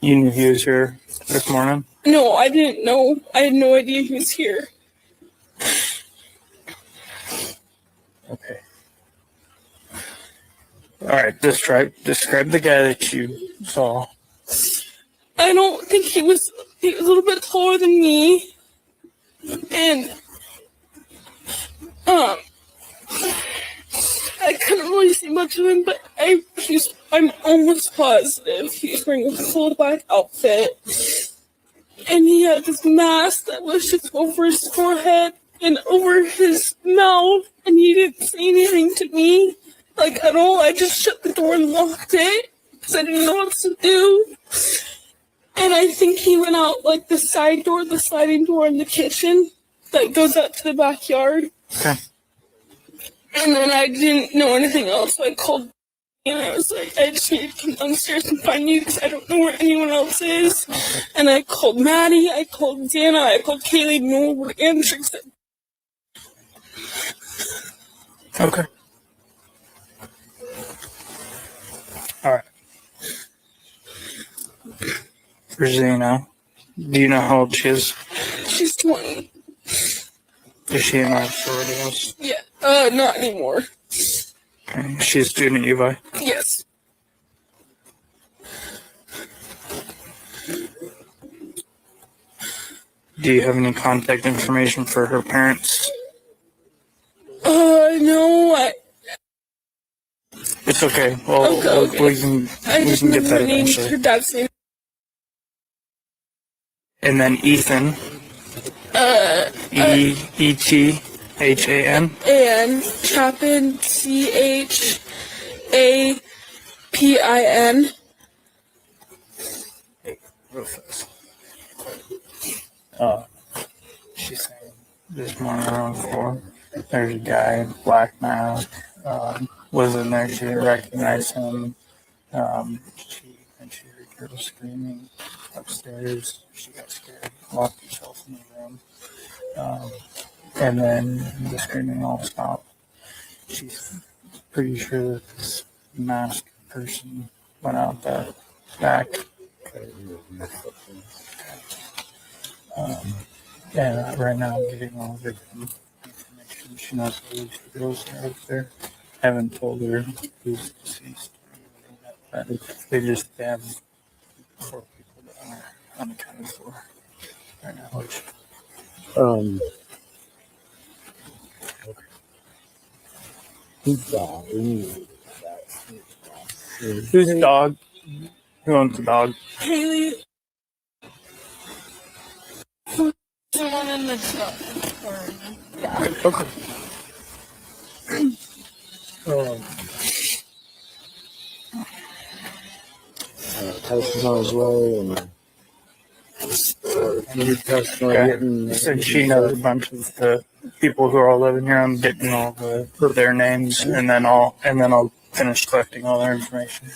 you knew he was here this morning? No, I didn't know. I had no idea he was here. Okay. All right. Describe the guy that you saw. I don't think he was a little bit taller than me. And I couldn't really see much of him, but I'm almost positive he was wearing a full black outfit. And he had this mask that was just over his forehead and over his mouth, and he didn't say anything to me, like, at all. I just shut the door and locked it, because I didn't know what to do. And I think he went out, like, the side door, the sliding door in the kitchen that goes out to the backyard. Okay. And then I didn't know anything else, so I called, and I was like, I just need to come downstairs and find you because I don't know where anyone else is. And I called Maddie, I called Dana, I called Kaylee, no one would answer except. Okay. All right. For Zena, do you know how old she is? She's 20. Is she in our sorority house? Yeah, not anymore. Okay. Is she a student at UVI? Yes. Do you have any contact information for her parents? No, It's okay. Well, okay. we can get that eventually. Her dad's name. And then Ethan. E-T-H-A-N. And Chapin, C-H-A-P-I-N. Hey, real fast. She's saying this morning around 4, there's a guy, black mask, was in there. She didn't recognize him. She heard girls screaming upstairs. She got scared, locked herself in the room. And then the screaming all stopped. She's pretty sure that this masked person went out that back. And right now I'm getting all victim information. She knows who these girls are out there. Haven't told her who's deceased. But they have 4 people that are unaccounted for right now. Whose dog? Whose dog? Who owns the dog? Haley. Someone in the truck. Okay. Tyson's on his way, and Said she knows a bunch of the people who are all living here. I'm getting all their names, and then I'll finish collecting all their information.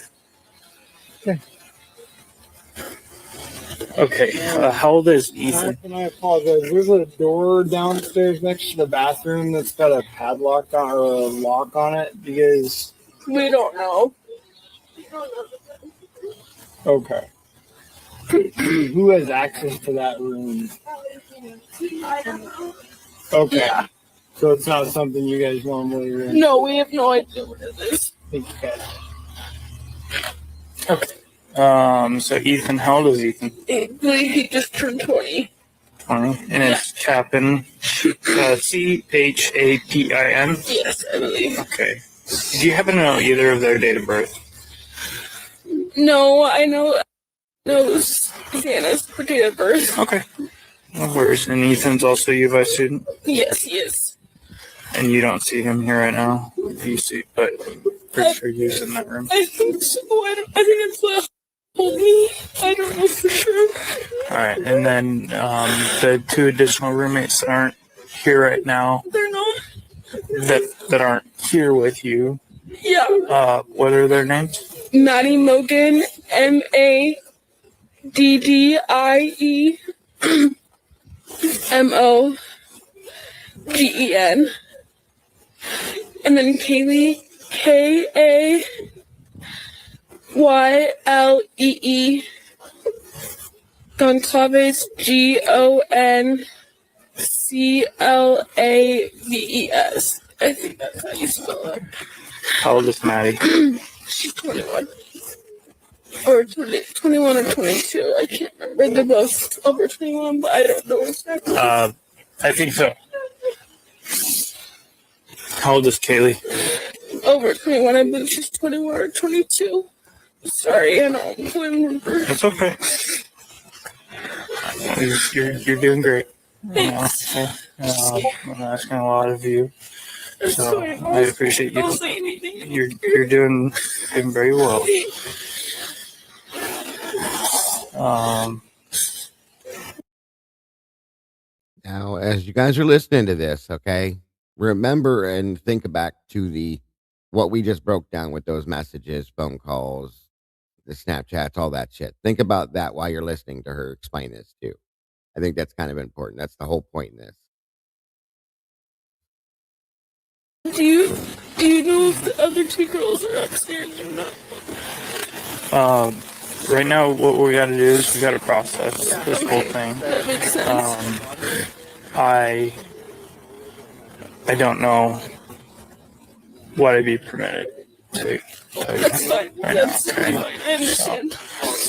Okay. How old is Ethan? And I apologize. There's a door downstairs next to the bathroom that's got a padlock on or a lock on it because We don't know. okay. Who has access to that room? Okay. Yeah. So it's not something you guys normally rent? No, we have no idea what it is. Thank you, guys. Okay. So Ethan, how old is Ethan? I believe he just turned 20. 20. And it's Chapin, C-H-A-P-I-N? Yes, I believe. Okay. Do you happen to know either of their date of birth? No, I know Xana's date of birth. Okay. No worries. And Ethan's also a UVI student? Yes, he is. And you don't see him here right now? You see, but pretty sure he's in that room. I think so. I think it's what told me. I don't know for sure. All right. And then the 2 additional roommates that aren't here right now. They're not? That aren't here with you. Yeah. What are their names? Maddie Mogan MADDIEMOGEN. And then Kaylee, KAYLEE. Goncalves, GONCLAVES. I think that's how you spell it. How old is Maddie? She's 21. Or 21 or 22. I can't remember. They're both over 21, but I don't know exactly. I think so. How old is Kaylee? Over 21. I believe she's 21 or 22. Sorry, I don't remember. That's okay. You're doing great. Thanks. I'm asking a lot of you, so I appreciate you. You're doing very well. Now, as you guys are listening to this, okay, remember and think back to what we just broke down with those messages, phone calls, the Snapchats, all that shit. Think about that while you're listening to her explain this too. I think that's kind of important. That's the whole point in this. Do you know if the other two girls are upstairs or not? Right now, what we got to do is we got to process this whole thing. That makes sense. I don't know what I'd be permitted to tell you. That's fine. Right That's now, okay? fine. I understand.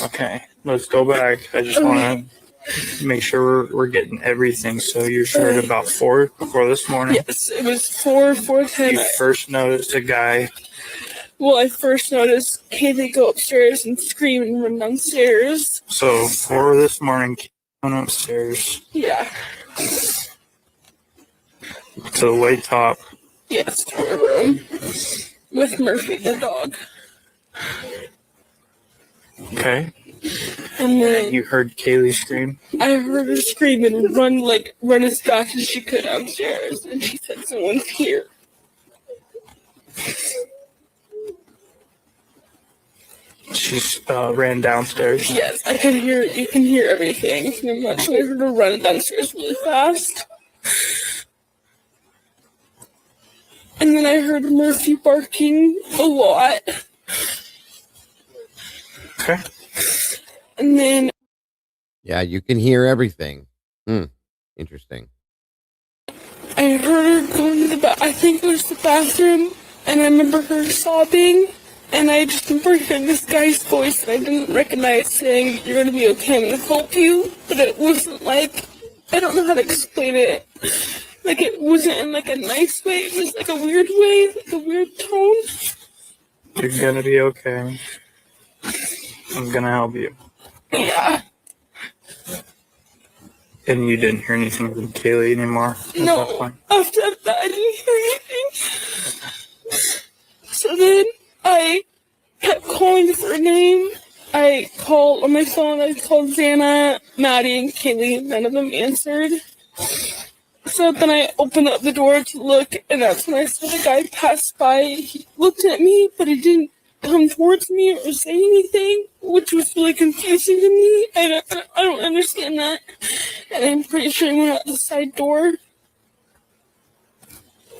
Okay, let's go back. I just want to make sure we're getting everything. So you heard about 4 before this morning? Yes, it was 4:10. You first noticed a guy. Well, I first noticed Kaylee go upstairs and scream and run downstairs. So 4 this morning, went upstairs Yeah. to the white top. Yes, to her room. With Murphy, the dog. Okay. And then You heard Kaylee scream. I heard her scream and run as fast as she could downstairs. And she said, someone's here. She ran downstairs. Yes, I can hear. You can hear everything. So I heard her run downstairs really fast. And then I heard Murphy barking a lot. Okay. And then Yeah, you can hear everything. Interesting. I heard her going to I think it was the bathroom, and I remember her sobbing. And I just remember hearing this guy's voice that I didn't recognize saying, "You're going to be okay, I'm going to help you." But it wasn't like, I don't know how to explain it. Like, it wasn't in like a nice way. It was like a weird way, like a weird tone. You're going to be okay. I'm going to help you. Yeah. And you didn't hear anything from Kaylee anymore? No. After that, I didn't hear anything. So then I kept calling for her name. I called on my phone. I called Xana, Maddie, and Kaylee. None of them answered. So then I opened up the door to look, and that's when I saw the guy pass by. He looked at me, but he didn't come towards me or say anything, which was really confusing to me. I don't understand that. And I'm pretty sure he went out the side door.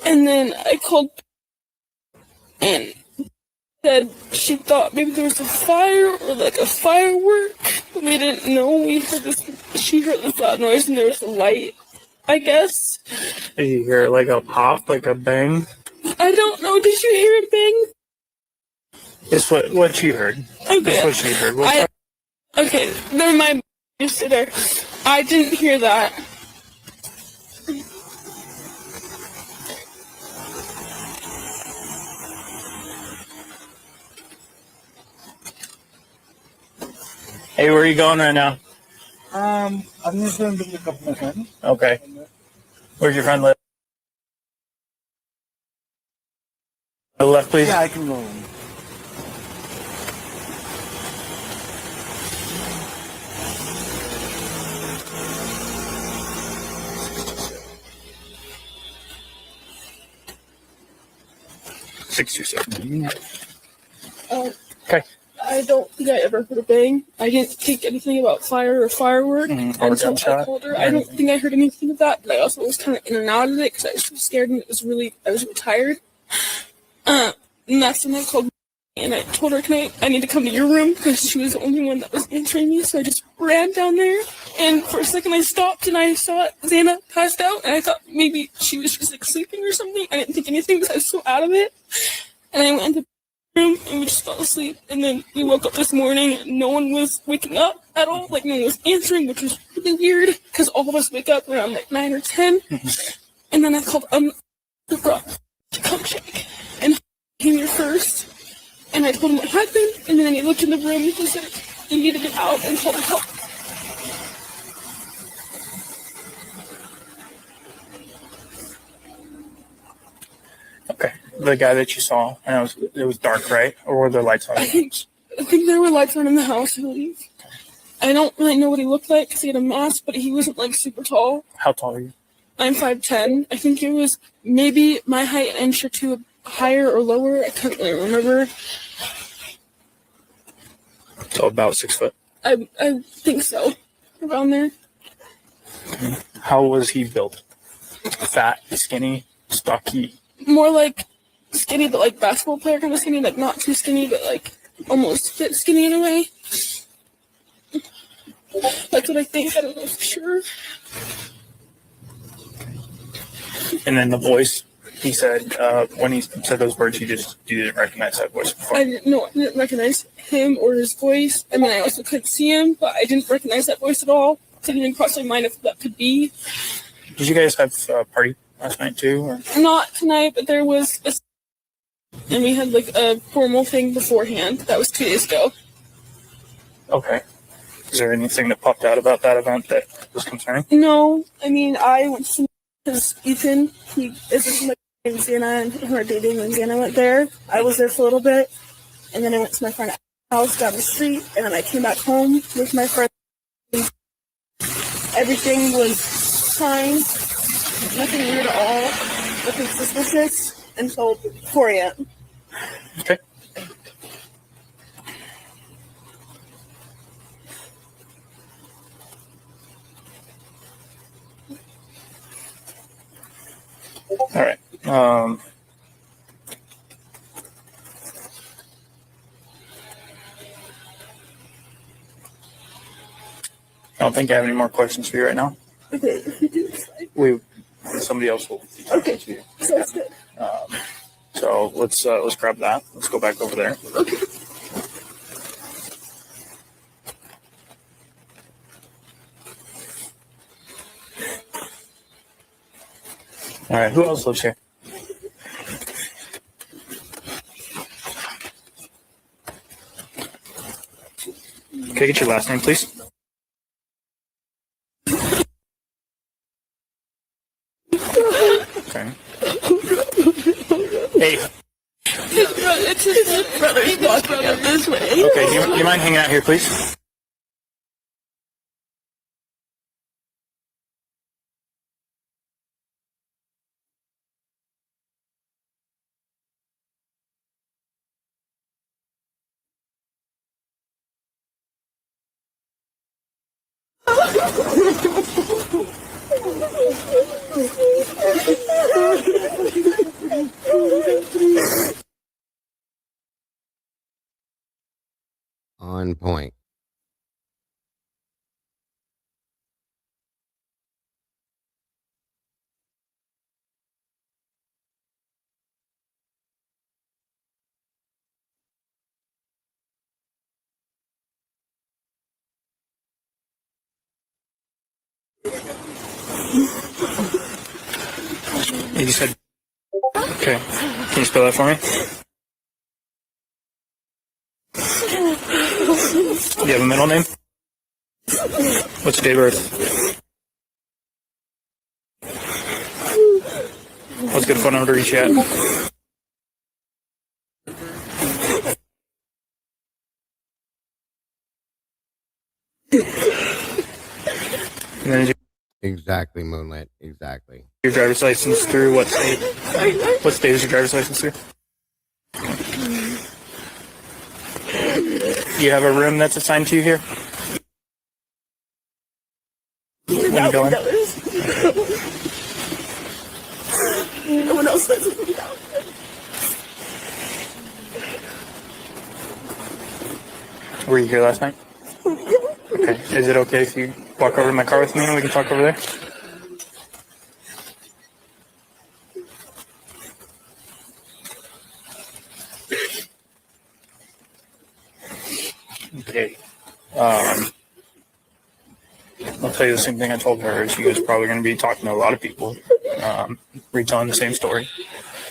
And then I called and said she thought maybe there was a fire or like a firework. But we didn't know. She heard this loud noise and there was a light, I guess. Did you hear like a pop, like a bang? I don't know. Did you hear a bang? It's what she heard. Okay. That's what she heard. Okay, never mind. You sit there. I didn't hear that. Hey, where are you going right now? I'm just going to pick up my friend. Okay. Where's your friend live? To the left, please. Yeah, I can go. Six or seven. Oh. Okay. I don't think I ever heard a bang. I didn't think anything about fire or firework until I called her. I don't think I heard anything of that, but I also was kind of in and out of it because I was so scared and I was really tired. And that's when I called and I told her, I need to come to your room because she was the only one that was answering me. So I just ran down there, and for a second I stopped and I saw Xana passed out, and I thought maybe she was just like sleeping or something. I didn't think anything because I was so out of it. And I went into the room and we just fell asleep. And then we woke up this morning and no one was waking up at all. Like no one was answering, which was really weird because all of us wake up around like 9 or 10. And then I called the bro to come check, and he came here first. And I told him what happened, and then he looked in the room and he said he needed to get out and called help. Okay. The guy that you saw, I know it was dark, right? Or were there lights on? I think there were lights on in the house, I believe. I don't really know what he looked like because he had a mask, but he wasn't like super tall. How tall are you? I'm 5'10". I think it was maybe my height an inch or two higher or lower. I can't really remember. So about 6 foot. I think so. Around there. How was he built? Fat, skinny, stocky? More like skinny, but like basketball player kind of skinny. Like not too skinny, but like almost fit skinny in a way. That's what I think. I don't know for sure. And then the voice, he said, when he said those words, you didn't recognize that voice before. I didn't recognize him or his voice. I mean, I also couldn't see him, but I didn't recognize that voice at all. It didn't even cross my mind if that could be. Did you guys have a party last night too? Or? Not tonight, but there was and we had like a formal thing beforehand. That was 2 days ago. Okay. Is there anything that popped out about that event that was concerning? No. I mean, I went to because Ethan, he is like in Xana and her dating, and Xana went there. I was there for a little bit, and then I went to my friend's house down the street, and then I came back home with my friend. Everything was fine, nothing weird at all, nothing suspicious until 4 a.m. Okay. All right. I don't think I have any more questions for you right now. Okay, if you do, Somebody else will be talking to you. sounds good. So let's grab that. Let's go back over there. Okay. All right. Who else lives here? Can I get your last name, please? Okay. Hey. It's his brother's walking up this way. Okay. Do you mind hanging out here, please? On point. You said. Okay. Can you spell that for me? Do you have a middle name? What's your date of birth? What's a good phone number to reach you at? And then Exactly, Moonlit. Exactly. your driver's license through what state? What state is your driver's license through? you have a room that's assigned to you here? When you go in? No one else lives with me down there. Were you here last night? Okay. Is it okay if you walk over to my car with me and we can talk over there? Okay. I'll tell you the same thing I told her. Is you guys are probably going to be talking to a lot of people, retelling the same story.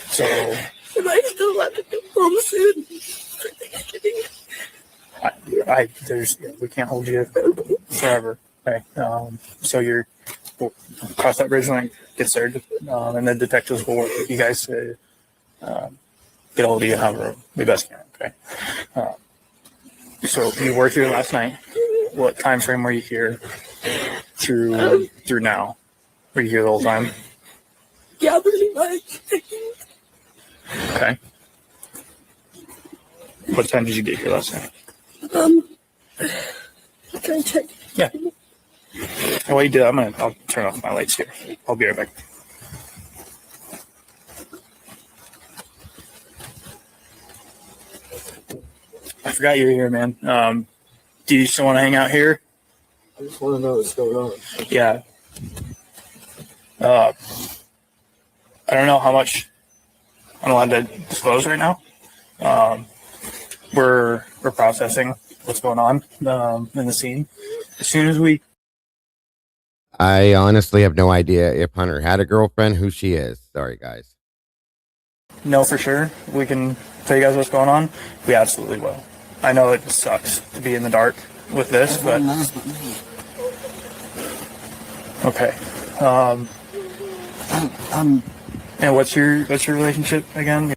So. Am I still allowed to go home soon for Thanksgiving? We can't hold you forever. Okay. So we'll cross that bridge when it gets there, and the detectives will work with you guys to get a hold of you however we best can. Okay. So you were here last night. What time frame were you here through now? Were you here the whole time? Yeah, pretty much. Okay. What time did you get here last night? Can I check? Yeah. While you do that, I'll turn off my lights here. I'll be right back. I forgot you were here, man. Do you still want to hang out here? I just want to know what's going on. Yeah. I don't know how much I'm allowed to disclose right now. We're processing what's going on in the scene. As soon as we... I honestly have no idea if Hunter had a girlfriend, who she is. Sorry, guys. know for sure we can tell you guys what's going on, we absolutely will. I know it sucks to be in the dark with this, but okay. And what's your relationship again?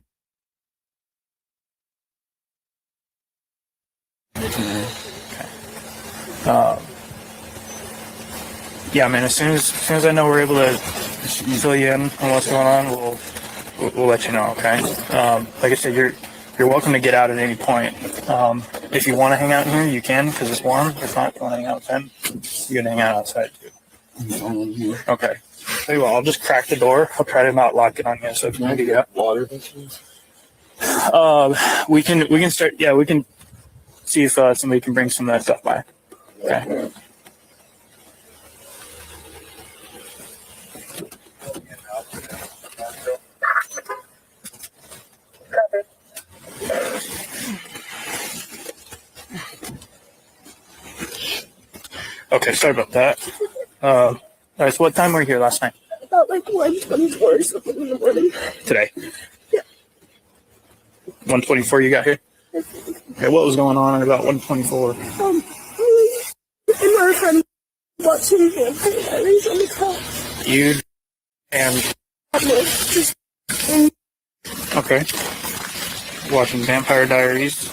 Okay. Yeah, man. As soon as I know we're able to fill you in on what's going on, we'll let you know. Okay. Like I said, you're welcome to get out at any point. If you want to hang out in here, you can because it's warm. If not, you want to hang out with them, you can hang out outside too. Okay. Tell you what, I'll just crack the door. I'll try to not lock it on you. So if you need to get water, we can start. Yeah, we can see if somebody can bring some of that stuff by. Okay. Okay, sorry about that. All right, so what time were you here last night? About like 1:24 or something in the morning. Today? Yeah. 1:24 you got here? Okay, what was going on at about 1:24? And our friend watching Vampire Diaries on the couch. You and... Okay. Watching Vampire Diaries.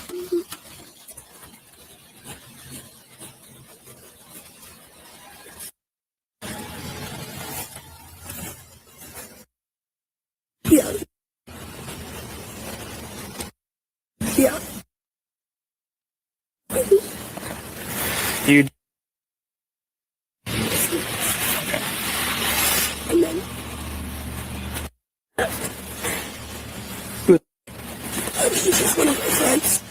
Yeah. Yeah. You... And then... He's just one of my friends.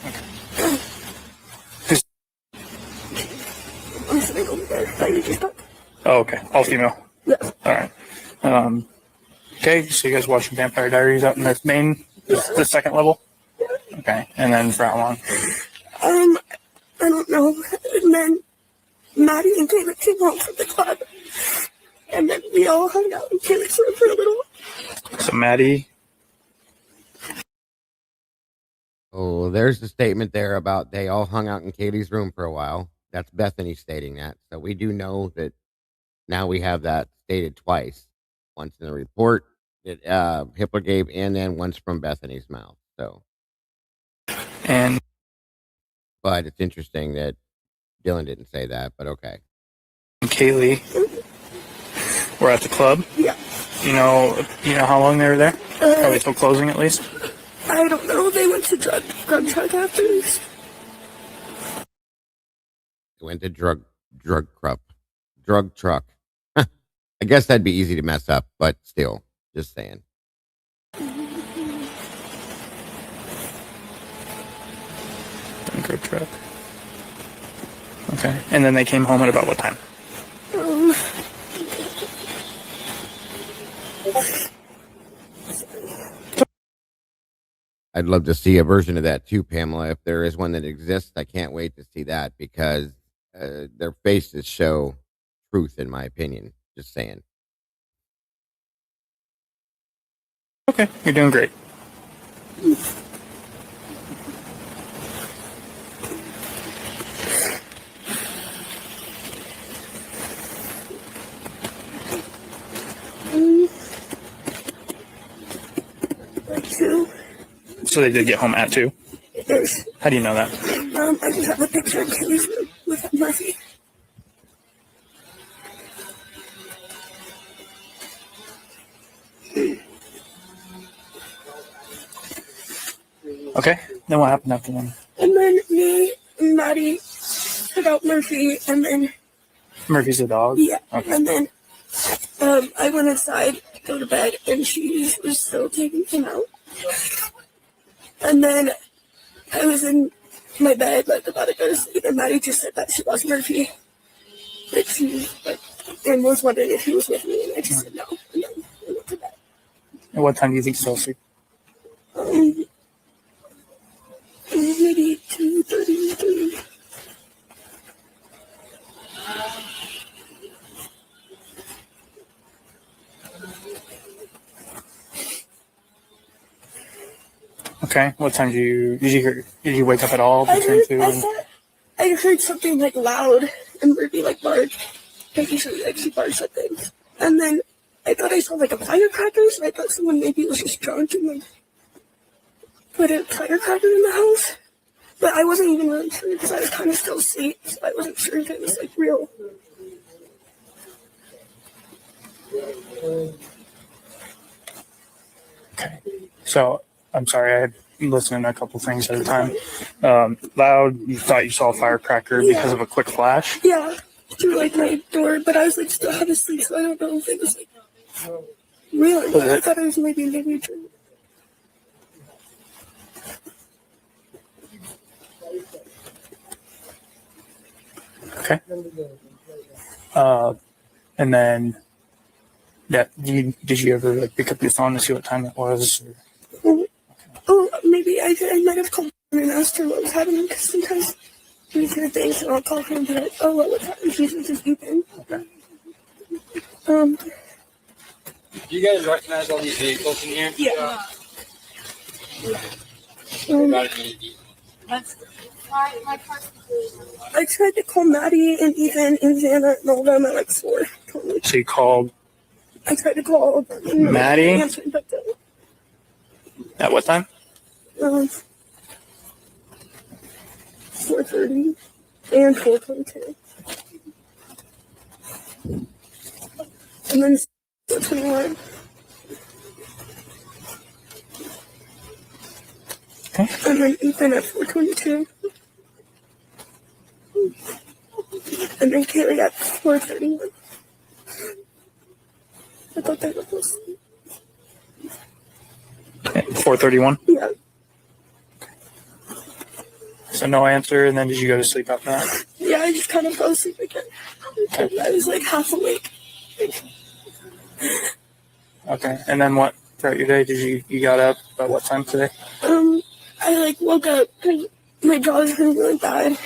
I'm sitting over there. I need your stuff. Oh, okay. All female? Yeah. All right. Okay, so you guys watching Vampire Diaries out in this the second level? Okay, and then for how long? I don't know. And then Maddie and Taylor came home from the club. And then we all hung out in Taylor's room for a little. So Maddie... Oh, there's the statement there about they all hung out in Katie's room for a while. That's Bethany stating that. So we do know that now we have that stated twice. Once in the report that Hippler gave, and then once from Bethany's mouth. So, but it's interesting that Dylan didn't say that, but okay. Kaylee were at the club. Yeah. You know how long they were there? Probably till closing at least. I don't know. They went to drug truck after this. It went to drug truck. I guess that'd be easy to mess up, but still, just saying. Drug truck. Okay. And then they came home at about what time? I'd love to see a version of that too, Pamela. If there is one that exists, I can't wait to see that because their faces show truth, in my opinion. Just saying. Okay, you're doing great. Like 2. So they did get home at 2? Yes. How do you know that? I just have a picture of Kenny's room with Murphy. Okay, then what happened after that? And then me and Maddie took out Murphy, and then Murphy's the dog? yeah, Okay. and then I went inside to go to bed, and she was still taking him out. And then I was in my bed, like about to go to sleep, and Maddie just said that she lost Murphy. Like she and was wondering if he was with me, and I just said no, and then I went to bed. And what time do you think you fell asleep? Maybe 2:30, 3. Okay, what time did you wake up at all between 2 and... I heard something like loud and Murphy like bark. Like usually like she barks at things. And then I thought I saw like a firecracker, so I thought someone maybe was just drunk and like put a firecracker in the house. But I wasn't even really sure because I was kind of still asleep, so I wasn't sure if it was like real. Okay, so I'm sorry, I'm listening to a couple things at a time. Loud, you thought you saw a firecracker because of a quick flash? Yeah, through like my door, but I was like still half asleep, so I don't know if it was like real. I thought it was maybe in the dream. Okay. And then, did you ever like pick up your phone to see what time it was? Oh, maybe I might have called and asked her what was happening because sometimes we hear things and I'll call her and be like, "Oh, what was happening?" She's just sleeping. Okay. Do you guys recognize all these vehicles in here? Yeah. I tried to call Maddie and Ethan and Xana and all of them at like 4. So you called I tried to call Maddie? But at what time? 4:30 and 4:22. And then 4:21. Okay. And then Ethan at 4:22. And then Kaylee at 4:31. I thought they were close. 4:31? Yeah. So no answer, and then did you go to sleep after that? Yeah, I just kind of fell asleep again. Okay. I was like half awake. Okay, and then what throughout your day did you got up at what time today? I like woke up because my jaw was hurting really bad.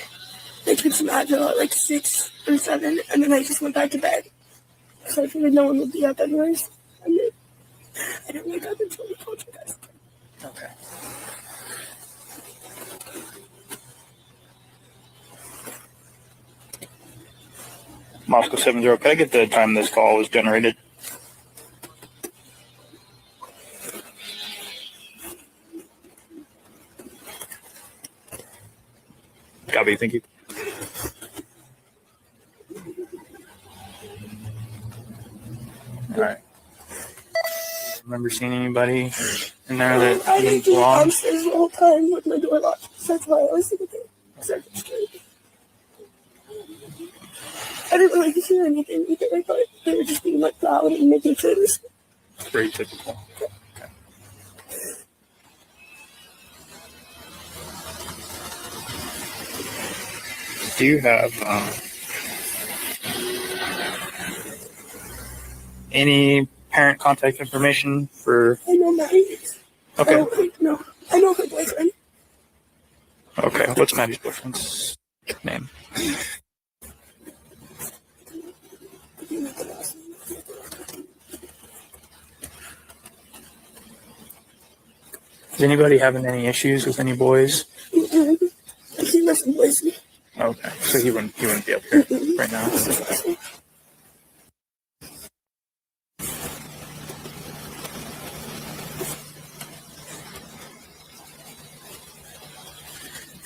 I took some Advil at like 6 or 7, and then I just went back to bed. So I figured no one would be up anyways. And then I didn't wake up until we called you guys. Okay. Moscow 70, could I get the time this call was generated? Copy, thank you. All right. Remember seeing anybody in there that I didn't didn't be belong? downstairs the whole time with my door locked. That's why I was scared. I didn't really hear anything either. I thought they were just being like loud and making sense. Very typical. Okay. Do you have any parent contact information for? I know Maddie's. Okay. No, I know her boyfriend. Okay. What's Maddie's boyfriend's name? Is anybody having any issues with any boys? He lives in Boise. Okay, so he wouldn't be up here right now.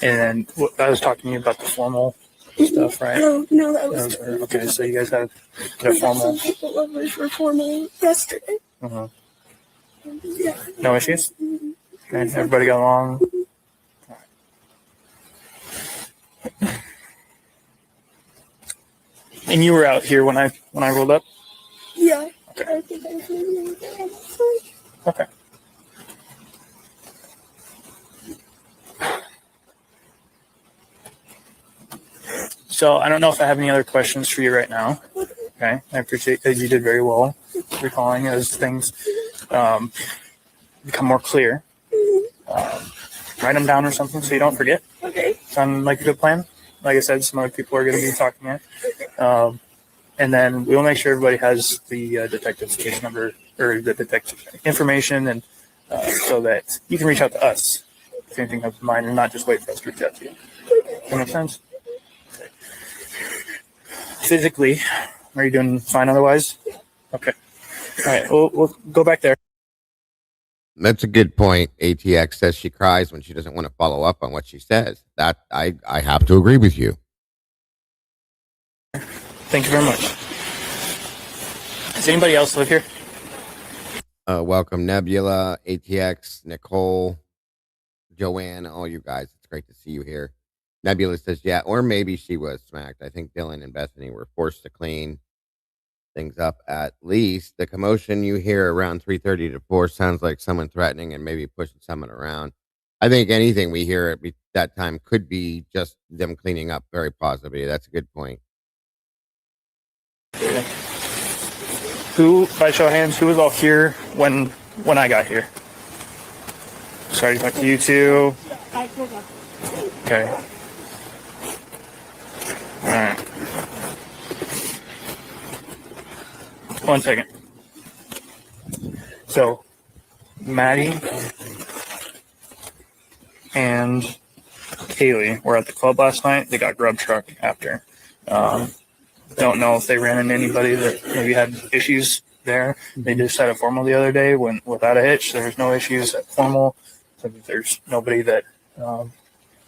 And I was talking to you about the formal stuff, right? No, that was okay. So you guys had a formal. The lovers were formal yesterday. Uh-huh. Yeah. No issues. Okay, everybody got along. And you were out here when I rolled up? Yeah. Okay. I think I was maybe okay. So I don't know if I have any other questions for you right now. Okay. I appreciate that you did very well recalling as things become more clear. Write them down or something so you don't forget. Okay. Sound like a good plan? Like I said, some other people are going to be talking here. And then we'll make sure everybody has the detective's case number or the detective information, and so that you can reach out to us if anything comes to mind and not just wait for us to reach out to you. Does that make sense? Okay. Physically, are you doing fine otherwise? Okay. All right. We'll go back there. That's a good point. ATX says she cries when she doesn't want to follow up on what she says. That I have to agree with you. Thank you very much. Does anybody else live here? Welcome, Nebula, ATX, Nicole, Joanne, all you guys. It's great to see you here. Nebula says, yeah, or maybe she was smacked. I think Dylan and Bethany were forced to clean things up at least. The commotion you hear around 3:30 to 4 sounds like someone threatening and maybe pushing someone around. I think anything we hear at that time could be just them cleaning up very possibly. That's a good point. Okay. Who, by show of hands, who was all here when I got here? Sorry to talk to you two. Okay. All right. 1 second. So, Maddie and Kaylee were at the club last night. They got grub truck after. Don't know if they ran into anybody that maybe had issues there. They just had a formal the other day when without a hitch. There's no issues at formal. So there's nobody that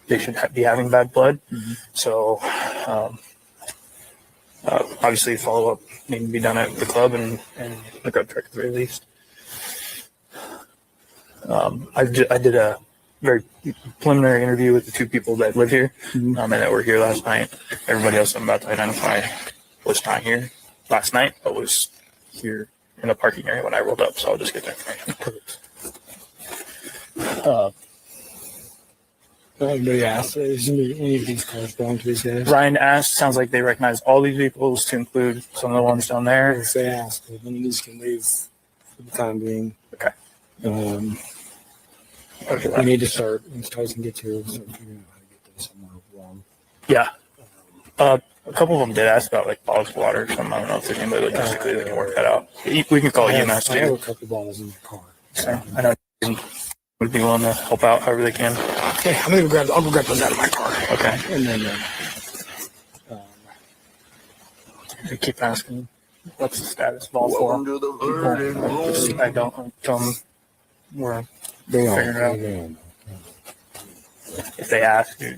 they should be having bad blood. So obviously follow up needing to be done at the club and the grub truck at the very least. I did a very preliminary interview with the two people that live here and that were here last night. Everybody else I'm about to identify was not here last night, but was here in the parking area when I rolled up. So I'll just get that information. Anybody asked, is any of these cars belong to these guys? Ryan asked, sounds like they recognize all these vehicles to include some of the ones down there. Yes, they asked. None of these can leave for the time being. Okay. We need to start, once Tyson gets here, we'll start figuring out how to get this somewhere warm. Yeah. A couple of them did ask about like bottles of water or something. I don't know if there's anybody logistically that can work that out. We can call EMS too. I have a couple bottles in the car. So I know would be willing to help out however they can. Okay, I'll go grab those out of my car. Okay. And then they keep asking, what's the status of all four people? I don't tell them we're figuring it out. If they ask, okay.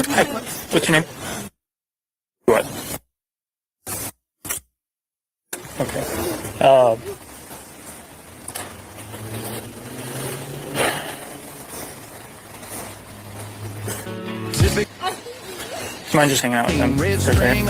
Hi, what's your name? What? Okay. Do you mind just hanging out with them? Okay.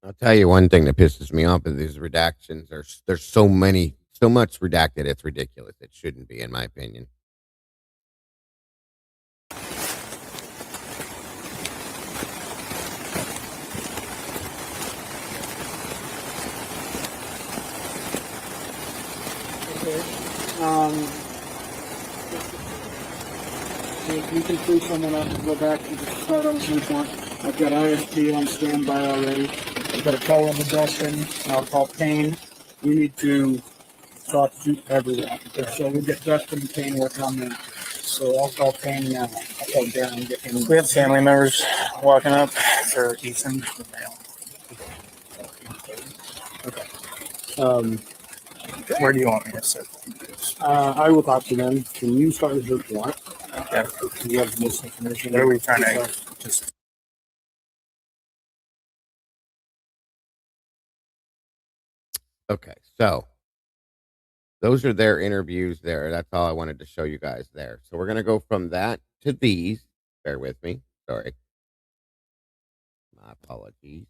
I'll tell you one thing that pisses me off is these redactions. There's so much redacted. It's ridiculous. It shouldn't be, in my opinion. You can free someone up and go back and just start on the point. I've got ISP on standby already. I've got a call on the Dustin, and I'll call Payne. We need to talk to everyone. So we'll get Dustin and Payne working on that. So I'll call Payne now. I'll call Darren and get him. We have family members walking up for Ethan. Okay. Where do you want me to sit? I will talk to them. Can you start with your point? Yeah. You have this information. What are we trying to just... Okay, so those are their interviews there. That's all I wanted to show you guys there. So we're going to go from that to these. Bear with me. Sorry. My apologies.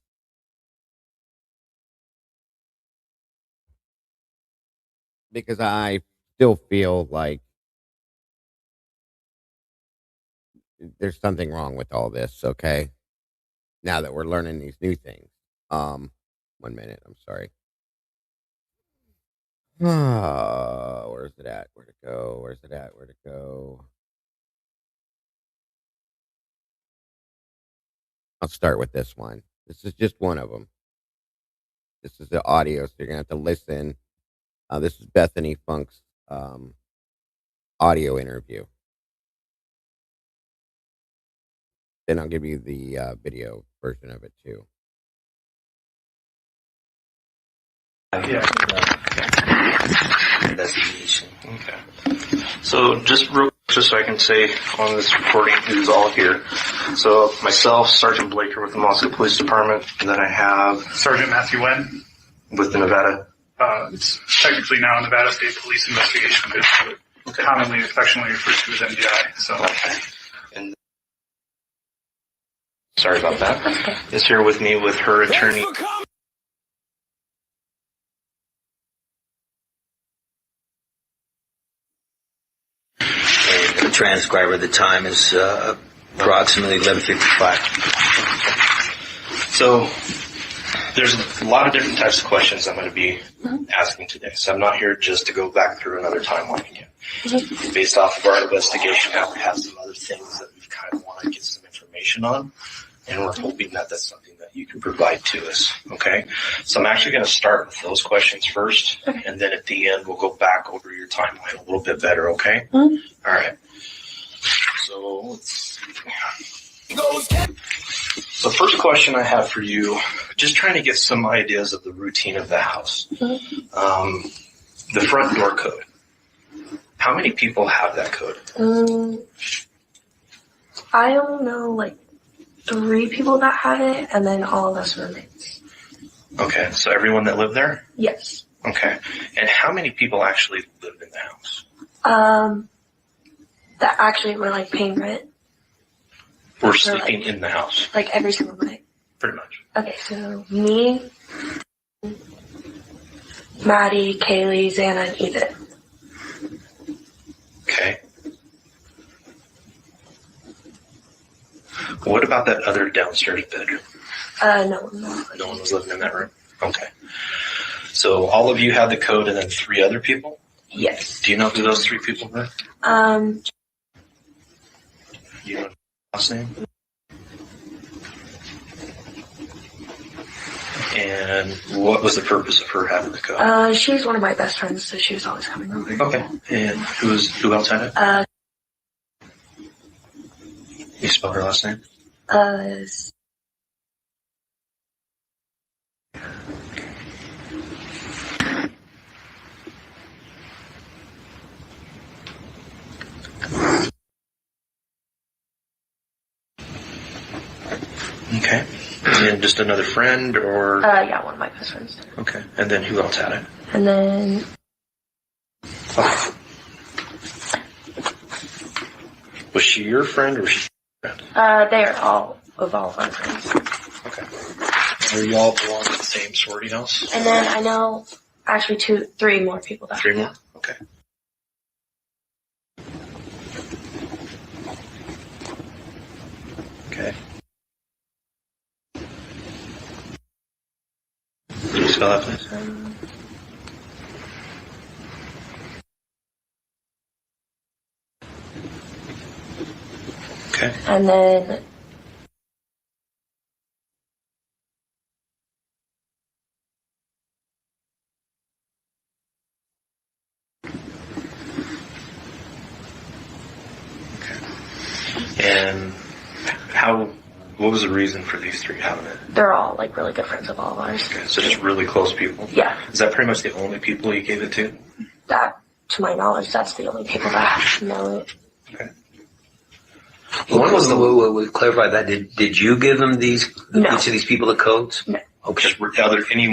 Because I still feel like there's something wrong with all this, okay? Now that we're learning these new things. 1 minute, I'm sorry. Where's it at? Where'd it go? Where's it at? Where'd it go? I'll start with this one. This is just one of them. This is the audio, so you're going to have to listen. This is Bethany Funke's audio interview. Then I'll give you the video version of it, too. Yeah. Investigation. Okay. So just so I can say on this recording who's all here. So myself, Sergeant Blaker with the Moscow Police Department, and then I have Sergeant Matthew Wen with the Nevada. It's technically now Nevada State Police Investigation Group, but commonly affectionately referred to as NDI. So. Okay. And sorry about that. Is here with me with her attorney. The transcriber, the time is approximately 11:55. So there's a lot of different types of questions I'm going to be asking today. So I'm not here just to go back through another timeline again. Based off of our investigation, we have some other things that we kind of want to get some information on, and we're hoping that that's something that you can provide to us. Okay, so I'm actually going to start with those questions first, and then at the end we'll go back over your timeline a little bit better. Okay. All right. So let's see. The first question I have for you, just trying to get some ideas of the routine of the house. The front door code. How many people have that code? I only know like 3 people that had it, and then all of us roommates. Okay, so everyone that lived there? Yes. Okay, and how many people actually lived in the house? That actually were like paying rent. Were sleeping in the house? Like every single night. Pretty much. Okay, so me, Maddie, Kaylee, Xana, and Ethan. Okay. What about that other downstairs bedroom? No. No one was living in that room? Okay. So all of you had the code and then 3 other people? Yes. Do you know who those 3 people were? You know last name? And what was the purpose of her having the code? She was one of my best friends, so she was always coming over. Okay. And who else had it? You spell her last name? Okay. And just another friend or? Yeah, one of my best friends. Okay. And then who else had it? And then Was she your friend or was she your friend? they are all of our friends. Okay. Are you all belong to the same sorority house? And then I know actually 3 more people that. 3 more? Okay. Okay. Can you spell that, please? Okay. And then And what was the reason for these 3 having it? they're all like really good friends of all of ours. Okay, so just really close people? Yeah. Is that pretty much the only people you gave it to? That, to my knowledge, that's the only people that know it. Okay. When was the? We clarify that. Did you give them each of these people the codes? No. Okay. Any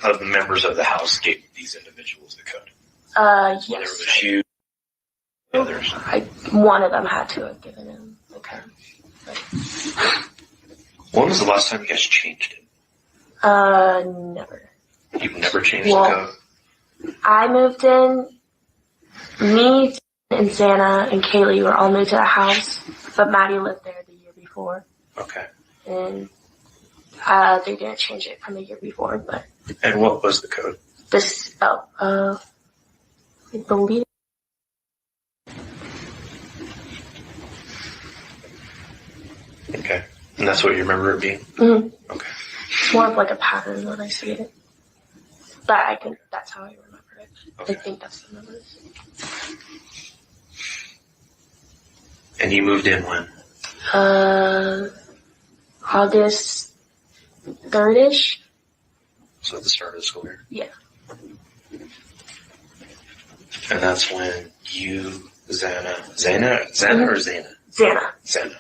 of the members of the house gave these individuals the code? Yes. There was you. Others. One of them had to have given him the code. When was the last time you guys changed it? Never. You've never changed the code? I moved in. Me and Xana and Kaylee were all new to the house, but Maddie lived there the year before. Okay. And they didn't change it from the year before, but. And what was the code? I believe. Okay. And that's what you remember it being? Mm-hmm. Okay. It's more of like a pattern when I see it. But that's how I remember it. Okay. I think that's the numbers. And you moved in when? August 3rd-ish. So at the start of the school year? Yeah. And that's when you, Xana or Xana? Xana.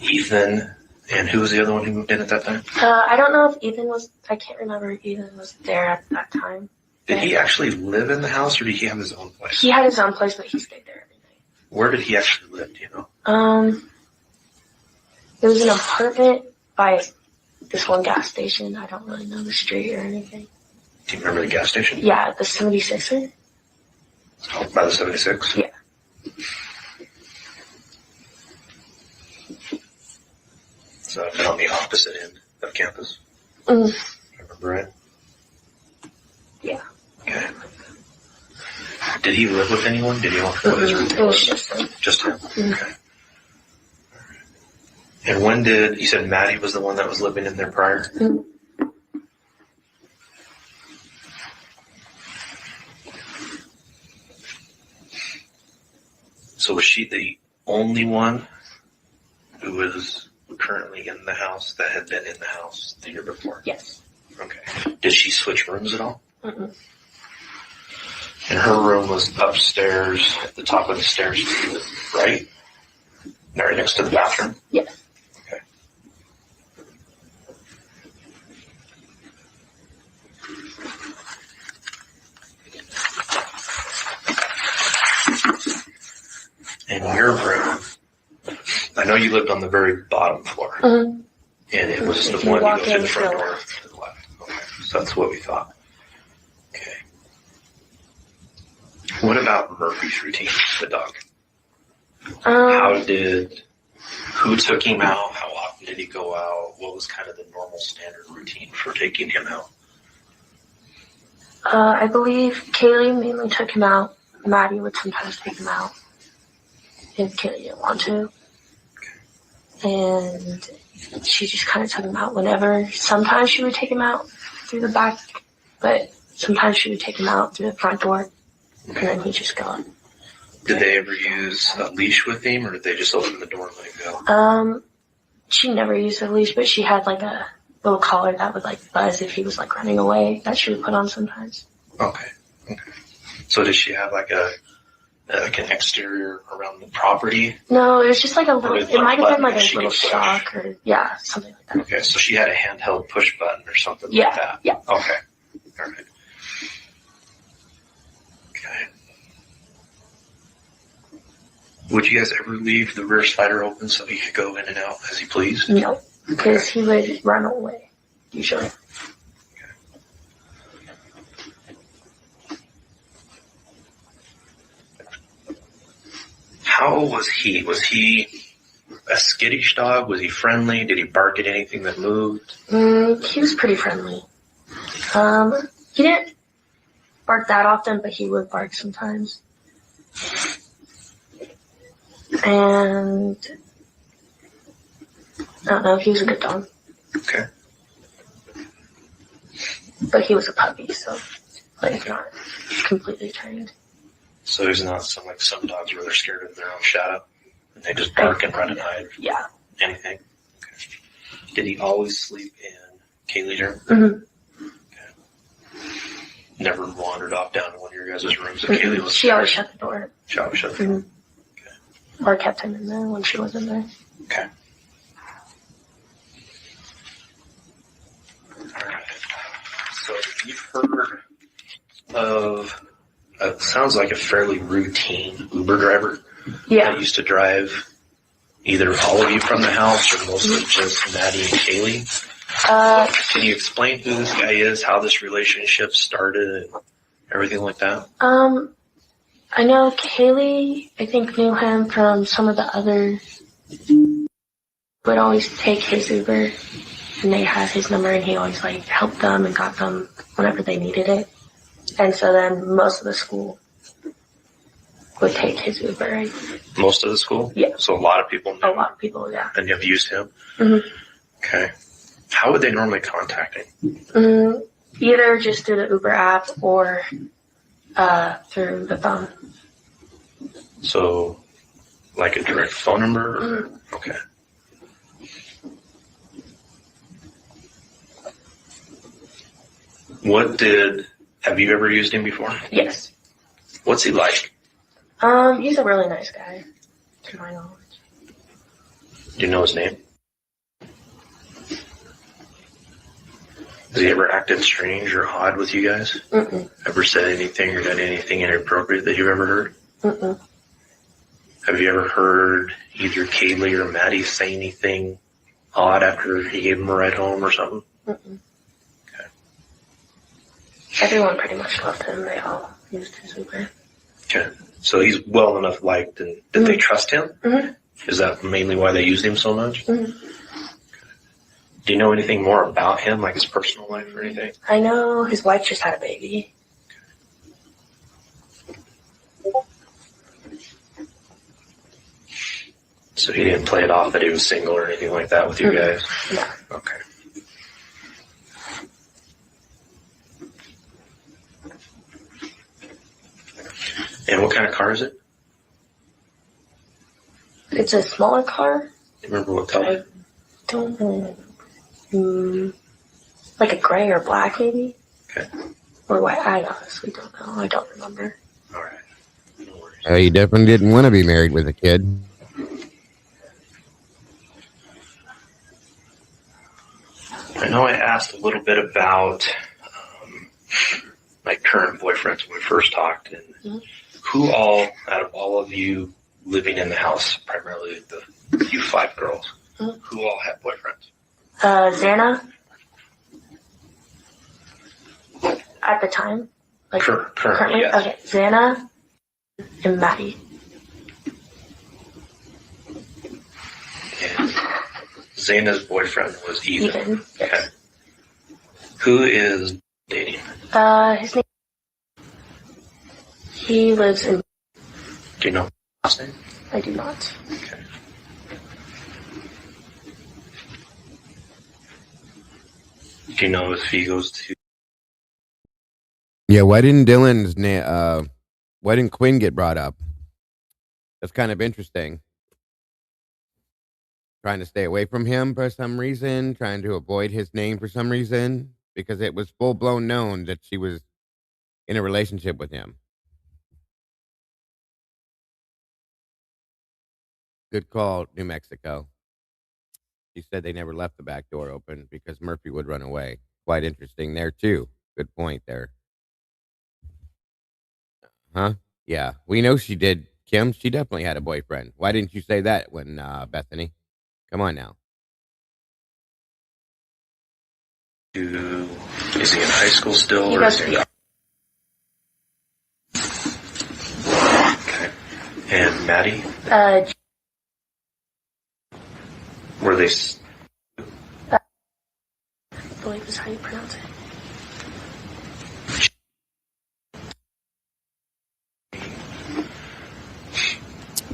Ethan, and who was the other one who moved in at that time? I don't know if Ethan was, I can't remember if Ethan was there at that time. Did he actually live in the house or did he have his own place? He had his own place, but he stayed there every night. Where did he actually live, do you know? It was an apartment by this one gas station. I don't really know the street or anything. Do you remember the gas station? Yeah, the 76er. Oh, by the 76? Yeah. So I've been on the opposite end of campus. Mm. Remember right? Yeah. Okay. Did he live with anyone? Did he want to go his room? It was just him. Just him? Mm. Okay. And when did you said Maddie was the one that was living in there prior? Mm. So was she the only one who was currently in the house that had been in the house the year before? Yes. Okay. Did she switch rooms at all? Mm-mm. And her room was upstairs at the top of the stairs to the right? Right next to the bathroom? Yes. Okay. And your room, I know you lived on the very bottom floor. Mm-hmm. And it was If the you one you walk go through in the front to the door to the left. Okay. So that's what we thought. Okay. What about Murphy's routine, the dog? Who took him out? How often did he go out? What was kind of the normal standard routine for taking him out? I believe Kaylee mainly took him out. Maddie would sometimes take him out if Kaylee didn't want to. And she just kind of took him out whenever. Sometimes she would take him out through the back, but sometimes she would take him out through the front door, and then he'd just go on. Did they ever use a leash with him, or did they just open the door and let him go? She never used a leash, but she had like a little collar that would like buzz if he was like running away that she would put on sometimes. Okay. So did she have like an exterior around the property? No, it was just like a little, Or it might have been like she a little could push? shock or, yeah, something like that. Okay, so she had a handheld push button or something Yeah, like that? yeah. Okay. All right. Okay. Would you guys ever leave the rear slider open so he could go in and out as he pleased? No, because he would run away, usually. How was he? Was he a skittish dog? Was he friendly? Did he bark at anything that moved? He was pretty friendly. He didn't bark that often, but he would bark sometimes. And I don't know, he was a good dog. Okay. But he was a puppy, so like not completely trained. So he's not some dogs where they're scared of their own shadow and they just bark and run and hide. Yeah. Anything. Okay. Did he always sleep in Kaylee's room? Mm-hmm. Okay. Never wandered off down to one of your guys' rooms if Kaylee was She always shut the door. She always shut the door. Mm-hmm. Or kept him in there when she wasn't there. Okay. Alright. So you've heard of sounds like a fairly routine Uber driver that used to drive either all of you from the house or mostly just Maddie and Kaylee. Can you explain who this guy is, how this relationship started, and everything like that? I know Kaylee, I think, knew him from some of the other, would always take his Uber, and they had his number, and he always like helped them and got them whenever they needed it. And so then most of the school would take his Uber, right? Most of the school? Yeah. So a lot of people know. A lot of people, yeah. And have used him? Mm-hmm. Okay. How would they normally contact him? Either just through the Uber app or through the phone. So, like a direct phone number? Or? Okay. Have you ever used him before? Yes. What's he like? He's a really nice guy, to my knowledge. Do you know his name? Has he ever acted strange or odd with you guys? Mm-mm. Ever said anything or done anything inappropriate that you've ever heard? Mm-mm. Have you ever heard either Kaylee or Maddie say anything odd after he gave him a ride home or something? Mm-mm. Everyone pretty much loved him. They all used his Uber. Okay. So he's well enough liked, and did they trust him? Mm-hmm. Is that mainly why they used him so much? Mm-hmm. Do you know anything more about him, like his personal life or anything? I know his wife just had a baby. So he didn't play it off that he was single or anything like that with you guys? No. Okay. And what kind of car is it? It's a smaller car. Remember what color? I don't know. Like a gray or black, maybe? Okay. Or white. I honestly don't know. I don't remember. All right. You definitely didn't want to be married with a kid. I know I asked a little bit about my current boyfriends when we first talked, and who all, out of all of you living in the house, primarily you 5 girls, who all had boyfriends? Xana. At the time? Like currently, yes. Okay, Xana and Maddie. And Xana's boyfriend was Ethan. Ethan, yes. Okay. Who is dating? His name. He lives in. Do you know his last name? I do not. Okay. Do you know if he goes to? Yeah, why didn't why didn't Quinn get brought up? That's kind of interesting. Trying to stay away from him for some reason, trying to avoid his name for some reason, because it was full-blown known that she was in a relationship with him. Good call, New Mexico. She said they never left the back door open because Murphy would run away. Quite interesting there, too. Good point there. Huh? Yeah, we know she did, Kim. She definitely had a boyfriend. Why didn't you say that when Bethany? Come on now. Is he in high school still? He or goes is to he... Okay. And Maddie? Were they... I believe is how you pronounce it.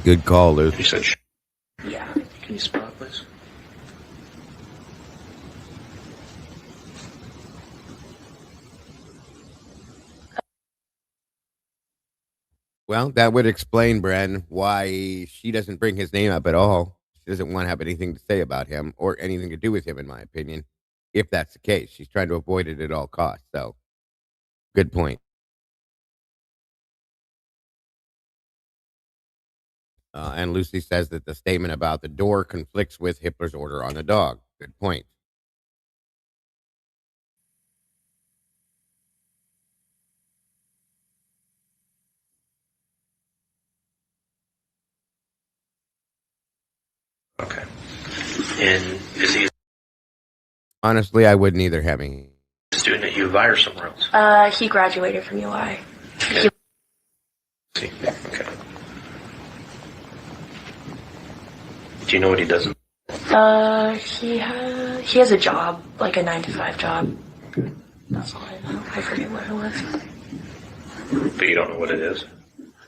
Good call, Luke. You said Yeah. Can you spell it, please? Well, that would explain, Bren, why she doesn't bring his name up at all. She doesn't want to have anything to say about him or anything to do with him, in my opinion. If that's the case, she's trying to avoid it at all costs. So, good point. And Lucy says that the statement about the door conflicts with Hitler's order on the dog. Good point. Okay. And is he Honestly, I wouldn't either, Hemi. a student at U of I or somewhere else? He graduated from UI. Okay. Okay. Do you know what he does? He has a job, like a 9-to-5 job. That's all I know. I forget what it was. But you don't know what it is?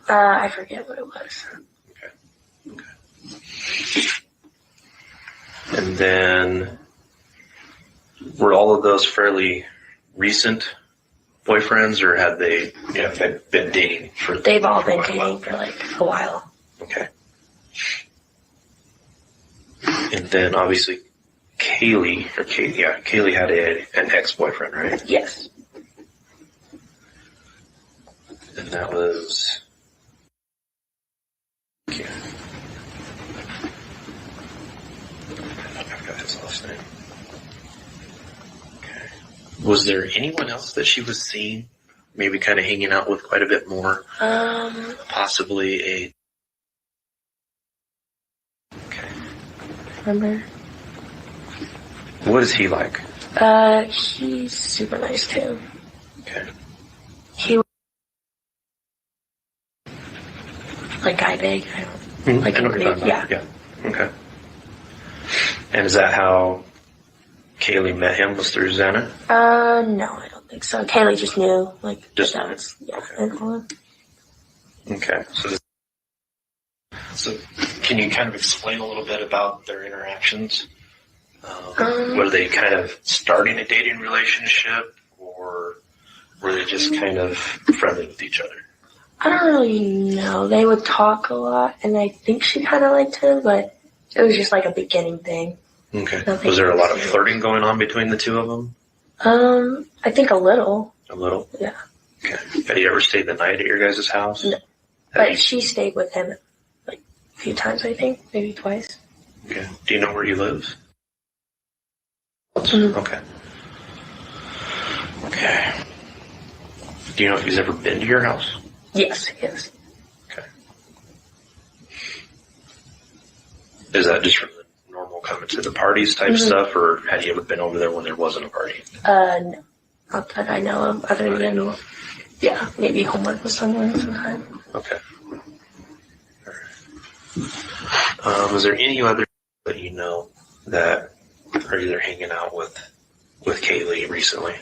I forget what it was. And then, were all of those fairly recent boyfriends, or had they, they've been dating for? They've all been dating for like a while. Okay. And then obviously, Kaylee had an ex-boyfriend, right? Yes. And that was. Okay. I forgot his last name. Okay. Was there anyone else that she was seeing? Maybe kind of hanging out with quite a bit more? Possibly a. Okay. Remember? What is he like? He's super nice too. Okay. He like guy big. Like I know what you're talking about. yeah. Okay. And is that how Kaylee met him? Was through Xana? No, I don't think so. Kaylee just knew, like, Just that was, yeah. Okay. So Can you kind of explain a little bit about their interactions? Were they kind of starting a dating relationship, or were they just kind of friendly with each other? I don't really know. They would talk a lot, and I think she kind of liked him, but it was just like a beginning thing. Okay. Nothing Was there a lot of serious. flirting going on between the two of them? I think a little. A little? Yeah. Okay. Had you ever stayed the night at your guys' house? No. But she stayed with him like a few times, I think, maybe twice. Okay. Do you know where he lives? Mhm. Okay. Okay. Do you know if he's ever been to your house? Yes, yes. Is that just from the normal coming to the parties type Mhm. stuff, or had you ever been over there when there wasn't a party? No. Not that I know of, other than, yeah, maybe homework with someone sometime. Okay. Is there any other that you know that are either hanging out with Kaylee recently?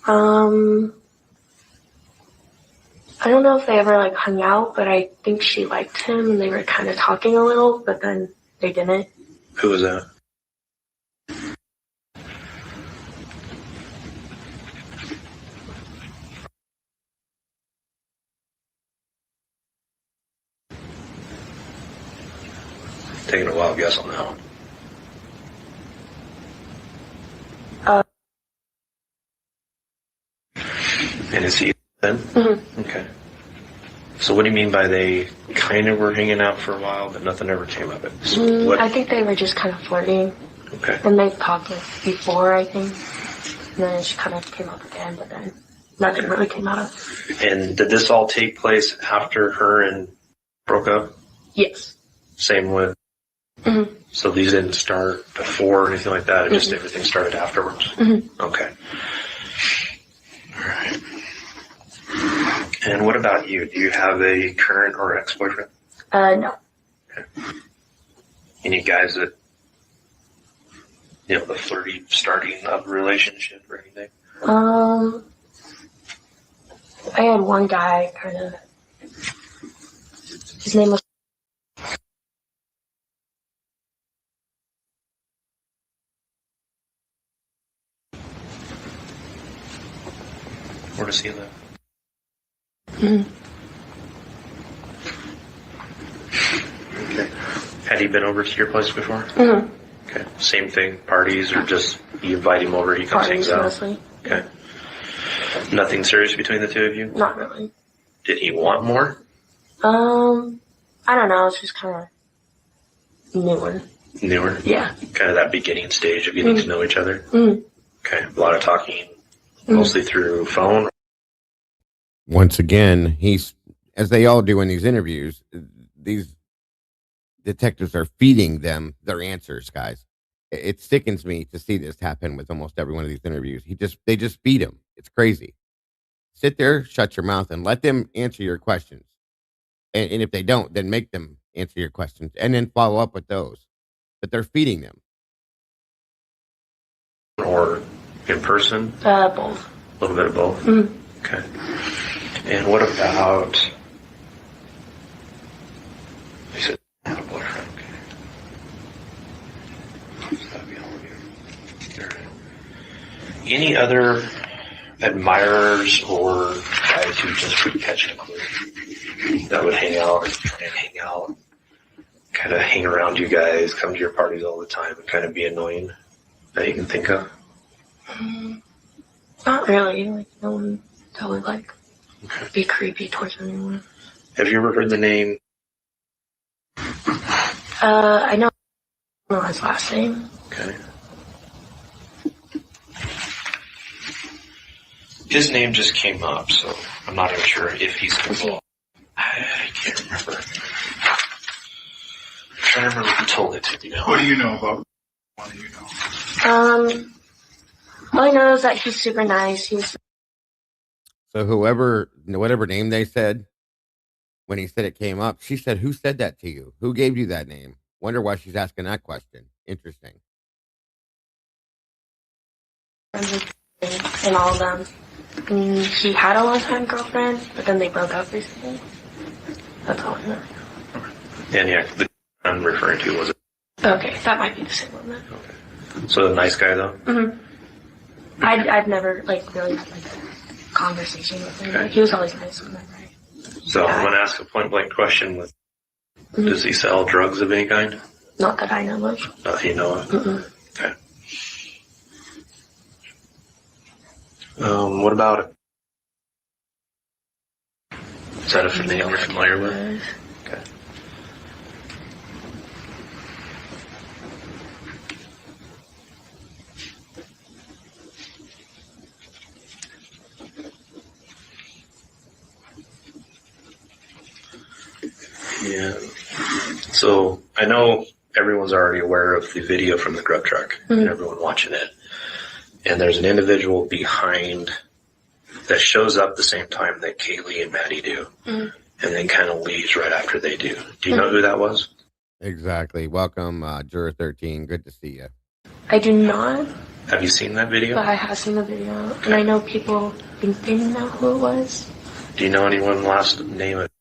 I don't know if they ever like hung out, but I think she liked him and they were kind of talking a little, but then they didn't. Who was that? Taking a wild guess on that one. And is he then? Mhm. Okay. So what do you mean by they kind of were hanging out for a while, but nothing ever came of it? So what? I think they were just kind of flirting. Okay. And they've talked like before, I think. And then she kind of came up again, but then nothing really came out of it. And did this all take place after her and broke up? Yes. Same with. Mhm. So these didn't start before or anything like that. It just everything started afterwards. Mhm. Okay. All right. And what about you? Do you have a current or ex-boyfriend? No. Any guys that, the flirty starting of a relationship or anything? I had one guy kind of, his name was, Where does he live? Mhm. Okay. Had he been over to your place before? Mhm. Okay. Same thing, parties, or just you invite him over, he comes Parties hangs out? mostly. Okay. Nothing serious between the two of you? Not really. Did he want more? I don't know, it's just kind of newer. Newer? Yeah. Kind of that beginning stage of getting to know each other? Mhm. Okay. A lot of talking, mostly through phone? Once again, he's, as they all do in these interviews, these detectives are feeding them their answers, guys. It sickens me to see this happen with almost every one of these interviews. They just feed him. It's crazy. Sit there, shut your mouth, and let them answer your questions. And if they don't, then make them answer your questions and then follow up with those. But they're feeding them. Or in person? Both. A little bit of both? Mhm. Okay. And what about, you said had a boyfriend, okay. So that'd be all of you. All right. Any other admirers or guys who just would catch a clue that would hang out or try and hang out, kind of hang around you guys, come to your parties all the time and kind of be annoying that you can think of? Not really. Like, no one that would, like, be creepy towards anyone. Have you ever heard the name? I know his last name. Okay. His name just came up, so I'm not even sure if he's involved. I can't remember. I'm trying to remember who told it to me. What do you know about? What do you know? All I know is that he's super nice. He's So whatever name they said, when he said it came up, she said, "Who said that to you? Who gave you that name?" Wonder why she's asking that question. Interesting. friends with and all of them. And he had a long-time girlfriend, but then they broke up recently. That's all I know. And yeah, the I'm referring to, was it? Okay, that might be the same one then. Okay. So a nice guy though? Mm-hmm. I've never like really had like a conversation with him. Okay. Like, he was always nice whenever So I'm gonna ask a point blank question with does he sell drugs of any kind? Not that I know of. Not that you know of? Mm-mm. Okay. What about it? Is that a name you're familiar with? Okay. Yeah. So I know everyone's already aware of the video from the grub truck and everyone watching it. And there's an individual behind that shows up the same time that Kaylee and Maddie do, and then kind of leaves right after they do. Do you know who that was? Exactly. Welcome, Juror 13. Good to see you. I do not, Have you seen that video? but I have seen the video, and I know people think they know who it was. Do you know anyone last name it?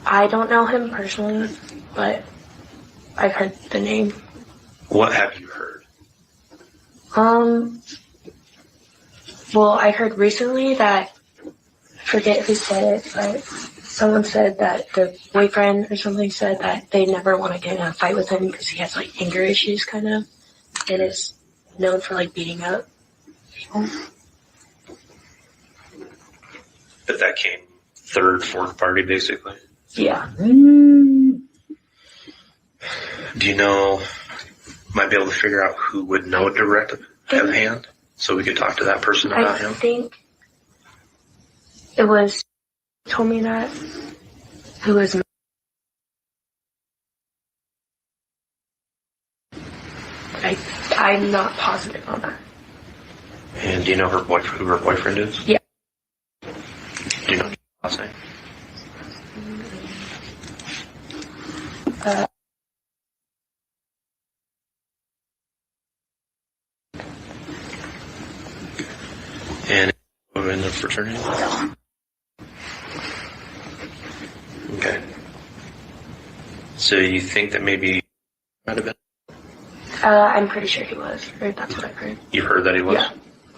I don't know him personally, but I've heard the name. What have you heard? Well, I heard recently that, I forget who said it, but someone said that their boyfriend or something said that they never want to get in a fight with him because he has like anger issues kind of, and is known for like beating up people. But that came third, fourth party basically? Yeah. Do you know, might be able to figure out who would know direct of hand? So we could talk to that person about I him? think it was, told me that, who was, I'm not positive on that. And do you know who her boyfriend is? Yeah. Do you know last name? And in the fraternity? Okay. So you think that maybe might have been? I'm pretty sure he was, or that's what I've heard. You've heard that he was? Yeah.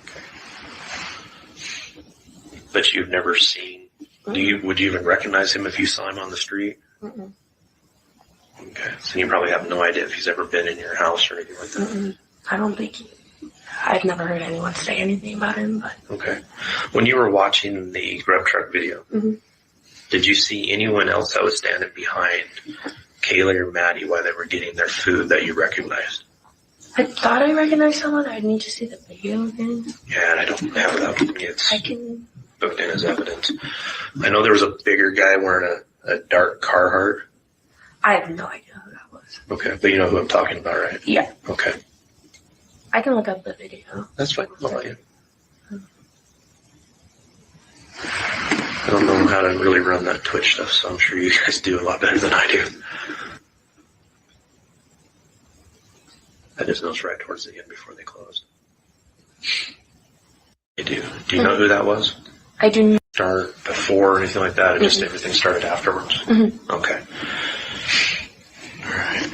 Okay. But you've never seen, would you even recognize him if you saw him on the street? Mm-mm. Okay. So you probably have no idea if he's ever been in your house or anything like that? Mm-mm. I don't think I've never heard anyone say anything about him, but. Okay. When you were watching the grub truck video, did you see anyone else that was standing behind Kaylee or Maddie while they were getting their food that you recognized? I thought I recognized someone. I'd need to see the video again. Yeah, and I don't have that with me. It's I can. booked in as evidence. I know there was a bigger guy wearing a dark Carhartt. I have no idea who that was. Okay, but you know who I'm talking about, right? Yeah. Okay. I can look up the video. That's fine. I'll let you. I don't know how to really run that Twitch stuff, so I'm sure you guys do a lot better than I do. I just know it's right towards the end before they closed. I do. Do you know who that was? I do not. Start before or anything like that, or just everything started afterwards? Okay. All right.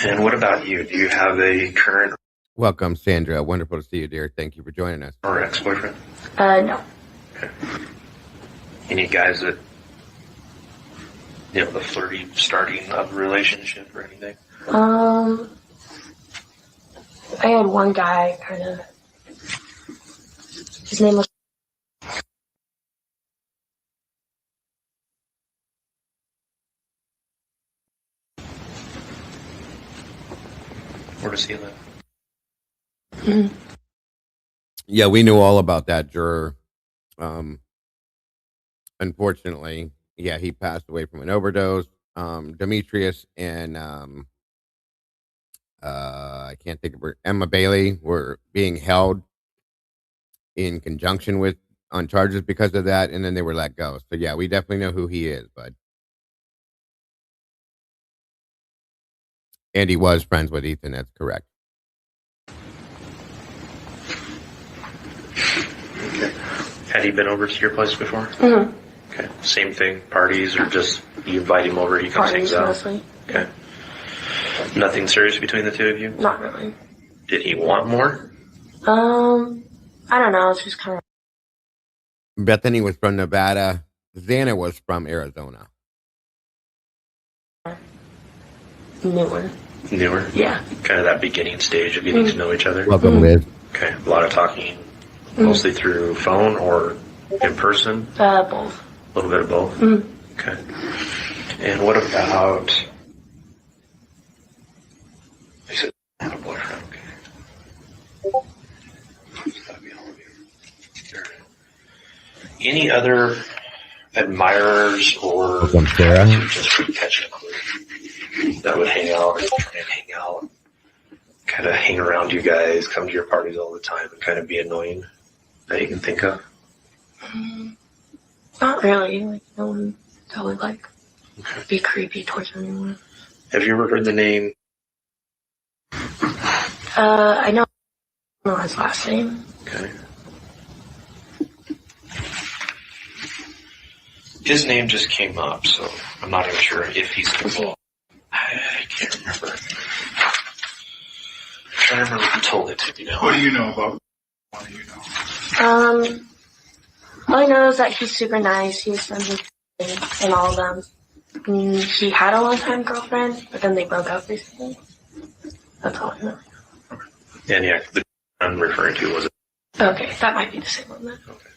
And what about you? Do you have a current Welcome, Sandra. Wonderful to see you, dear. Thank you for joining us. or ex-boyfriend? No. Okay. Any guys that, the flirty starting of a relationship or anything? I had one guy kind of. His name was. Where does he live? Yeah, we knew all about that juror. Unfortunately, yeah, he passed away from an overdose. Demetrius and I can't think of her, Emma Bailey were being held in conjunction with on charges because of that, and then they were let go. So yeah, we definitely know who he is, bud. And he was friends with Ethan. That's correct. Okay. Had he been over to your place before? Okay. Same thing, parties, or just you invite him over, he comes Parties hangs out? mostly. Okay. Nothing serious between the two of you? Not really. Did he want more? I don't know. It's just kind of. Bethany was from Nevada. Xana was from Arizona. Newer. Newer? Yeah. Kind of that beginning stage of getting to know each other? Welcome, Liz. Okay. A lot of talking, mostly through phone or in person? Both. A little bit of both? Okay. And what about... I said, not a boyfriend, okay. Any other admirers or Welcome, Sarah. just for catching a clue that would hang out or try and hang out, kind of hang around you guys, come to your parties all the time and kind of be annoying that you can think of? Not really. Like, no one that would, like, be creepy towards anyone. Have you ever heard the name? I know his last name. Okay. His name just came up, so I'm not even sure if he's involved. I can't remember. I'm trying to remember who told it to me now. What do you know about? What do you know? All I know is that he's super nice. He was friends with and all of them. He had a long-time girlfriend, but then they broke up recently. That's all I know. And yeah, the I'm referring to was it. Okay, that might be the same one then. Okay.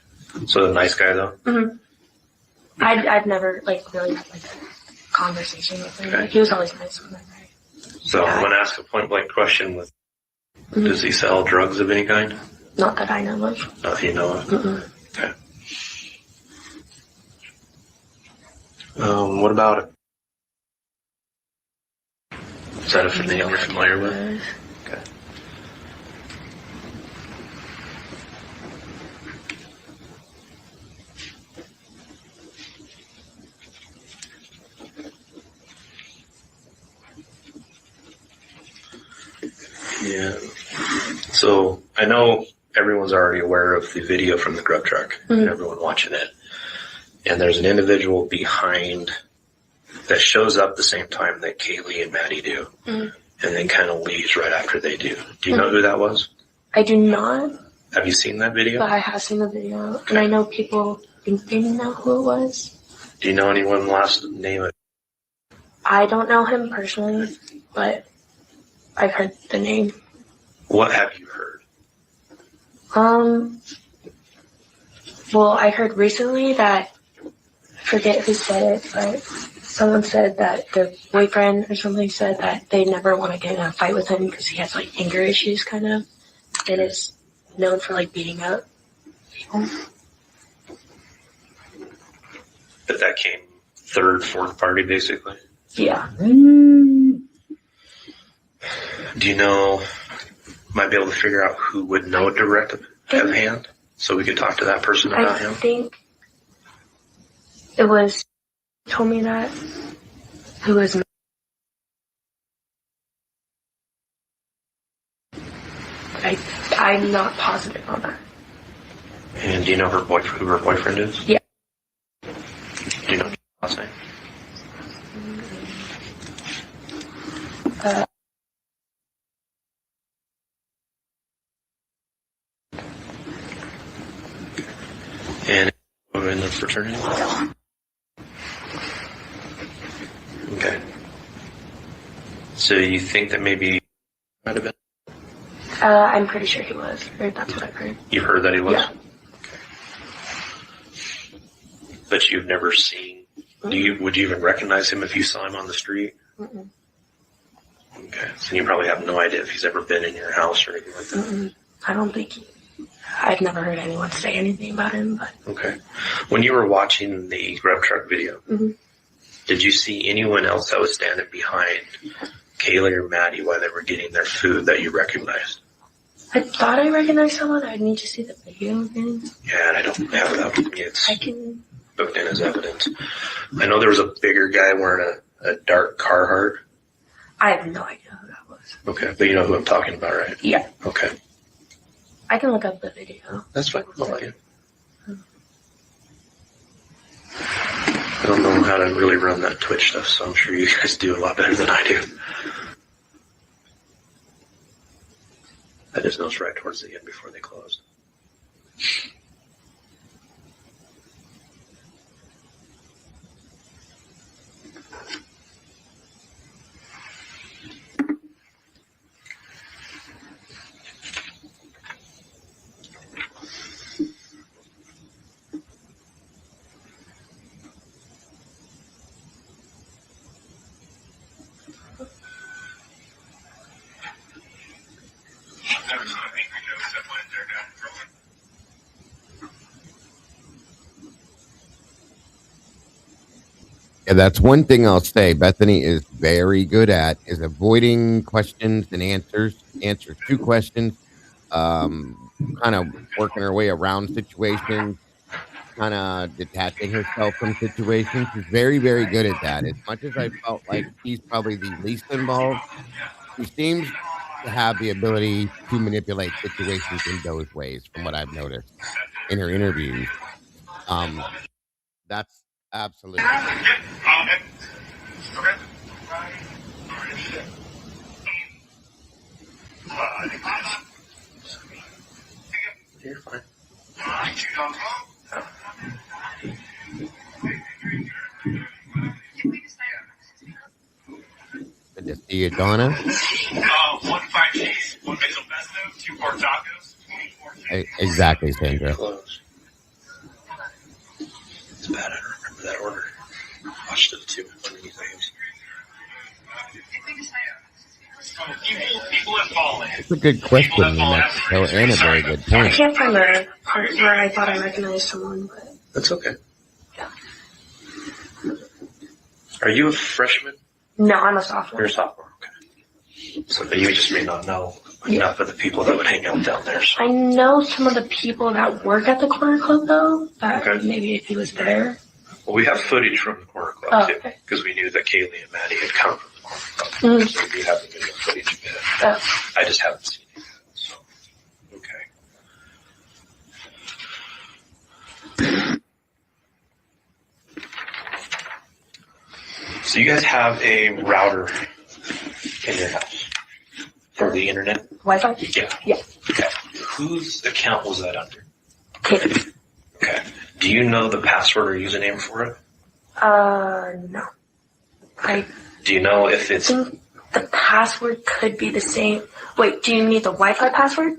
So the nice guy though? Mm-hmm. I'd never, like, really had, like, a conversation with him. Okay. Like, he was always nice when I So I'm gonna ask a point blank question with does he sell drugs of any kind? Not that I know of. Not that you know of? Mm-mm. Okay. What about it? Is that a name you're familiar with? Okay. Yeah. So I know everyone's already aware of the video from the grub truck and everyone watching it. And there's an individual behind that shows up the same time that Kaylee and Maddie do. And then kind of leaves right after they do. Do you know who that was? I do not, Have you seen that video? but I have seen the video. And I know people think they know who it was. Do you know anyone last name it? I don't know him personally, but I've heard the name. What have you heard? Well, I heard recently that, I forget who said it, but someone said that their boyfriend or something said that they never want to get in a fight with him because he has, like, anger issues, kind of, and is known for, like, beating up people. But that came third, fourth party, basically? Yeah. Do you know, might be able to figure out who would know direct have hand? So we could talk to that person about I him? think it was, told me that, who was, I'm not positive on that. And do you know who her boyfriend is? Yeah. Do you know his last name? And in the fraternity? Okay. So you think that maybe might have been? I'm pretty sure he was, or that's what I've heard. You've heard that he was? Yeah. Okay. But you've never seen, would you even recognize him if you saw him on the street? Mm-mm. Okay. So you probably have no idea if he's ever been in your house or anything like that? Mm-mm. I don't think I've never heard anyone say anything about him, but. Okay. When you were watching the grub truck video, did you see anyone else that was standing behind Kaylee or Maddie while they were getting their food that you recognized? I thought I recognized someone. I need to see the video again. Yeah, and I don't have it up. It's I can. booked in as evidence. I know there was a bigger guy wearing a dark Carhartt. I have no idea who that was. Okay, but you know who I'm talking about, right? Yeah. Okay. I can look up the video. That's fine. I'll let you. I don't know how to really run that Twitch stuff, so I'm sure you guys do a lot better than I do. I just know it's right towards the end before they closed. Yeah, that's one thing I'll say Bethany is very good at is avoiding questions and answers to questions, kind of working her way around situations, kind of detaching herself from situations. She's very, very good at that. As much as I felt like she's probably the least involved, she seems to have the ability to manipulate situations in those ways, from what I've noticed in her interviews. That's absolutely. You're fine. Good to see you, Donna. 1 fried cheese, 1 basil pesto, 2 pork tacos, 24 Exactly, Sandra. It's bad. I don't remember that order. Watched it too. People have fallen. It's a good question, New Mexico, and a very good I point. can't find the part where I thought I recognized someone, but That's okay. Are you a freshman? no, I'm a sophomore. You're a sophomore. Okay. So you just may not know enough of the people that would hang out down there. So. I know some of the people that work at the corner club, though. That Okay. maybe if he was there. Well, we have footage from the corner club Oh, too, okay. because we knew that Kaylee and Maddie had come from the corner club. Mm. So we have the video footage of it. Oh. I just haven't seen it. So, okay. So you guys have a router in your house for the internet? Wi-Fi? Yeah. Yeah. Okay. Whose account was that under? Kaylee. Okay. Do you know the password or username for it? No. I Do you know if it's think the password could be the same. Wait, do you need the Wi-Fi password?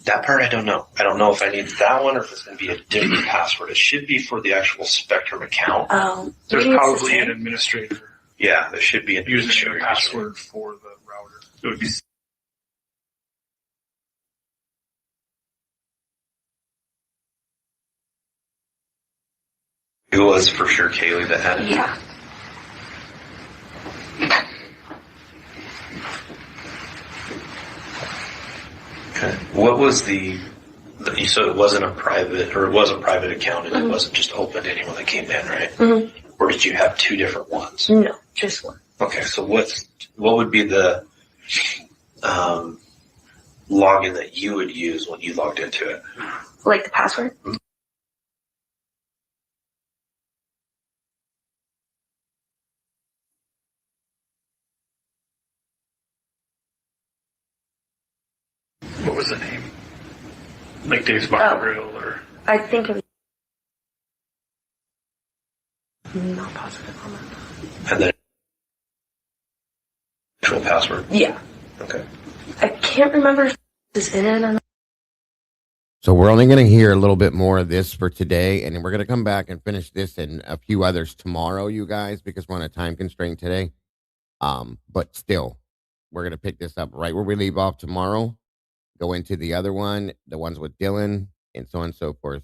that part? I don't know. I don't know if I need that one or if it's going to be a different password. It should be for the actual Spectrum account. There's maybe it's the probably same. an administrator Yeah, there should be an using a password for the router. It would be It was for sure Kaylee that had it. Yeah. Okay. What was the you said it wasn't a private, or it was a private account and it wasn't just open to anyone that came in, right? Mm-hmm. Or did you have two different ones? No, just one. Okay, so what would be the login that you would use when you logged into it? Like the password? what was the name? Like Dave's Bar Grill or I think it was not positive on that. And then actual password? Yeah. Okay. I can't remember if it's in it or not. So we're only going to hear a little bit more of this for today, and then we're going to come back and finish this and a few others tomorrow, you guys, because we're on a time constraint today. But still, we're going to pick this up right where we leave off tomorrow, go into the other one, the ones with Dylan, and so on and so forth,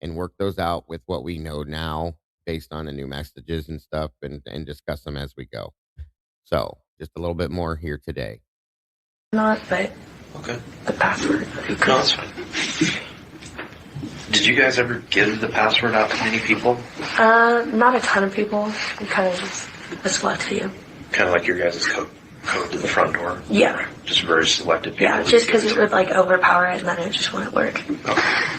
and work those out with what we know now based on the new messages and stuff, and discuss them as we go. So just a little bit more here today. Not, but Okay. the password. No, that's fine. Did you guys ever give the password out to many people? Not a ton of people. We kind of just a select few. Kind of like your guys' code to the front door? Yeah. Just very selected people? Yeah, just because it would like overpower it and then it just wouldn't work. Okay.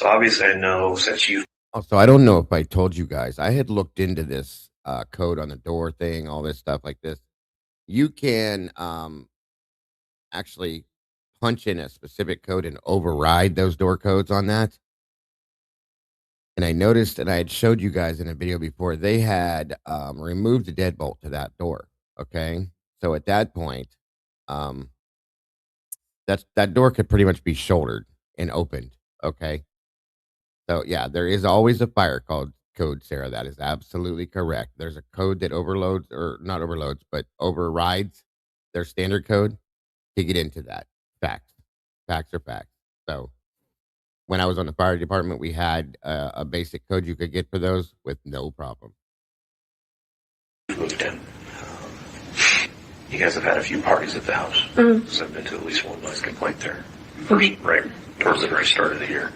So obviously I know since you. Also, I don't know if I told you guys, I had looked into this code on the door thing, all this stuff like this. You can actually punch in a specific code and override those door codes on that. And I noticed, and I had showed you guys in a video before, they had removed the deadbolt to that door. Okay. So at that point, that door could pretty much be shouldered and opened. Okay. So yeah, there is always a fire code, Sarah. That is absolutely correct. There's a code that overloads, or not overloads, but overrides their standard code to get into that. Facts are facts. So when I was on the fire department, we had a basic code you could get for those with no problem. Moved in. You guys have had a few parties at the house. Mm-hmm. So I've been to at least one noise complaint there. First, right towards the very start of the year.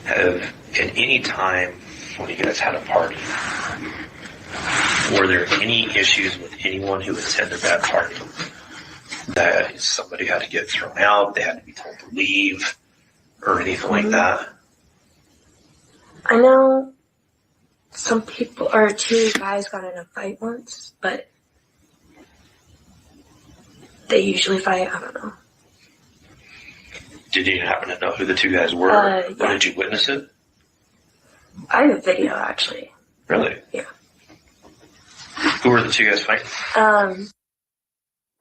Have at any time when you guys had a party, were there any issues with anyone who attended that party? That somebody had to get thrown out, they had to be told to leave, or anything like that? I know some people, or two guys got in a fight once, but they usually fight, I don't know. Did you happen to know who the two guys were? Yeah. Or did you witness it? I have a video, actually. Really? Yeah. Who were the two guys fighting?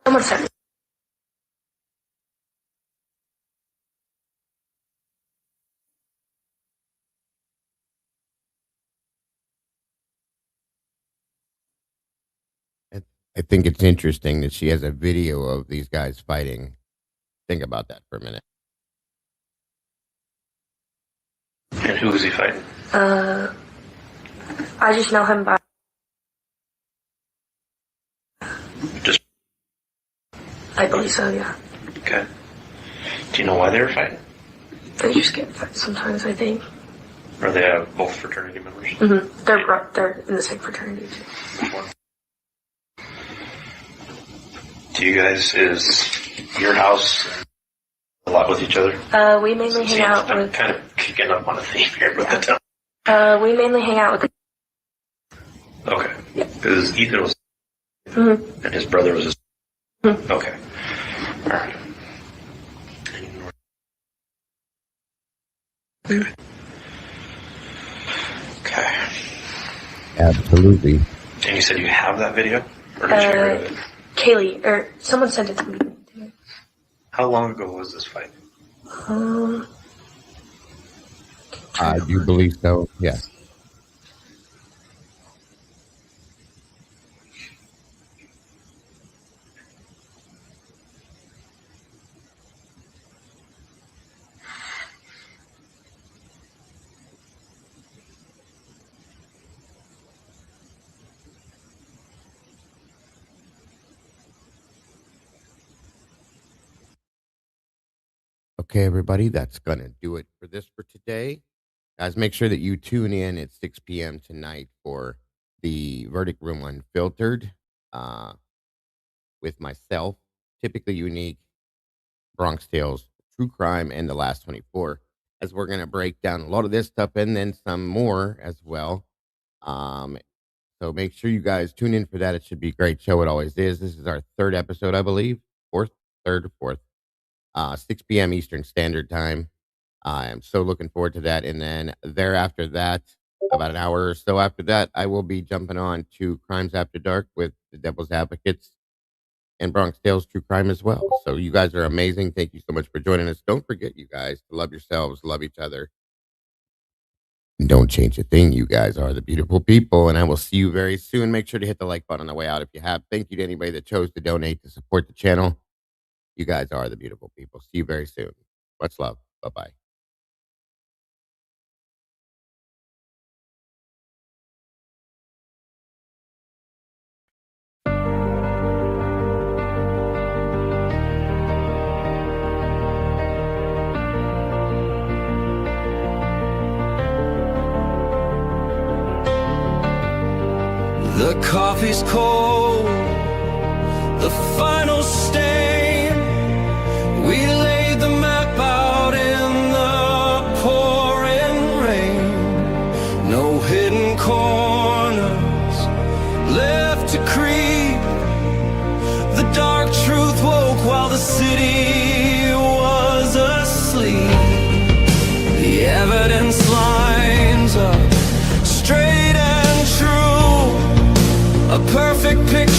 Someone sent me. I think it's interesting that she has a video of these guys fighting. Think about that for a minute. And who was he fighting? I just know him by. Just. I believe so, yeah. Okay. Do you know why they were fighting? They just get fights sometimes, I think. Or they have both fraternity members? Mm-hmm. They're in the same fraternity, too. Do you guys, is your house a lot with each other? We mainly hang out I'm with. kind of kicking up on a theme here with the town. We mainly hang out with. Okay. Because Ethan was. Mm-hmm. And his brother was. Mm-hmm. Okay. All right. Okay. Absolutely. And you said you have that video? Or did you get rid of it? Kaylee, or someone sent it to me. How long ago was this fight? I do believe so, yes. Okay, everybody, that's going to do it for this for today. Guys, make sure that you tune in at 6 p.m. tonight for the Verdict Room Unfiltered with myself, Typically Unique, Bronx Tales, True Crime, and The Last 24, as we're going to break down a lot of this stuff and then some more as well. So make sure you guys tune in for that. It should be a great show. It always is. This is our third episode, I believe. Third or fourth. 6 p.m. Eastern Standard Time. I am so looking forward to that. And then thereafter that, about an hour or so after that, I will be jumping on to Crimes After Dark with the Devil's Advocates and Bronx Tales True Crime as well. So you guys are amazing. Thank you so much for joining us. Don't forget, you guys, to love yourselves, love each other. And don't change a thing. You guys are the beautiful people. And I will see you very soon. Make sure to hit the like button on the way out if you have. Thank you to anybody that chose to donate to support the channel. You guys are the beautiful people. See you very soon. Much love. Bye-bye. The coffee's cold, the final stain. We laid the map out in the pouring corners left to creep. The dark truth woke while the city was asleep. The evidence lines up straight and true, a perfect picture